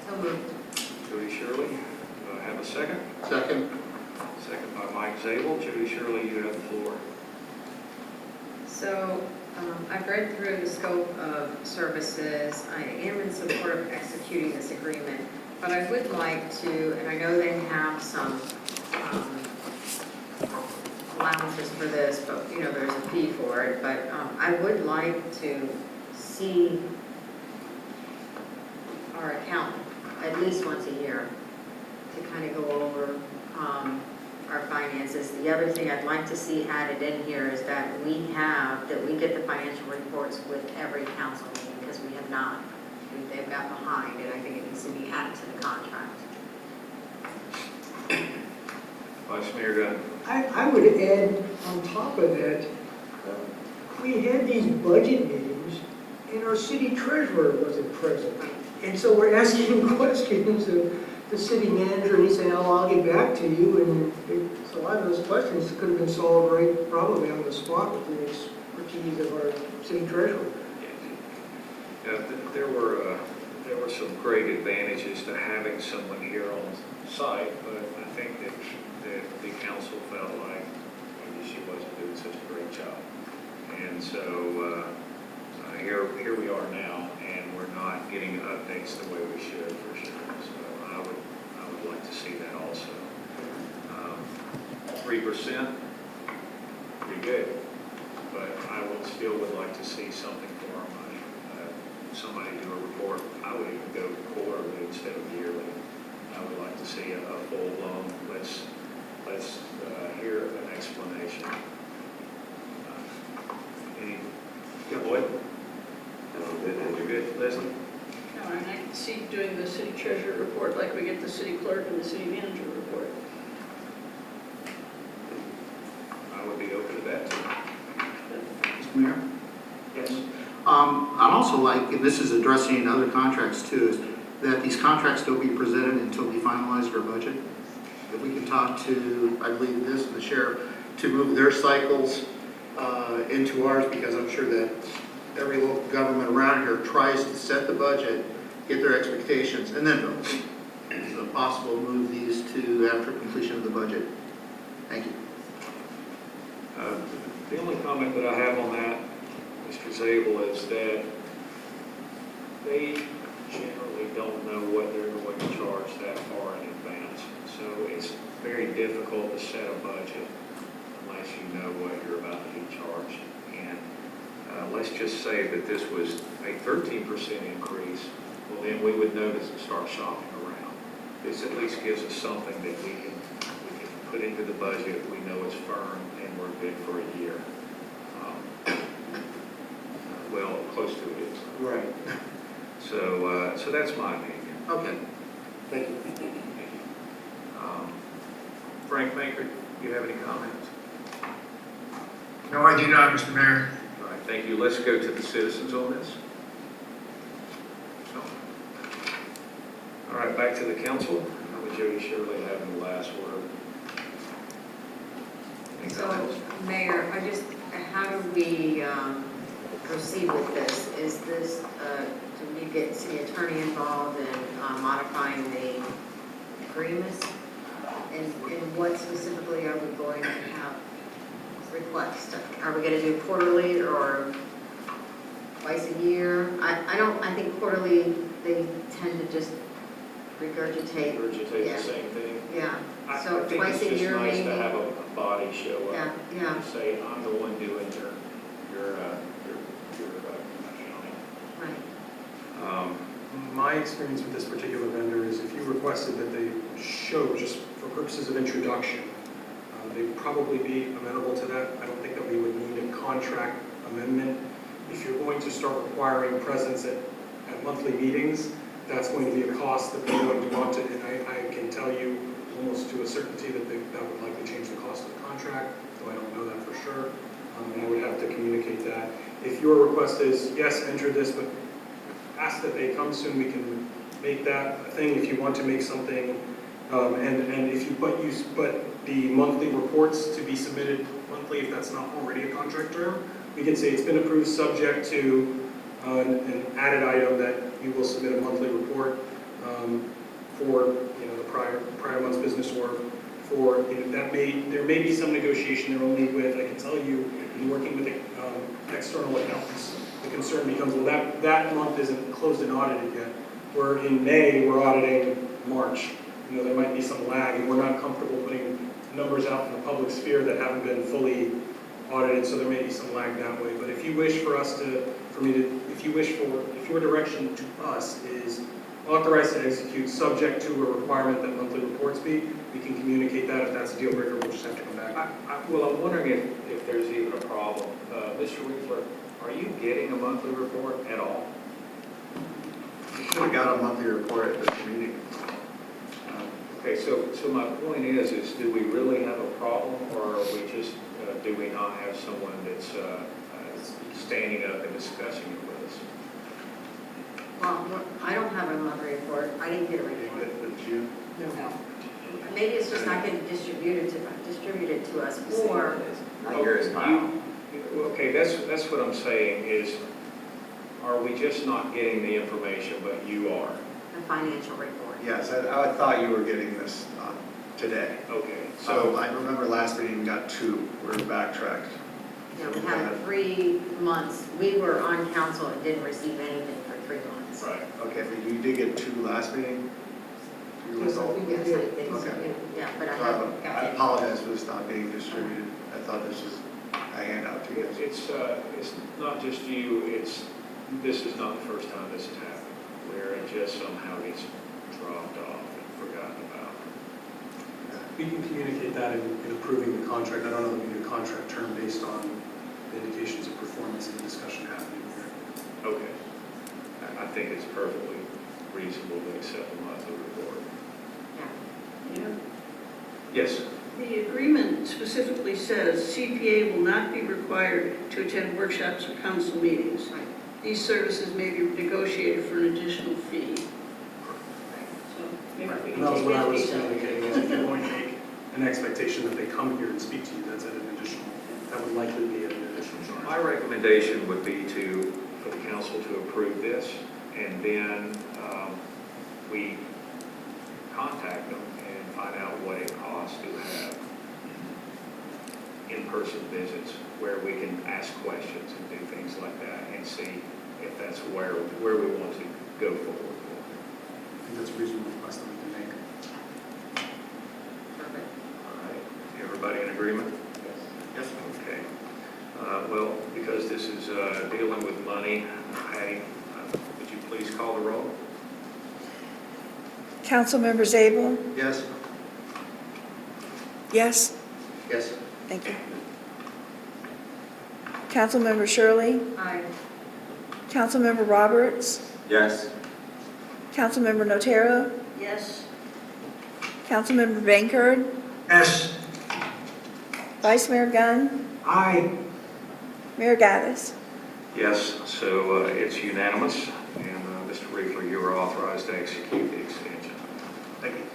So moved. Jody Shirley, do I have a second? Second. Second by Mike Zabel. Jody Shirley, you have the floor. So I've read through the scope of services. I am in support of executing this agreement, but I would like to, and I know they have some allowances for this, but there's a fee for it, but I would like to see our accountant at least once a year to kind of go over our finances. The other thing I'd like to see added in here is that we get the financial reports with every council meeting, because we have not. They've got behind, and I think it needs to be added to the contract. Vice Mayor Gunn. I would add on top of that, we had these budget meetings and our city treasurer wasn't present. And so we're asking questions of the city manager and he's saying, oh, I'll get back to you, and so a lot of those questions could have been solved right, probably on the spot with the expertise of our city treasurer. Yeah, there were some great advantages to having someone here on site, but I think that the council felt like maybe she wasn't doing such a great job. And so here we are now, and we're not getting updates the way we should for sure. So I would like to see that also. 3%, pretty good, but I would like to see something for our money. Somebody do a report. I would even go quarterly instead of yearly. I would like to see a full-blown, let's hear an explanation. Yeah, Lloyd? You're good, Leslie? No, I'd like to see doing the city treasurer report like we get the city clerk and the city manager report. I would be open to that too. Mr. Mayor? Yes. I'd also like, and this is addressing other contracts too, is that these contracts don't be presented until we finalize our budget. If we can talk to, I believe this and the sheriff, to move their cycles into ours, because I'm sure that every local government around here tries to set the budget, get their expectations, and then vote. Is it possible to move these to after completion of the budget? Thank you. The only comment that I have on that, Mr. Zabel, is that they generally don't know what they're going to charge that far in advance. So it's very difficult to set a budget unless you know what you're about to be charged. And let's just say that this was a 13% increase, well then we would notice and start shopping around. This at least gives us something that we can put into the budget. We know it's firm and we're good for a year. Well, close to it is. Right. So that's my opinion. Okay. Thank you. Frank Baker, do you have any comments? No, I do not, Mr. Mayor. All right, thank you. Let's go to the citizens on this. No. All right, back to the council. Jody Shirley having the last word. Any So, comments? Mayor, how do we proceed with this? Is this, do we get city attorney involved in modifying the agreements? And what specifically are we going to have request? Are we going to do quarterly or twice a year? I think quarterly, they tend to just regurgitate. Regurgitate Yeah. the same thing. Yeah, I so think twice it's a just year nice maybe. to have a body show up. Yeah, yeah. And say, I'm the one doing your accounting. Right. My experience with this particular vendor is if you requested that they show just for purposes of introduction, they'd probably be amenable to that. I don't think that we would need a contract amendment. If you're going to start requiring presence at monthly meetings, that's going to be a cost that they're going to want to, and I can tell you almost to a certainty that that would likely change the cost of the contract, though I don't know that for sure. And I would have to communicate that. If your request is, yes, enter this, but ask that they come soon, we can make that a thing. If you want to make something, and if you but the monthly reports to be submitted monthly, if that's not already a contract term, we can say it's been approved subject to an added item that you will submit a monthly report for the prior month's business, or for there may be some negotiation there only with, I can tell you, in working with external accountants, the concern becomes, well, that month isn't closed and audited yet. We're in May, we're auditing March. There might be some lag, and we're not comfortable putting numbers out in the public sphere that haven't been fully audited, so there may be some lag that way. But if you wish if your direction to us is authorize to execute subject to a requirement that monthly reports be, we can communicate that. If that's a deal breaker, we'll just have to come back. Well, I'm wondering if there's even a problem. Mr. Winkler, are you getting a monthly report at all? You should have got a monthly report at this meeting. Okay, so my point is do we really have a problem, or are we just, do we not have someone that's standing up and discussing it with us? Well, I don't have a monthly report. I didn't get a report. The June? No. Maybe it's just not getting distributed to us, or Not yours, Kyle. Okay, that's what I'm saying is, are we just not getting the information, but you are? the financial report. Yes, I thought you were getting this today. Okay, So so, I remember last meeting we got 2, we're backtracked. Yeah, we had 3 months. We were on council and didn't receive anything for 3 months. right. Okay, but you did get 2 last meeting? Do you Yes, I recall? think Yes, I think so, Okay. yeah, but I So haven't I got it. apologize for this not being distributed. I thought this was a handout to you. It's not just you, this is not the first time this has happened, where it just somehow gets dropped off and forgotten about. We can communicate that in approving the contract. I don't know that we need a contract term based on the indications of performance and the discussion happening here. Okay. I think it's perfectly reasonable to accept the monthly report. Yeah. Yes? The agreement specifically says CPA will not be required to attend workshops or council meetings. Right. These services may be negotiated for an additional fee. So maybe we And can that was take what I that was piece out. communicating, is if you're going to make an expectation that they come here and speak to you, that's at an additional, that would likely be at an additional charge. My recommendation would be for the council to approve this, and then we contact them and find out what it costs to have in-person visits where we can ask questions and do things like that and see if that's where we want to go forward. I think that's a reasonable request that we can make. Perfect. All right, everybody in agreement? Yes. Okay. Well, because this is dealing with money, Patty, would you please call the roll? Councilmember Zabel? Yes? Yes? Yes. Thank you. Councilmember Shirley? Aye. Councilmember Roberts? Yes. Councilmember Notero? Yes, Councilmember Bankard? Yes. Vice Mayor Gunn? Aye. Mayor Gaddis? Yes, so it's unanimous, and Mr. Riegler, you are authorized to execute the extension. Thank you.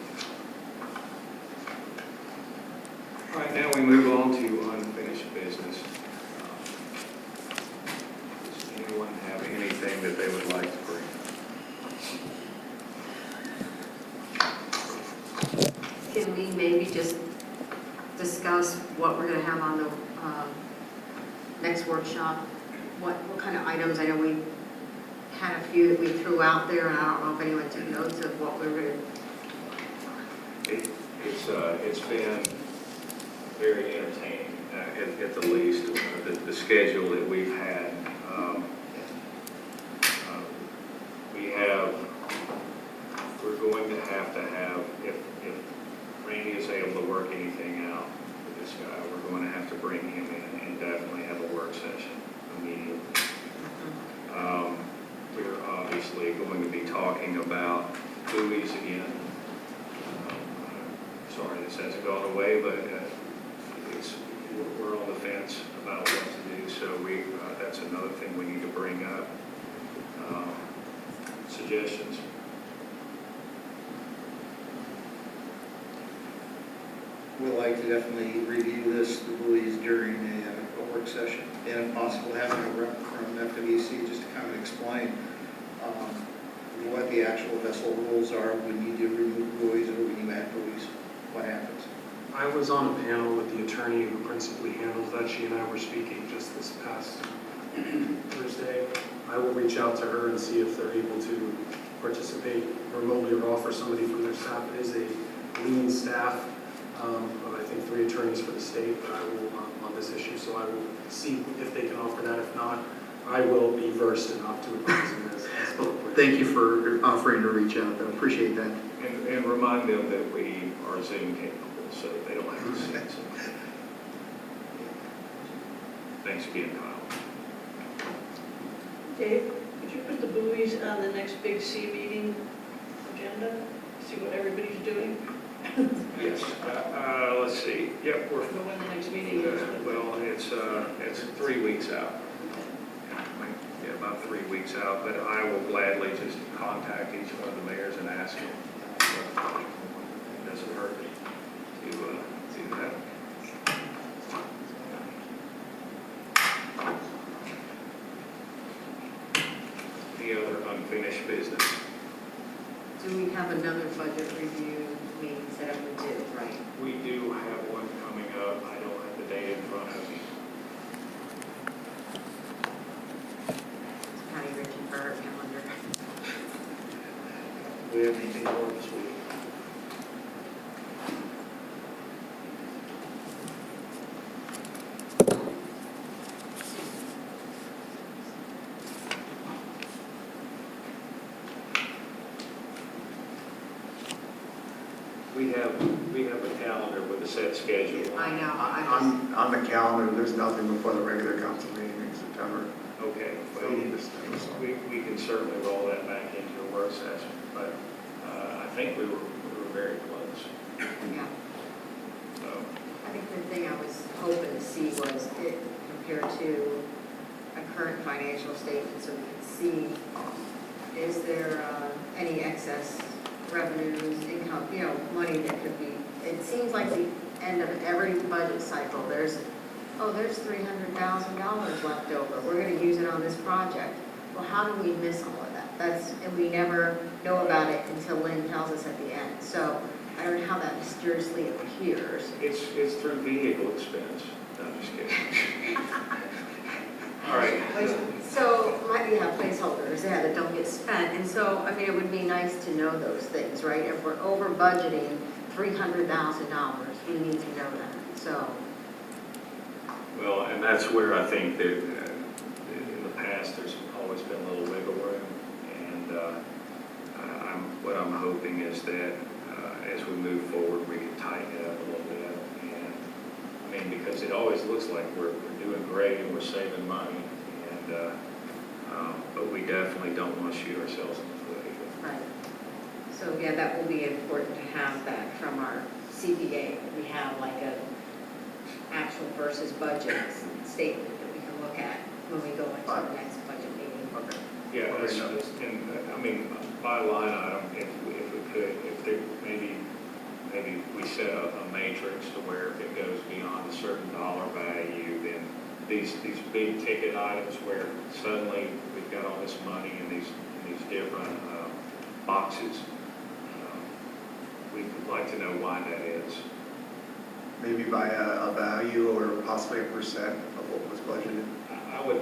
All right, now we move on to unfinished business. Does anyone have anything that they would like to bring? Can we maybe just discuss what we're going to have on the next workshop? What kind of items? I know we had a few that we threw out there, and I don't know if anyone took notes of what we were going to. It's been very entertaining, at the least, the schedule that we've had. We're going to have, if Randy is able to work anything out with this guy, we're going to have to bring him in and definitely have a work session immediately. We're obviously going to be talking about buoys again. Sorry this hasn't gone away, but we're on the fence about what to do, so that's another thing we need to bring up. Suggestions? We'd like to definitely review this, the buoys, during a work session, and if possible, having a rep from FWC just to kind of explain what the actual vessel rules are, when you do remove buoys or when you add buoys, what happens. I was on a panel with the attorney who principally handles that. She and I were speaking just this past Thursday. I will reach out to her and see if they're able to participate remotely or offer somebody from their staff. It is a lean staff of, I think, 3 attorneys for the state, but I will, on this issue, so I will see if they can offer that. If not, I will be versed enough to advise them as appropriate. Thank you for offering to reach out, I appreciate that. And remind them that we are Zoom capable, so they don't have to see us. Thanks again, Kyle. Dave, could you put the buoys on the next Big C meeting agenda? See what everybody's doing? Yes. Let's see. Yep, we're. Know when the next meeting is. Well, it's 3 weeks out. Yeah, about 3 weeks out, but I will gladly just contact each one of the mayors and ask them It doesn't hurt to do that. Any other unfinished business? Do we have another budget review meeting set up? We do, right? We do have one coming up. I don't have the date in front of me. It's Patty reaching for her calendar. Do we have anything more this week? We have a calendar with a set schedule. I know, On the calendar, there's nothing before the regular council meeting in September. Okay, well, we can certainly roll that back into a work session, but I think we were very close. Yeah. So, I think the thing I was hoping to see was it compared to a current financial statement, so we could see, is there any excess revenues, income, money that could be, it seems like the end of every budget cycle, there's $300,000 left over. We're going to use it on this project. Well, how do we miss all of that? And we never know about it until Lynn tells us at the end. So I don't know how that mysteriously appears. it's through vehicle expense. No, I'm just kidding. All right. So, you have placeholders, that don't get spent, and so, I mean, it would be nice to know those things, right? If we're over budgeting $300,000, we need to know that, so. Well, and that's where I think that in the past, there's always been a little wiggle room. And what I'm hoping is that as we move forward, we can tighten it up a little bit. And I mean, because it always looks like we're doing great and we're saving money. But we definitely don't want to shoot ourselves in the foot either. Right. So, yeah, that will be important to have that from our CPA. We have like a actual versus budget statement that we can look at when we go into the next budget meeting. Okay. Yeah, and I mean, by line item, if we could, if there, maybe we set up a matrix to where if it goes beyond a certain dollar value, then these big ticket items where suddenly we've got all this money in these different boxes, we'd like to know why that is. Maybe by a value or possibly a percent of what was budgeted. I would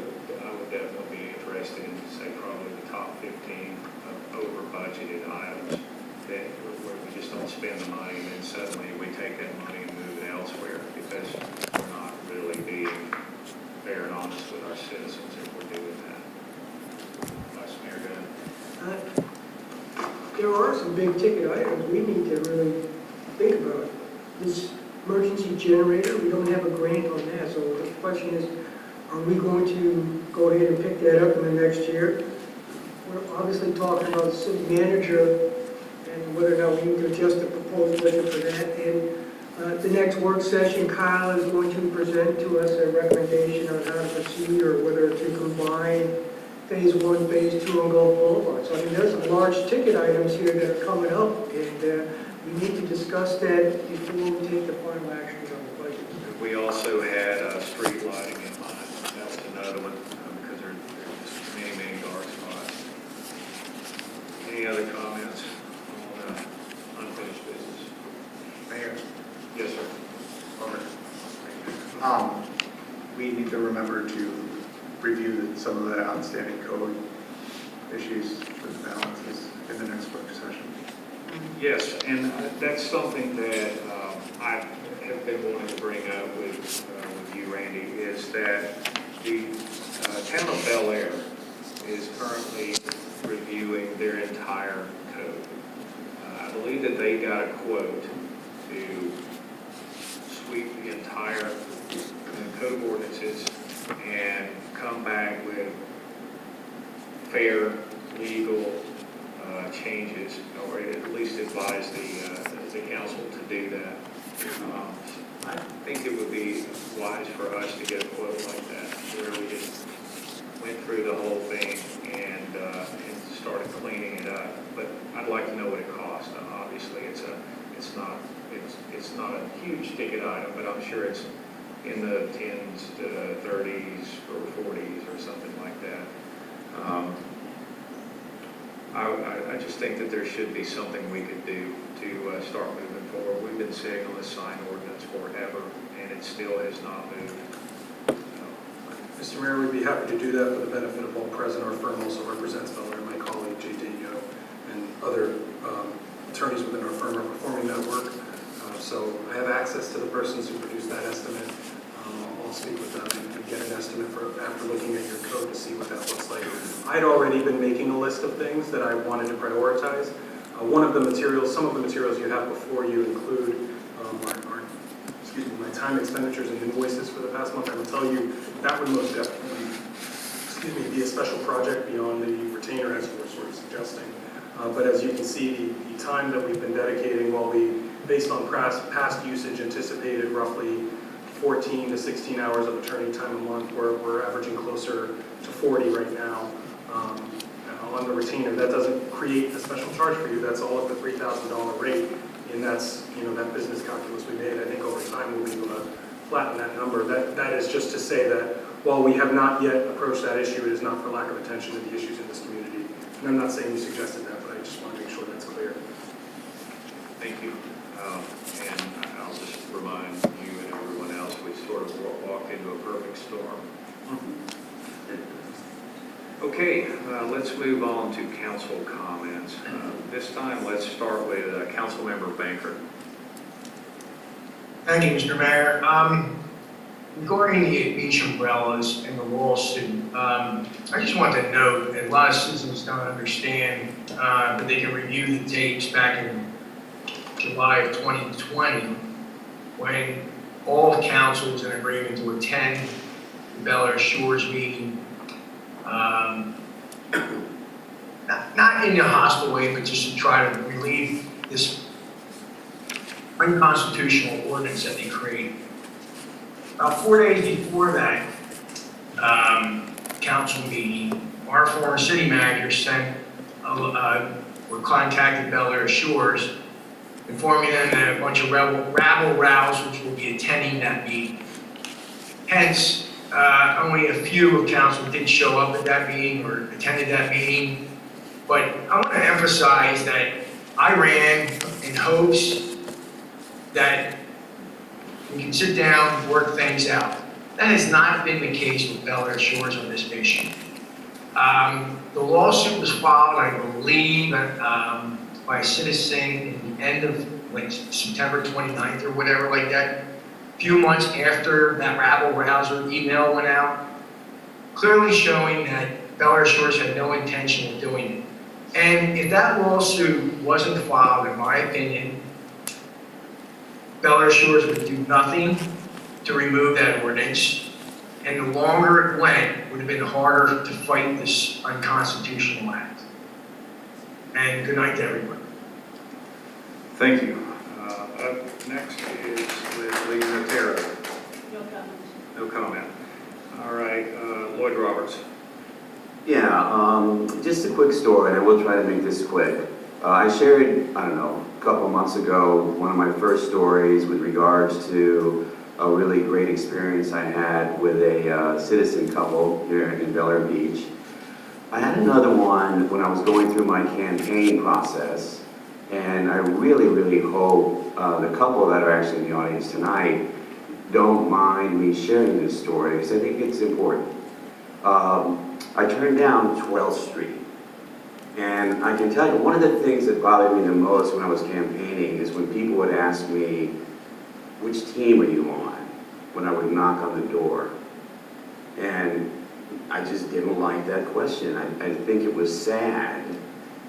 definitely be interested in, say, probably the top 15 of over budgeted items that where we just don't spend the money and then suddenly we take that money and move it elsewhere because we're not really being fair and honest with our citizens if we're doing that. Vice Mayor Gunn? There are some big ticket items we need to really think about. This emergency generator, we don't have a grant on that, so the question is, are we going to go ahead and pick that up in the next year? We're obviously talking about the city manager and whether or not we need to adjust the proposed budget for that. And the next work session, Kyle is going to present to us a recommendation on how to proceed or whether to combine Phase 1, Phase 2 on Gulf Boulevard. So I mean, there's some large ticket items here that are coming up, and we need to discuss that before we take the final actions on the budget. We also had street lighting in mind. That was another one because there are just many dark spots. Any other comments on unfinished business? Mayor? Yes, sir. Over. We need to remember to review some of the outstanding code issues with balances in the next work session. Yes, and that's something that I have been wanting to bring up with you, Randy, is that the town of Bel Air is currently reviewing their entire code. I believe that they got a quote to sweep the entire code ordinances and come back with fair, legal changes, or at least advise the council to do that. I think it would be wise for us to get a quote like that, where we just went through the whole thing and started cleaning it up. But I'd like to know what it costs. Obviously, it's not a huge ticket item, but I'm sure it's in the 10s to 30s or 40s or something like that. I just think that there should be something we could do to start moving forward. We've been sitting on this sign ordinance forever, and it still has not moved. Mr. Mayor, we'd be happy to do that for the benefit of all present. Our firm also represents Butler, and my colleague J.D. Yo and other attorneys within our firm are performing that work. So I have access to the persons who produced that estimate. I'll speak with them and get an estimate for after looking at your code to see what that looks like. I had already been making a list of things that I wanted to prioritize. One of the materials, some of the materials you have before you include my time expenditures and invoices for the past month. I will tell you that would most definitely, be a special project beyond the retainer as you were sort of suggesting. But as you can see, the time that we've been dedicating, while we, based on past usage, anticipated roughly 14 to 16 hours of attorney time a month, we're averaging closer to 40 right now. On the retainer, that doesn't create a special charge for you. That's all at the $3,000 rate, and that's that business calculus we made. I think over time we'll be able to flatten that number. That is just to say that while we have not yet approached that issue, it is not for lack of attention to the issues in this community. And I'm not saying you suggested that, but I just want to make sure that's clear. Thank you. And I'll just remind you and everyone else, we sort of walked into a perfect storm. Okay, let's move on to council comments. This time, let's start with Councilmember Banker. Thank you, Mr. Mayor. Regarding the beach umbrellas and the lawsuit, I just want to note that a lot of citizens don't understand, but they can review the tapes back in July of 2020, when all council was in agreement to attend the Bel Air Shores meeting. Not in a hostile way, but just to try to relieve this unconstitutional ordinance that they created. About 4 days before that council meeting, our former city manager contacted Bel Air Shores, informing them that a bunch of rabble-rousers will be attending that meeting. Hence, only a few of council did show up at that meeting or attended that meeting. But I want to emphasize that I ran in hopes that we can sit down and work things out. That has not been the case with Bel Air Shores on this issue. The lawsuit was filed, I believe, by a citizen in the end of September 29th or whatever like that. A few months after that rabble-rouser email went out, clearly showing that Bel Air Shores had no intention of doing it. And if that lawsuit wasn't filed, in my opinion, Bel Air Shores would do nothing to remove that ordinance. And the longer it went, it would have been harder to fight this unconstitutional act. And good night to everyone. Thank you. Up next is Leslie Natera. No comments. No comment. All right, Lloyd Roberts. Yeah, just a quick story, and I will try to make this quick. I shared, a couple months ago, one of my first stories with regards to a really great experience I had with a citizen couple here in Bel Air Beach. I had another one when I was going through my campaign process, and I really, really hope the couple that are actually in the audience tonight don't mind me sharing this story, because I think it's important. I turned down 12th Street. And I can tell you, one of the things that bothered me the most when I was campaigning is when people would ask me, which team are you on? When I would knock on the door. And I just didn't like that question. I think it was sad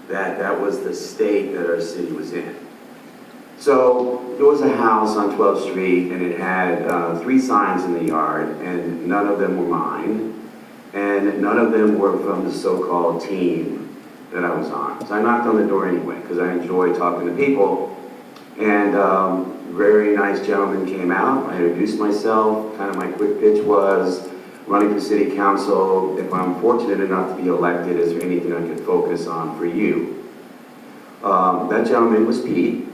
that that was the state that our city was in. So there was a house on 12th Street, and it had 3 signs in the yard, and none of them were mine. And none of them were from the so-called team that I was on. So I knocked on the door anyway, because I enjoy talking to people. And very nice gentleman came out. I introduced myself. Kind of my quick pitch was, running for city council, if I'm fortunate enough to be elected, is there anything I could focus on for you? That gentleman was Pete,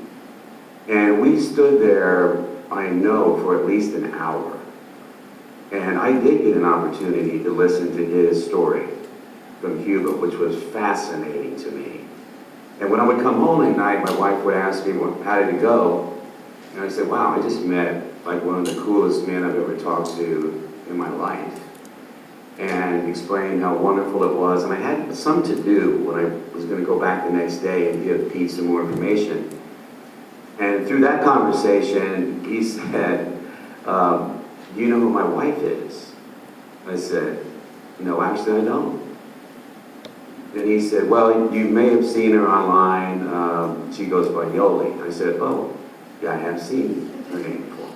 and we stood there, I know, for at least an hour. And I did get an opportunity to listen to his story from Cuba, which was fascinating to me. And when I would come home at night, my wife would ask me, well, how did it go? And I said, wow, I just met like one of the coolest men I've ever talked to in my life. And explained how wonderful it was. And I had some to do when I was going to go back the next day and give Pete some more information. And through that conversation, he said, do you know who my wife is? I said, no, actually I don't. And he said, well, you may have seen her online. She goes by Yoli. I said, oh, yeah, I have seen her name before.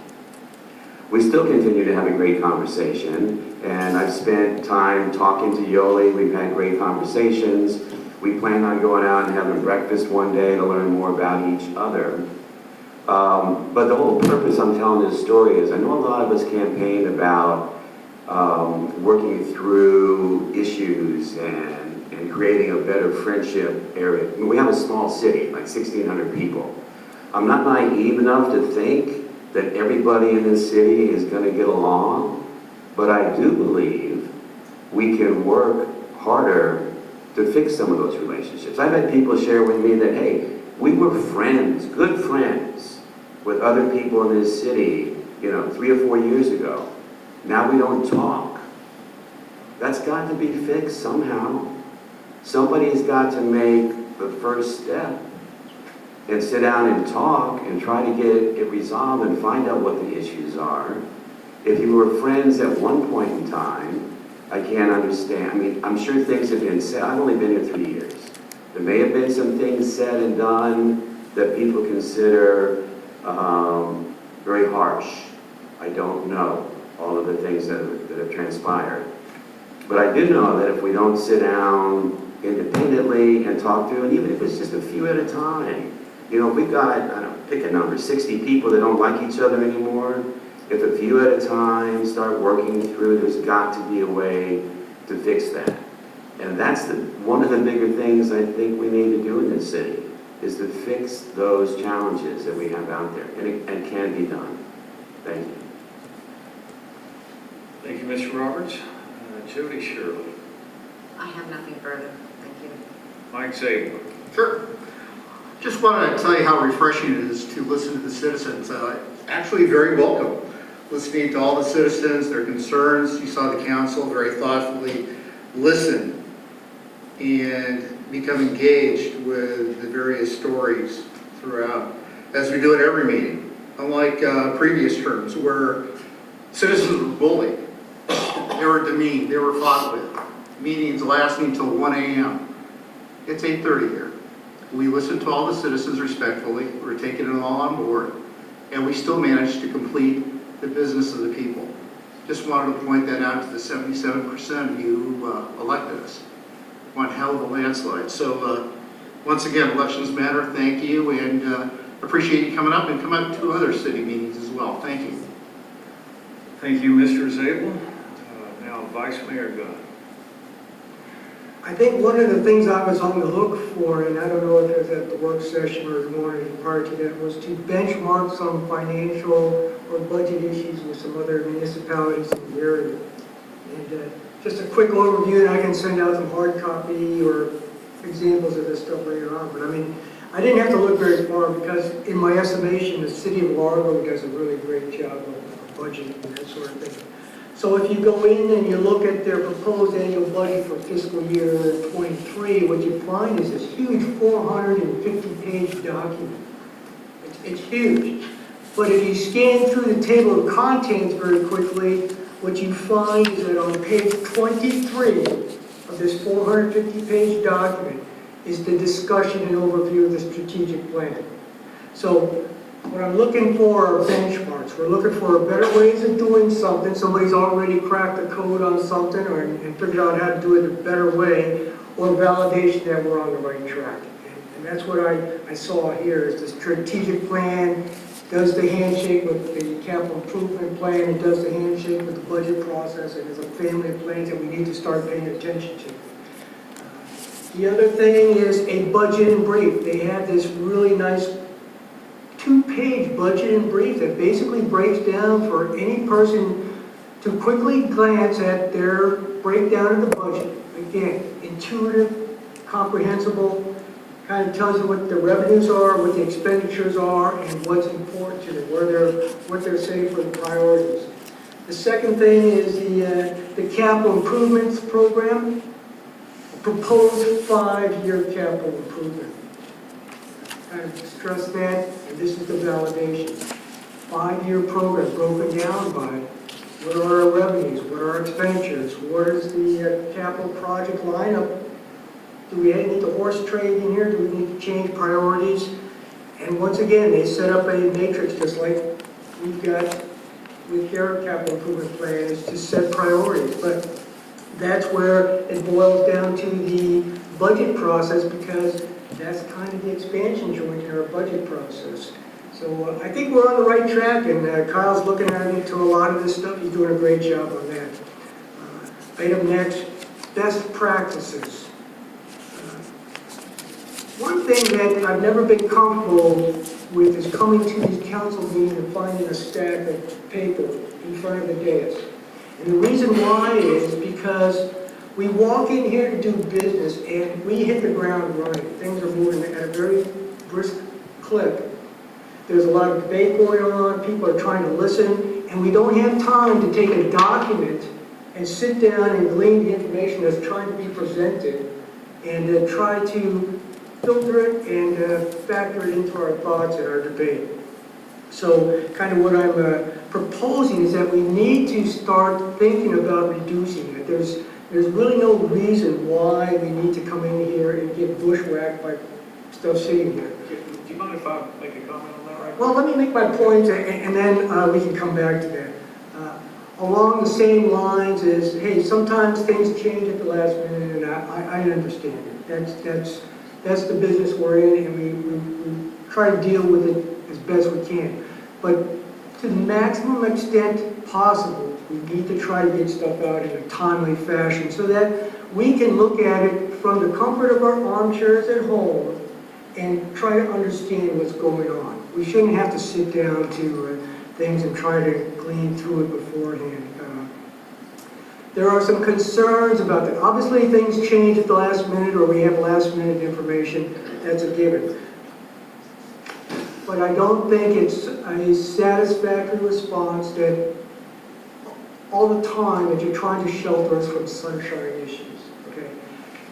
We still continue to have a great conversation, and I've spent time talking to Yoli. We've had great conversations. We plan on going out and having breakfast one day to learn more about each other. But the whole purpose I'm telling this story is I know a lot of us campaigned about working through issues and creating a better friendship area. I mean, we have a small city, like 1,600 people. I'm not naive enough to think that everybody in this city is going to get along, but I do believe we can work harder to fix some of those relationships. I've had people share with me that, hey, we were friends, good friends, with other people in this city, 3 or 4 years ago. Now we don't talk. That's got to be fixed somehow. Somebody's got to make the first step and sit down and talk and try to get it resolved and find out what the issues are. If you were friends at one point in time, I can't understand. I mean, I'm sure things have been said. I've only been here 3 years. There may have been some things said and done that people consider very harsh. I don't know all of the things that have transpired. But I do know that if we don't sit down independently and talk through, and even if it's just a few at a time, if we've got, I don't know, pick a number, 60 people that don't like each other anymore, if a few at a time start working through, there's got to be a way to fix that. And that's one of the bigger things I think we need to do in this city, is to fix those challenges that we have out there, and it can be done. Thank you. Thank you, Mr. Roberts. Jody Shirley. I have nothing further. Thank you. Mike Zabel. Sure. Just wanted to tell you how refreshing it is to listen to the citizens. Actually very welcome. Listening to all the citizens, their concerns. You saw the council very thoughtfully listen and become engaged with the various stories throughout, as we do at every meeting. Unlike previous terms where citizens were bullied, they were demeaned, they were fought with. Meetings lasting until 1 a.m. It's 8:30 here. We listened to all the citizens respectfully. We're taking it all on board. And we still managed to complete the business of the people. Just wanted to point that out to the 77% of you who elected us. One hell of a landslide. So once again, elections matter. Thank you, and appreciate you coming up, and come up to other city meetings as well. Thank you. Thank you, Mr. Zabel. Now, Vice Mayor Gunn. I think one of the things I was on the look for, and I don't know if it was at the work session or more prior to that, was to benchmark some financial or budget issues with some other municipalities in the area. And just a quick overview, and I can send out some hard copy or examples of this stuff later on. But I mean, I didn't have to look very far because in my estimation, the city of Largo does a really great job of budgeting and that sort of thing. So if you go in and you look at their proposed annual budget for fiscal year 23, what you find is this huge 450-page document. It's huge. But if you scan through the table of contents very quickly, what you find is that on page 23 of this 450-page document is the discussion and overview of the strategic plan. So what I'm looking for are benchmarks. We're looking for better ways of doing something. Somebody's already cracked the code on something and figured out how to do it a better way, or validation that we're on the right track. And that's what I saw here is the strategic plan does the handshake with the capital improvement plan, it does the handshake with the budget process, and there's a family of plans that we need to start paying attention to. The other thing is a budget and brief. They have this really nice 2-page budget and brief that basically breaks down for any person to quickly glance at their breakdown of the budget. Again, intuitive, comprehensible, kind of tells you what the revenues are, what the expenditures are, and what's important to them, what they're saying for the priorities. The second thing is the capital improvements program, a proposed 5-year capital improvement. Kind of stress that, and this is the validation. 5-year program broken down by what are our revenues, what are our expenditures, what is the capital project lineup. Do we need to horse trade in here? Do we need to change priorities? And once again, they set up a matrix just like we've got with their capital improvement plan, is to set priorities. But that's where it boils down to the budget process, because that's kind of the expansion joint in our budget process. So I think we're on the right track, and Kyle's looking into a lot of this stuff. He's doing a great job on that. Item next, best practices. One thing that I've never been comfortable with is coming to these council meetings and finding a stack of paper in front of the dais. And the reason why is because we walk in here to do business and we hit the ground running. Things are moving at a very brisk clip. There's a lot of debate going on, people are trying to listen, and we don't have time to take a document and sit down and glean the information that's trying to be presented and try to filter it and factor it into our thoughts and our debate. So kind of what I'm proposing is that we need to start thinking about reducing it. There's really no reason why we need to come in here and get bushwhacked by stuff sitting here. Do you mind if I make a comment on that right now? Well, let me make my point, and then we can come back to that. Along the same lines as, hey, sometimes things change at the last minute, and I understand it. That's the business we're in, and we try to deal with it as best we can. But to the maximum extent possible, we need to try to get stuff out in a timely fashion so that we can look at it from the comfort of our armchairs at home and try to understand what's going on. We shouldn't have to sit down to things and try to glean through it beforehand. There are some concerns about that. Obviously, things change at the last minute, or we have last minute information. That's a given. But I don't think it's a satisfactory response that all the time that you're trying to shelter us from sunshine issues. Okay?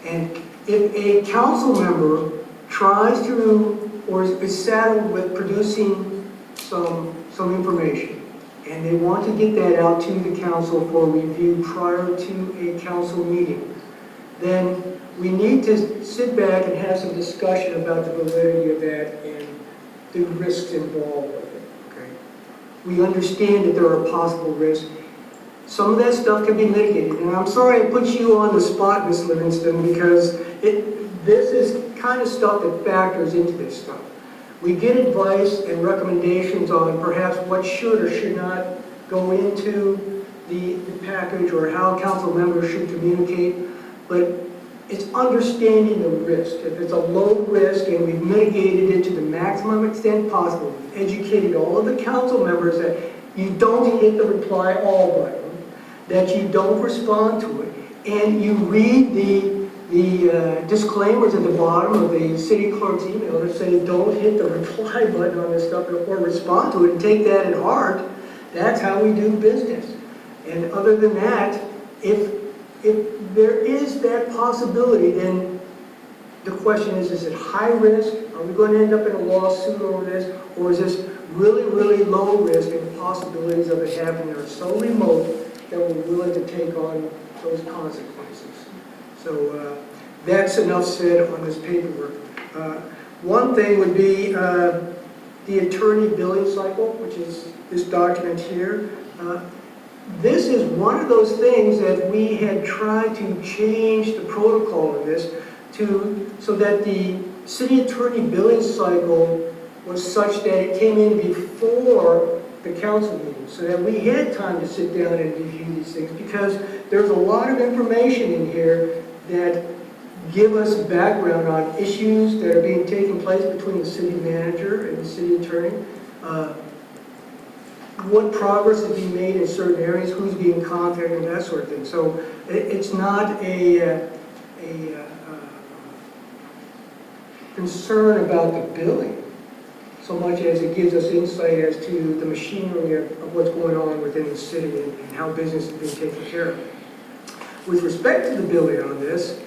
And if a council member tries to, or is saddled with producing some information, and they want to get that out to the council for review prior to a council meeting, then we need to sit back and have some discussion about the validity of that and the risks involved with it. Okay? We understand that there are possible risks. Some of that stuff can be mitigated, and I'm sorry I put you on the spot, Ms. Livingston, because this is kind of stuff that factors into this stuff. We get advice and recommendations on perhaps what should or should not go into the package or how council members should communicate, but it's understanding the risk. If it's a low risk and we've mitigated it to the maximum extent possible, we've educated all of the council members that you don't hit the reply all button, that you don't respond to it, and you read the disclaimers at the bottom of the city clerk's email that say don't hit the reply button on this stuff or respond to it and take that at heart. That's how we do business. And other than that, if there is that possibility, then the question is it high risk? Are we going to end up in a lawsuit over this? Or is this really, really low risk, and the possibilities of it happening are so remote that we're willing to take on those consequences? So that's enough said on this paperwork. One thing would be the attorney billing cycle, which is this document here. This is one of those things that we had tried to change the protocol of this so that the city attorney billing cycle was such that it came in before the council meeting, so that we had time to sit down and review these things, because there's a lot of information in here that give us background on issues that are being taking place between the city manager and the city attorney, what progress is being made in certain areas, who's being contacted, and that sort of thing. So it's not a concern about the billing so much as it gives us insight as to the machinery of what's going on within the city and how business is being taken care of. With respect to the billing on this,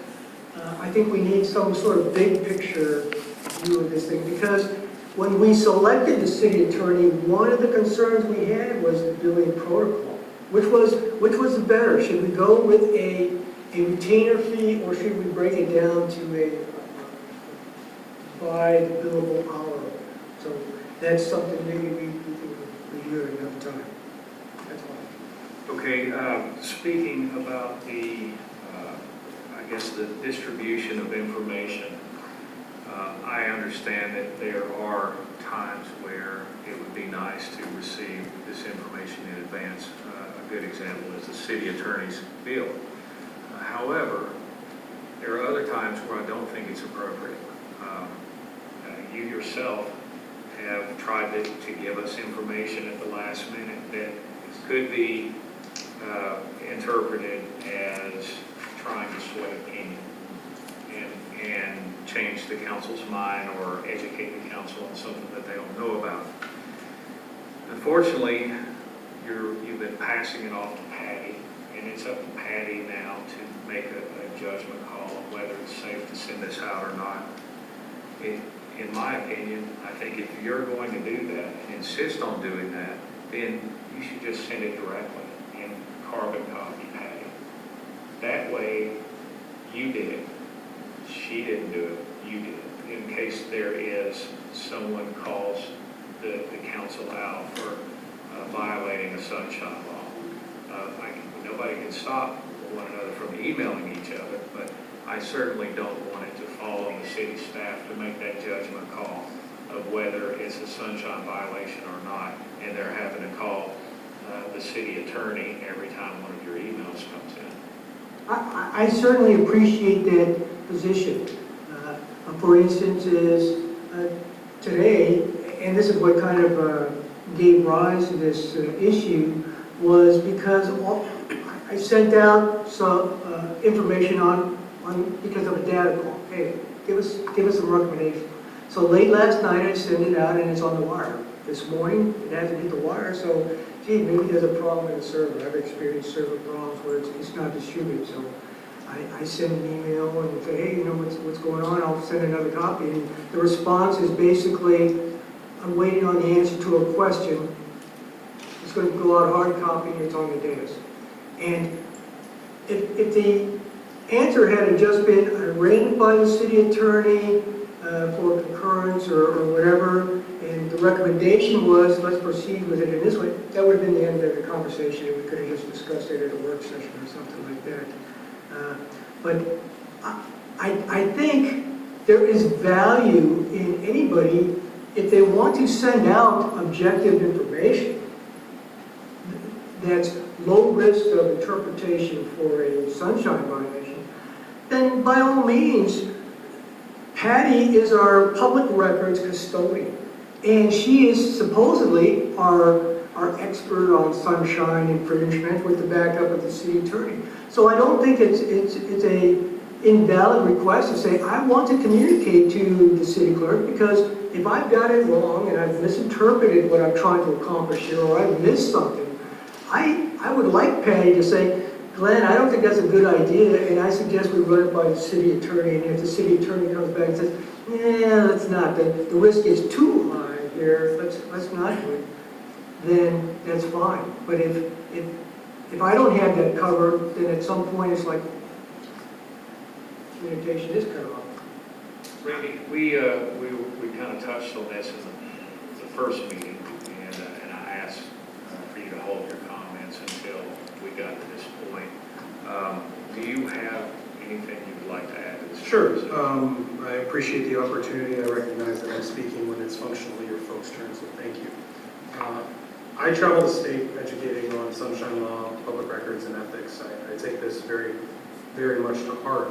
I think we need some sort of big picture view of this thing, because when we selected the city attorney, one of the concerns we had was the billing protocol. Which was the better? Should we go with a retainer fee, or should we break it down to a by the billable hour? So that's something maybe we can review at another time. That's all. Okay, speaking about the, I guess, the distribution of information, I understand that there are times where it would be nice to receive this information in advance. A good example is the city attorney's bill. However, there are other times where I don't think it's appropriate. You yourself have tried to give us information at the last minute that could be interpreted as trying to sway opinion and change the council's mind or educate the council on something that they don't know about. Unfortunately, you've been passing it off to Patty, and it's up to Patty now to make a judgment call on whether it's safe to send this out or not. In my opinion, I think if you're going to do that and insist on doing that, then you should just send it directly and carbon copy Patty. That way, you did it. She didn't do it. You did it. In case there is someone calls the council out for violating a sunshine law. Nobody can stop one another from emailing each other, but I certainly don't want it to fall on the city staff to make that judgment call of whether it's a sunshine violation or not, and they're having to call the city attorney every time one of your emails comes in. I certainly appreciate that position. For instance, is today, and this is what kind of gave rise to this issue, was because I sent out some information on because of a data call. Hey, give us some recommendations. So late last night I sent it out and it's on the wire. This morning it hasn't hit the wire, so gee, maybe there's a problem in the server. I've experienced server problems where it's not distributed. So I send an email and say, hey, you know what's going on? I'll send another copy. And the response is basically, I'm waiting on the answer to a question. It's going to go out hard copy and it's on the desk. And if the answer had just been arranged by the city attorney for concurrence or whatever, and the recommendation was, let's proceed with it in this way, that would have been the end of the conversation, and we could have just discussed it at a work session or something like that. But I think there is value in anybody, if they want to send out objective information that's low risk of interpretation for a sunshine violation, then by all means, Patty is our public records custodian. And she is supposedly our expert on sunshine infringement with the backup of the city attorney. So I don't think it's a invalid request to say, I want to communicate to the city clerk, because if I've got it wrong and I've misinterpreted what I'm trying to accomplish here, or I've missed something, I would like Patty to say, Glenn, I don't think that's a good idea, and I suggest we run it by the city attorney, and if the city attorney comes back and says, yeah, let's not, the risk is too high here, let's not do it, then that's fine. But if I don't have that covered, then at some point it's like communication is cut off. Randy, we kind of touched on this in the first meeting, and I asked for you to hold your comments until we got to this point. Do you have anything you would like to add to the Sure. I appreciate the opportunity. I recognize that I'm speaking when it's functionally your folks' turn, so thank you. I travel the state educating on sunshine law, public records, and ethics. I take this very, very much to heart.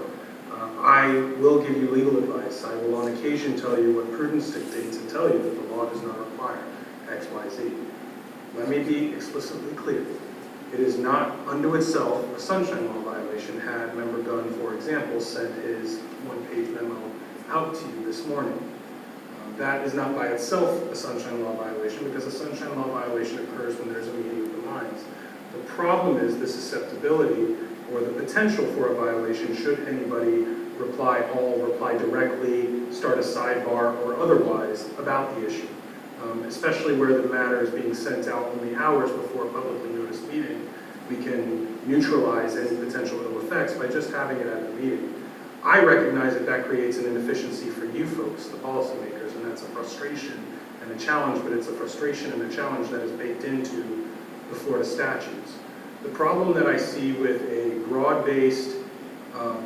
I will give you legal advice. I will on occasion tell you what prudence dictates and tell you that the law does not require X, Y, Z. Let me be explicitly clear. It is not unto itself a sunshine law violation had Member Gunn, for example, sent his one-page memo out to you this morning. That is not by itself a sunshine law violation because a sunshine law violation occurs when there's a meeting of the minds. The problem is the susceptibility or the potential for a violation should anybody reply all, reply directly, start a sidebar, or otherwise about the issue. Especially where the matter is being sent out only hours before a publicly noticed meeting, we can neutralize any potential ill effects by just having it at the meeting. I recognize that that creates an inefficiency for you folks, the policymakers, and that's a frustration and a challenge, but it's a frustration and a challenge that is baked into the Florida statutes. The problem that I see with a broad-based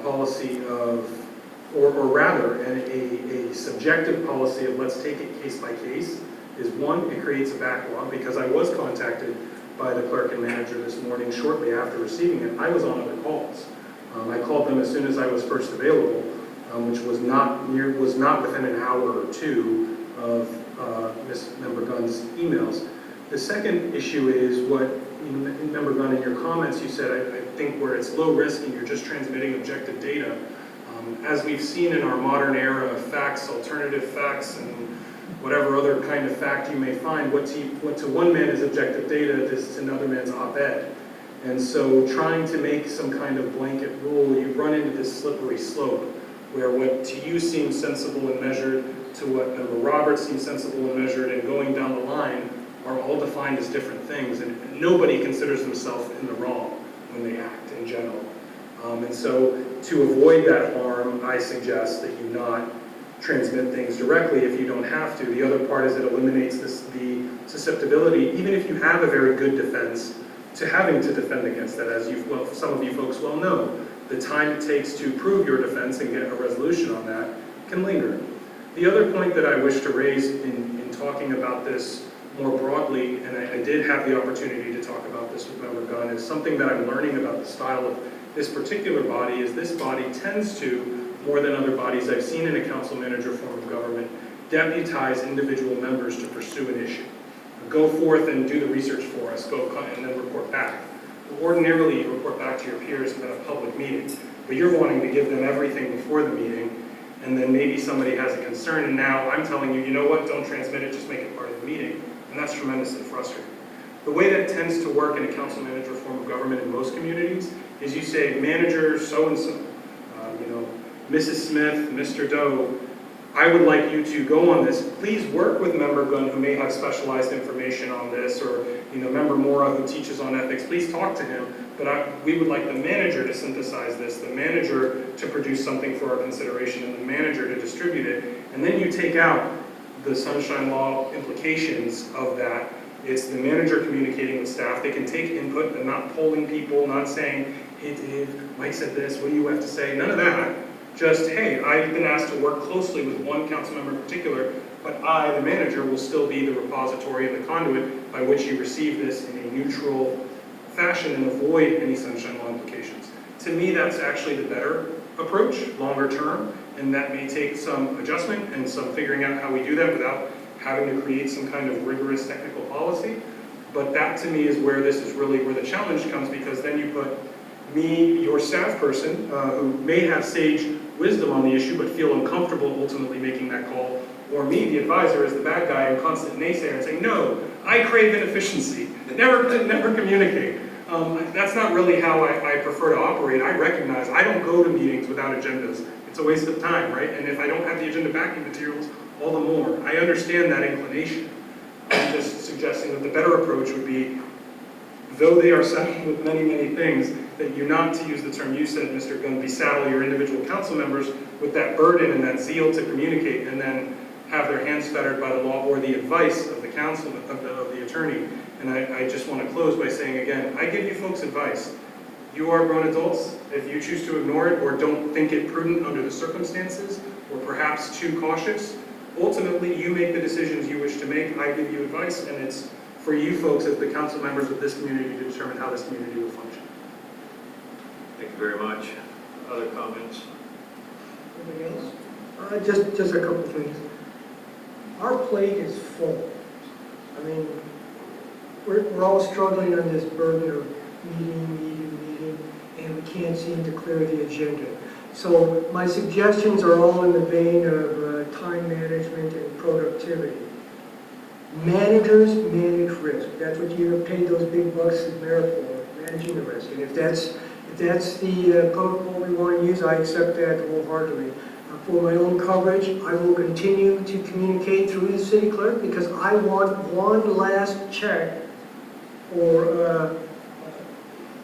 policy of, or rather, a subjective policy of let's take it case by case, is one, it creates a backlog, because I was contacted by the clerk and manager this morning shortly after receiving it. I was on other calls. I called them as soon as I was first available, which was not within an hour or two of Ms. Member Gunn's emails. The second issue is what, Member Gunn, in your comments you said, I think where it's low risk and you're just transmitting objective data. As we've seen in our modern era of facts, alternative facts, and whatever other kind of fact you may find, what to one man is objective data is to another man's op-ed. And so trying to make some kind of blanket rule, you run into this slippery slope where what to you seems sensible and measured to what Member Roberts seems sensible and measured, and going down the line are all defined as different things, and nobody considers themselves in the wrong when they act in general. And so to avoid that harm, I suggest that you not transmit things directly if you don't have to. The other part is it eliminates the susceptibility, even if you have a very good defense, to having to defend against that. As some of you folks well know, the time it takes to prove your defense and get a resolution on that can linger. The other point that I wish to raise in talking about this more broadly, and I did have the opportunity to talk about this with Member Gunn, is something that I'm learning about the style of this particular body, is this body tends to, more than other bodies I've seen in a council manager form of government, deputize individual members to pursue an issue. Go forth and do the research for us, and then report back. Ordinarily, you report back to your peers at a public meeting, but you're wanting to give them everything before the meeting, and then maybe somebody has a concern, and now I'm telling you, you know what, don't transmit it, just make it part of the meeting. And that's tremendously frustrating. The way that tends to work in a council manager form of government in most communities is you say, manager so-and-so, Mrs. Smith, Mr. Doe, I would like you to go on this. Please work with Member Gunn, who may have specialized information on this, or Member Mora, who teaches on ethics. Please talk to him. But we would like the manager to synthesize this, the manager to produce something for our consideration, and the manager to distribute it. And then you take out the sunshine law implications of that. It's the manager communicating with staff. They can take input, but not polling people, not saying, hey Dave, Mike said this, what do you have to say? None of that. Just, hey, I've been asked to work closely with one council member in particular, but I, the manager, will still be the repository and the conduit by which you receive this in a neutral fashion and avoid any sunshine law implications. To me, that's actually the better approach, longer term, and that may take some adjustment and some figuring out how we do that without having to create some kind of rigorous technical policy. But that to me is where this is really where the challenge comes, because then you put me, your staff person, who may have sage wisdom on the issue but feel uncomfortable ultimately making that call, or me, the advisor, as the bad guy and constant naysayer and saying, no, I crave inefficiency, never communicate. That's not really how I prefer to operate. I recognize I don't go to meetings without agendas. It's a waste of time, right? And if I don't have the agenda backing materials, all the more. I understand that inclination. I'm just suggesting that the better approach would be, though they are saddled with many, many things, that you not, to use the term you said, Mr. Gunn, besaddle your individual council members with that burden and that zeal to communicate, and then have their hands fettered by the law or the advice of the council, of the attorney. And I just want to close by saying again, I give you folks advice. You are grown adults. If you choose to ignore it or don't think it prudent under the circumstances, or perhaps too cautious, ultimately you make the decisions you wish to make. I give you advice, and it's for you folks as the council members of this community to determine how this community will function. Thank you very much. Other comments? Anybody else? Just a couple things. Our plate is full. I mean, we're all struggling on this burden of meeting, and we can't seem to clear the agenda. So my suggestions are all in the vein of time management and productivity. Managers manage risk. That's what you're paid those big bucks as mayor for, managing the risk. And if that's the protocol we want to use, I accept that wholeheartedly. For my own coverage, I will continue to communicate through the city clerk because I want one last check or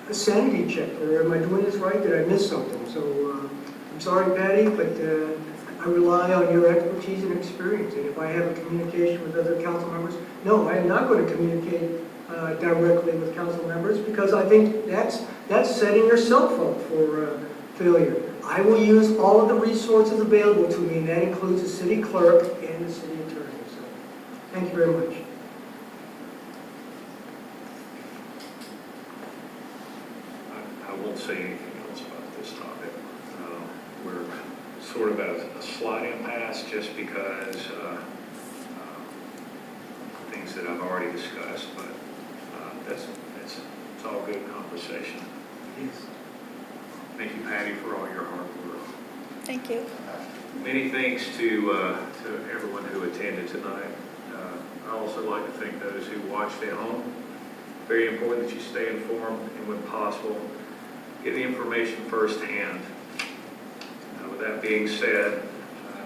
a sanity check. Or am I doing this right? Did I miss something? So I'm sorry, Patty, but I rely on your expertise and experience. And if I have a communication with other council members, no, I am not going to communicate directly with council members because I think that's setting yourself up for failure. I will use all of the resources available to me, and that includes the city clerk and the city attorney. So, thank you very much. I won't say anything else about this topic. We're sort of at a slight impasse just because things that I've already discussed, but it's all good conversation. Yes. Thank you, Patty, for all your hard work. Thank you. Many thanks to everyone who attended tonight. I also like to thank those who watched at home. Very important that you stay informed and, when possible, get the information firsthand. With that being said,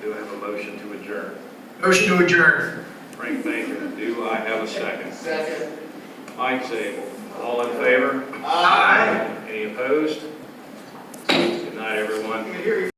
do I have a motion to adjourn? Motion to adjourn. Frank, thank you. Do I have a second? Second. Mike Zabel. All in favor? Aye. Any opposed? Good night, everyone.